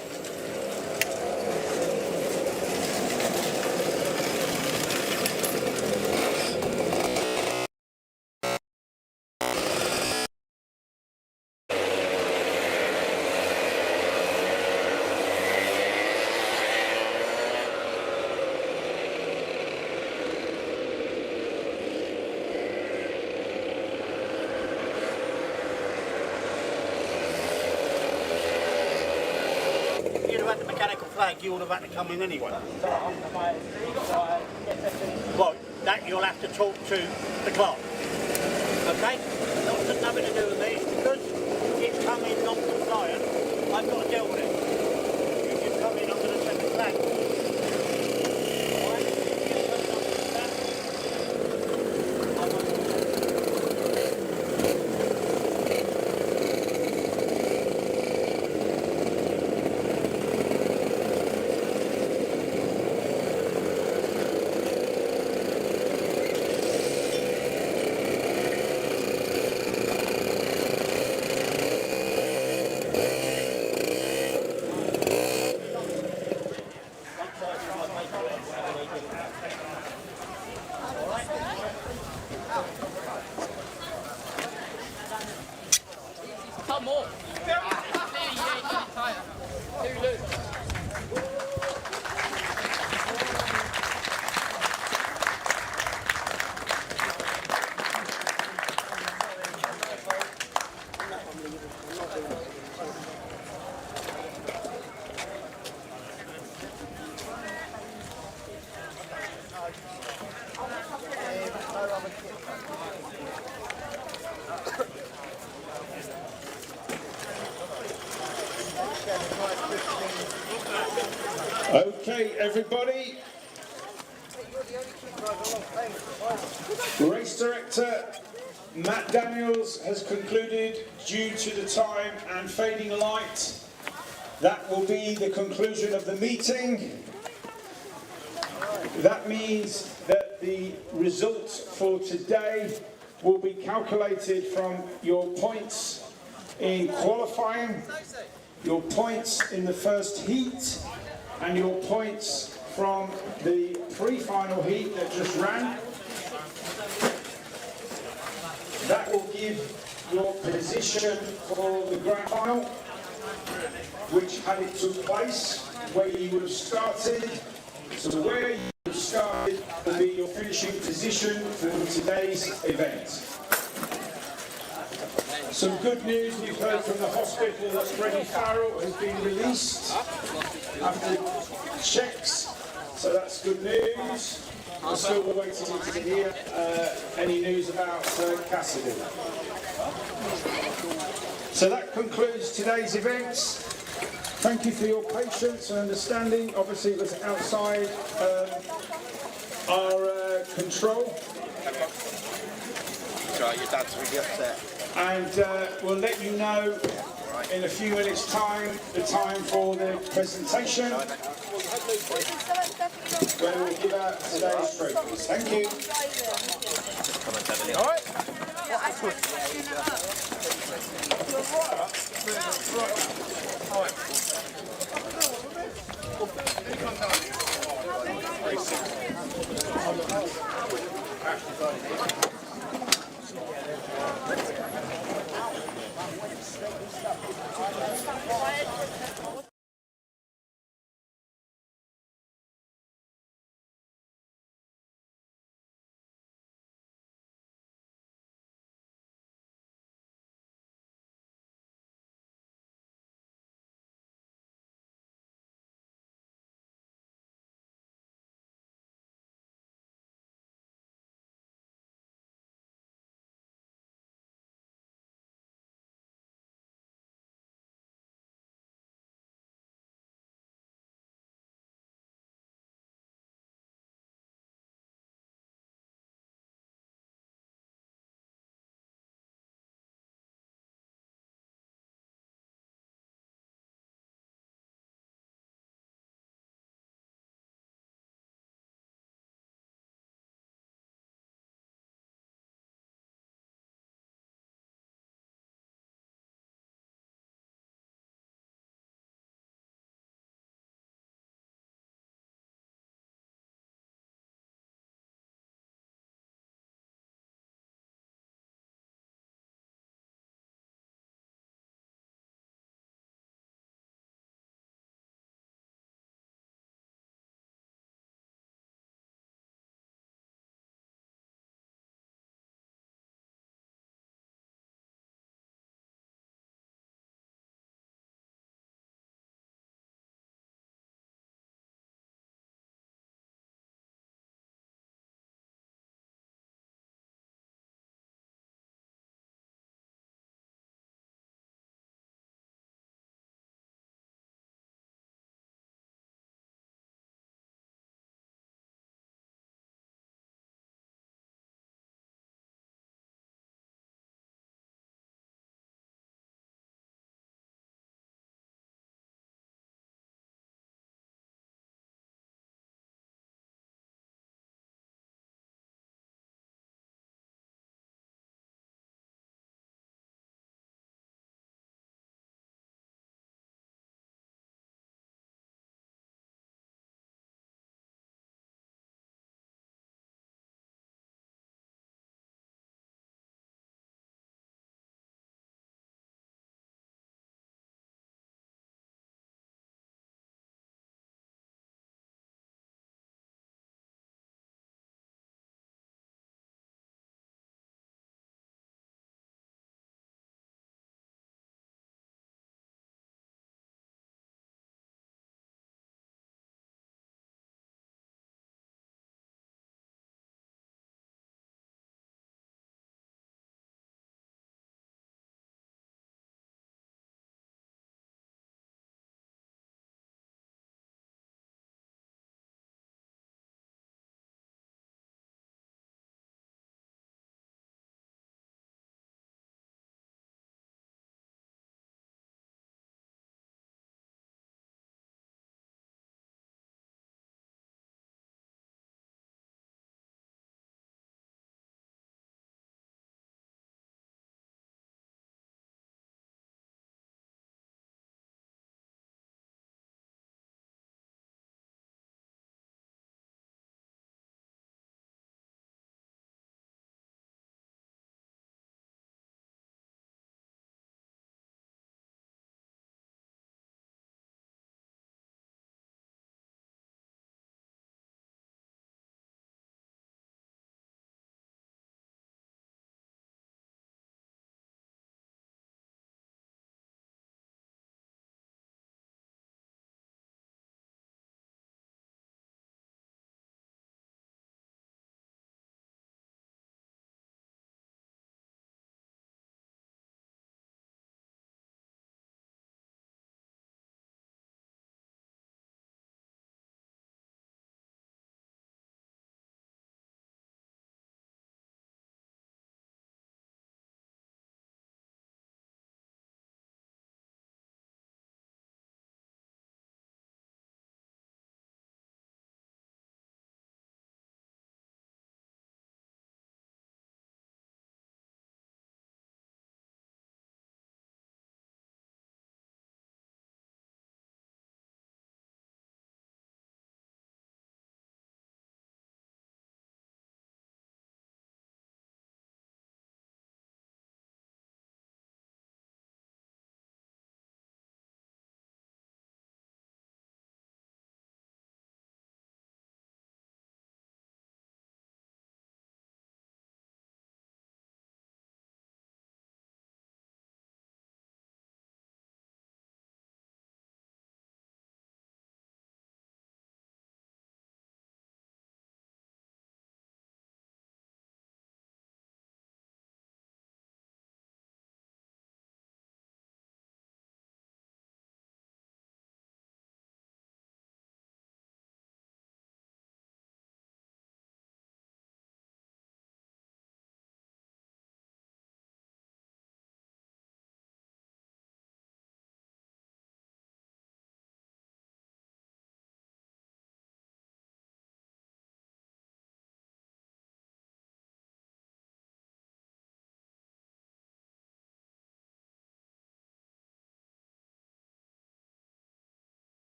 You'd have had the mechanical flag, you would have had to come in anyway. Well, that you'll have to talk to the clerk. Okay? That's nothing to do with me. Because it's come in non-compliant, I've got to deal with it. You can come in under the second flag. Alright? You can come in under the flag. Come on. Too loose. Okay, everybody. Race director Matt Daniels has concluded due to the time and fading light. That will be the conclusion of the meeting. That means that the results for today will be calculated from your points in qualifying, your points in the first heat, and your points from the pre-final heat that just ran. That will give your position for the grand final, which had it took place, where you would have started. So where you would have started will be your finishing position for today's event. Some good news, we've heard from the hospital that Freddie Farrell has been released after checks, so that's good news. We're still waiting to hear any news about Cassidy. So that concludes today's events. Thank you for your patience and understanding. Obviously it was outside our control. Sorry, your dad's really upset. And we'll let you know in a few minutes' time the time for the presentation, where we'll give out today's trophies. Thank you. All right.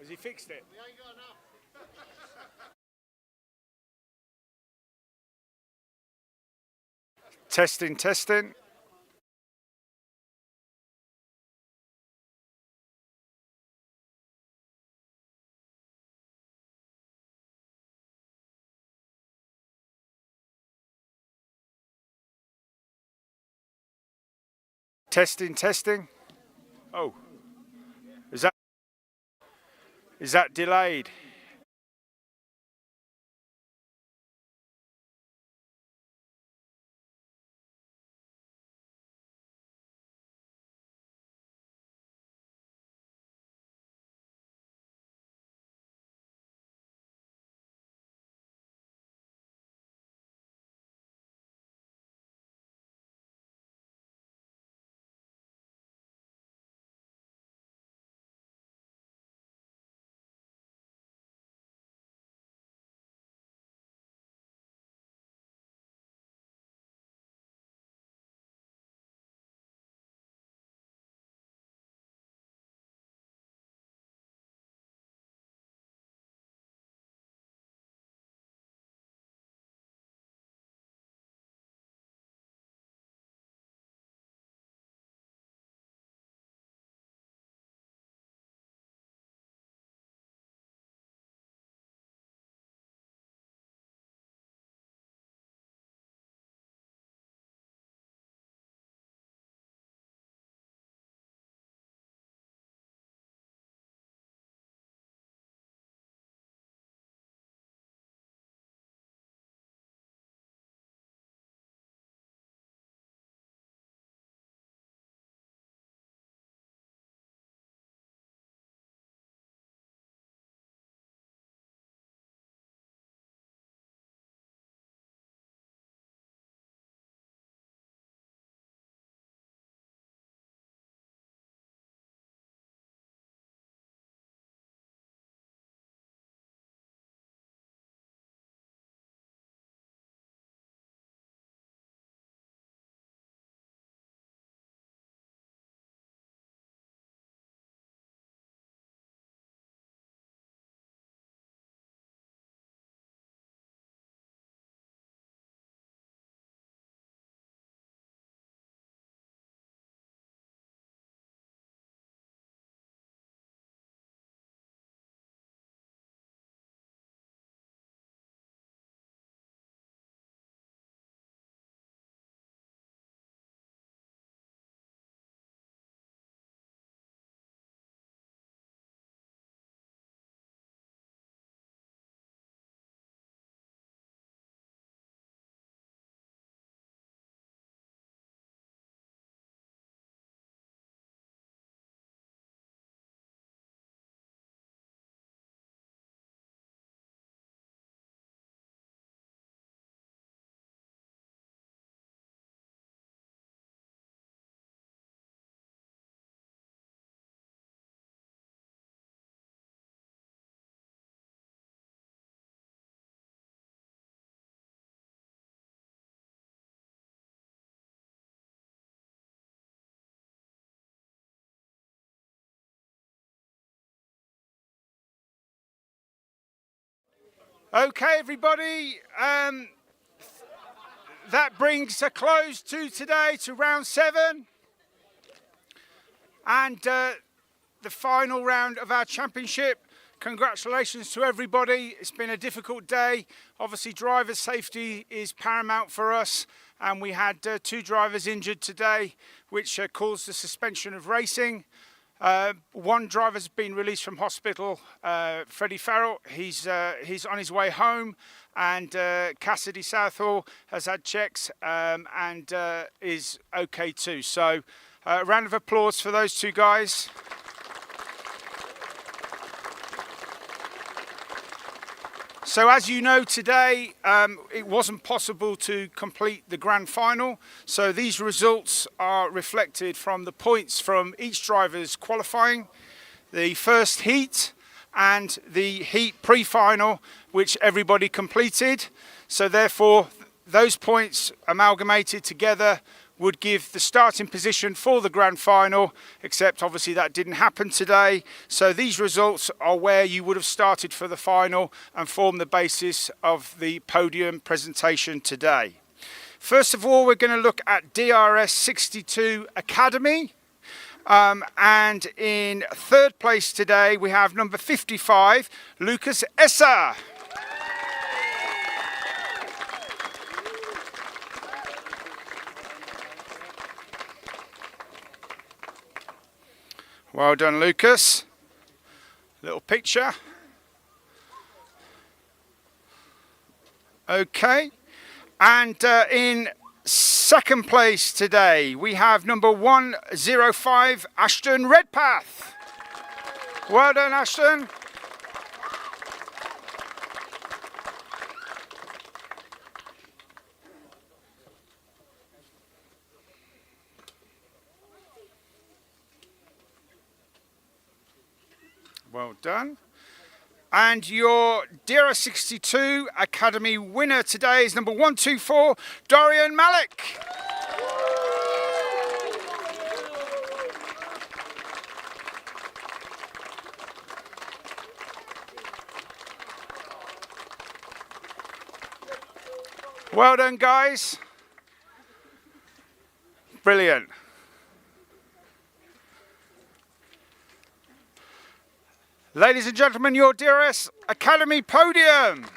Has he fixed it? We ain't got enough. Testing, testing. Testing, testing. Oh, is that delayed? Okay, everybody. That brings a close to today, to round 7. And the final round of our championship. Congratulations to everybody. It's been a difficult day. Obviously, driver safety is paramount for us. And we had 2 drivers injured today, which caused the suspension of racing. One driver's been released from hospital, Freddie Farrell. He's on his way home, and Cassidy Southall has had checks and is okay too. So, a round of applause for those 2 guys. So as you know today, it wasn't possible to complete the grand final. So these results are reflected from the points from each driver's qualifying, the first heat and the heat pre-final, which everybody completed. So therefore, those points amalgamated together would give the starting position for the grand final, except obviously that didn't happen today. So these results are where you would have started for the final and form the basis of the podium presentation today. First of all, we're going to look at DRS 62 Academy. And in third place today, we have number 55, Lucas Esser. Well done, Lucas. Little picture. Okay. And in second place today, we have number 105, Ashton Redpath. Well done, Ashton. Well done. And your DRS 62 Academy winner today is number 124, Dorian Malik. Well done, guys. Brilliant. Ladies and gentlemen, your DRS Academy podium.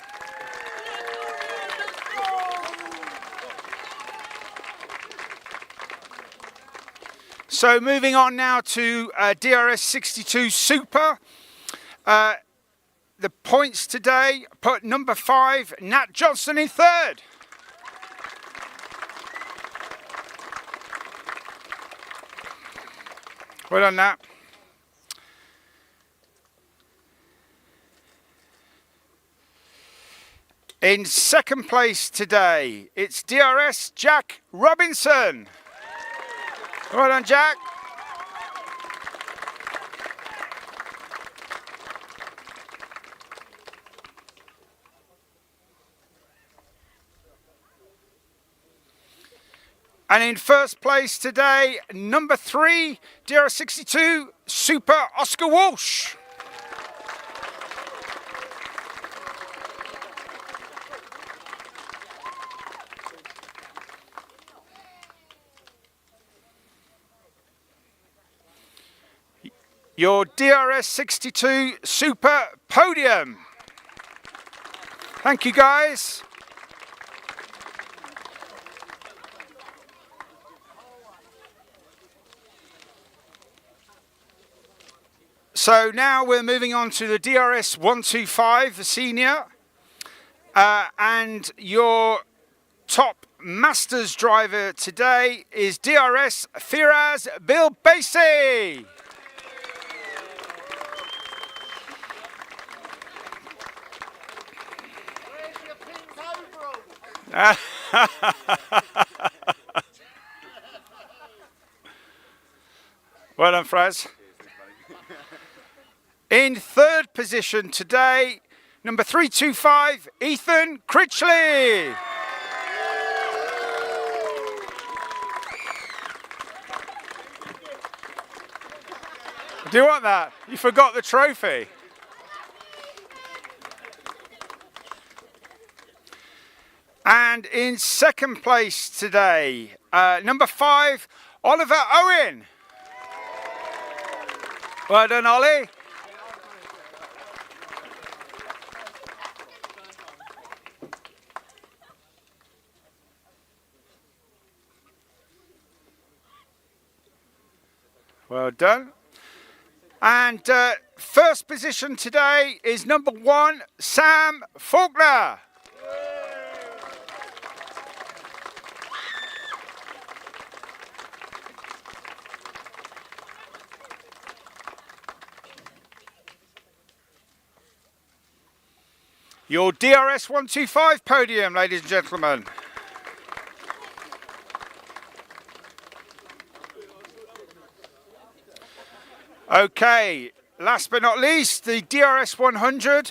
So moving on now to DRS 62 Super. The points today, put number 5, Nat Johnson in third. Well done, Nat. In second place today, it's DRS Jack Robinson. Well done, Jack. And in first place today, number 3, DRS 62 Super Oscar Walsh. Your DRS 62 Super podium. Thank you, guys. So now we're moving on to the DRS 125, the senior. And your top Masters driver today is DRS Firaz Bilbaisi. Well done, Fraz. In third position today, number 325, Ethan Critchley. Do you want that? You forgot the trophy. And in second place today, number 5, Oliver Owen. Well done, Ollie. Well done. And first position today is number 1, Sam Faulkner. Your DRS 125 podium, ladies and gentlemen. Okay, last but not least, the DRS 100,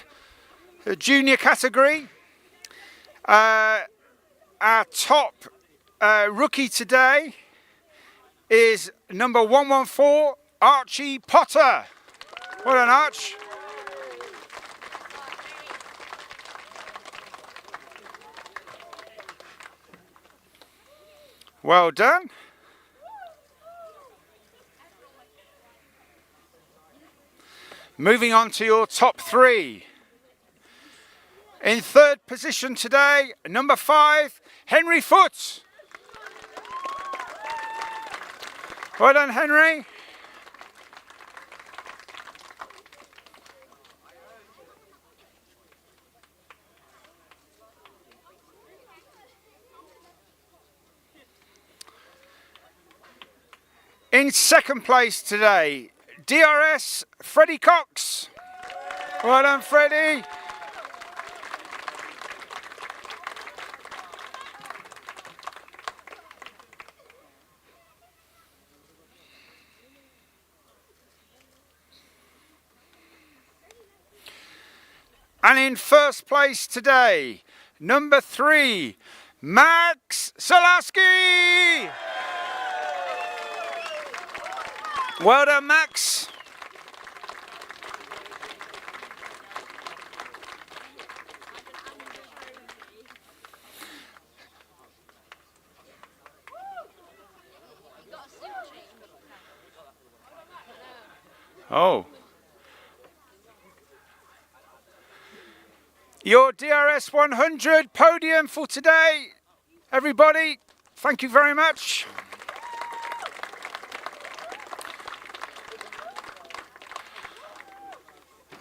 the junior category. Our top rookie today is number 114, Archie Potter. Well done, Arch. Well done. Moving on to your top three. In third position today, number 5, Henry Foote. Well done, Henry. In second place today, DRS Freddie Cox. Well done, Freddie. And in first place today, number 3, Max Salaski. Well done, Max. Oh. Your DRS 100 podium for today, everybody. Thank you very much.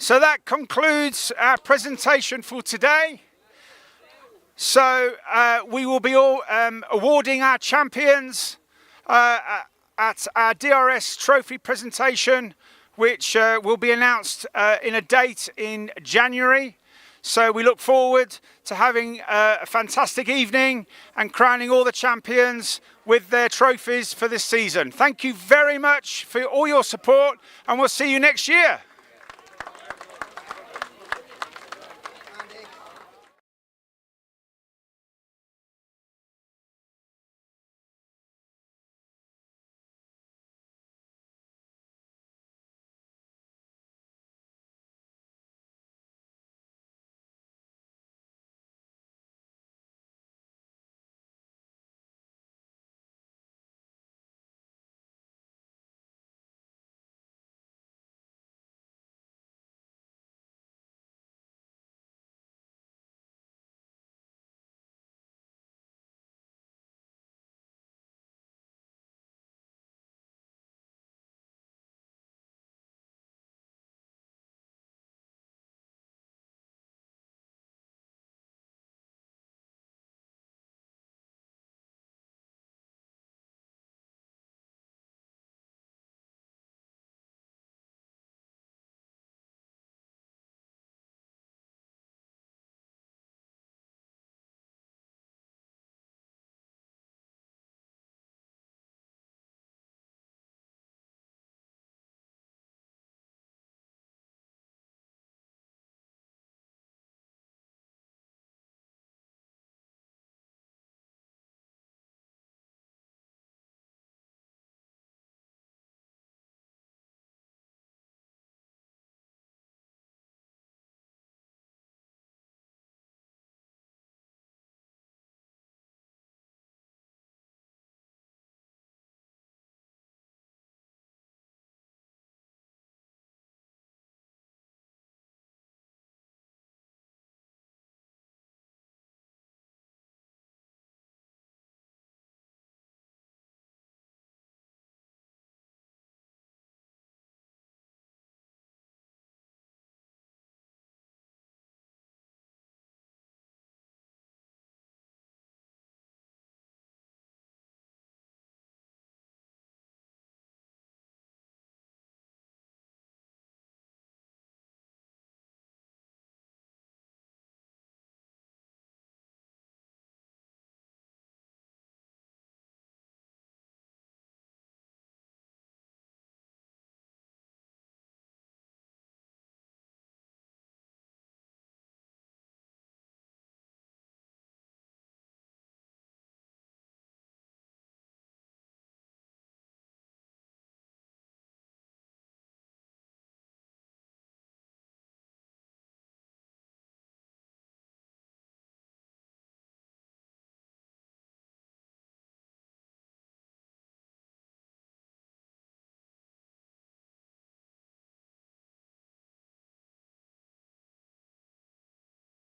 So that concludes our presentation for today. So we will be all awarding our champions at our DRS trophy presentation, which will be announced in a date in January. So we look forward to having a fantastic evening and crowning all the champions with their trophies for this season. Thank you very much for all your support, and we'll see you next year.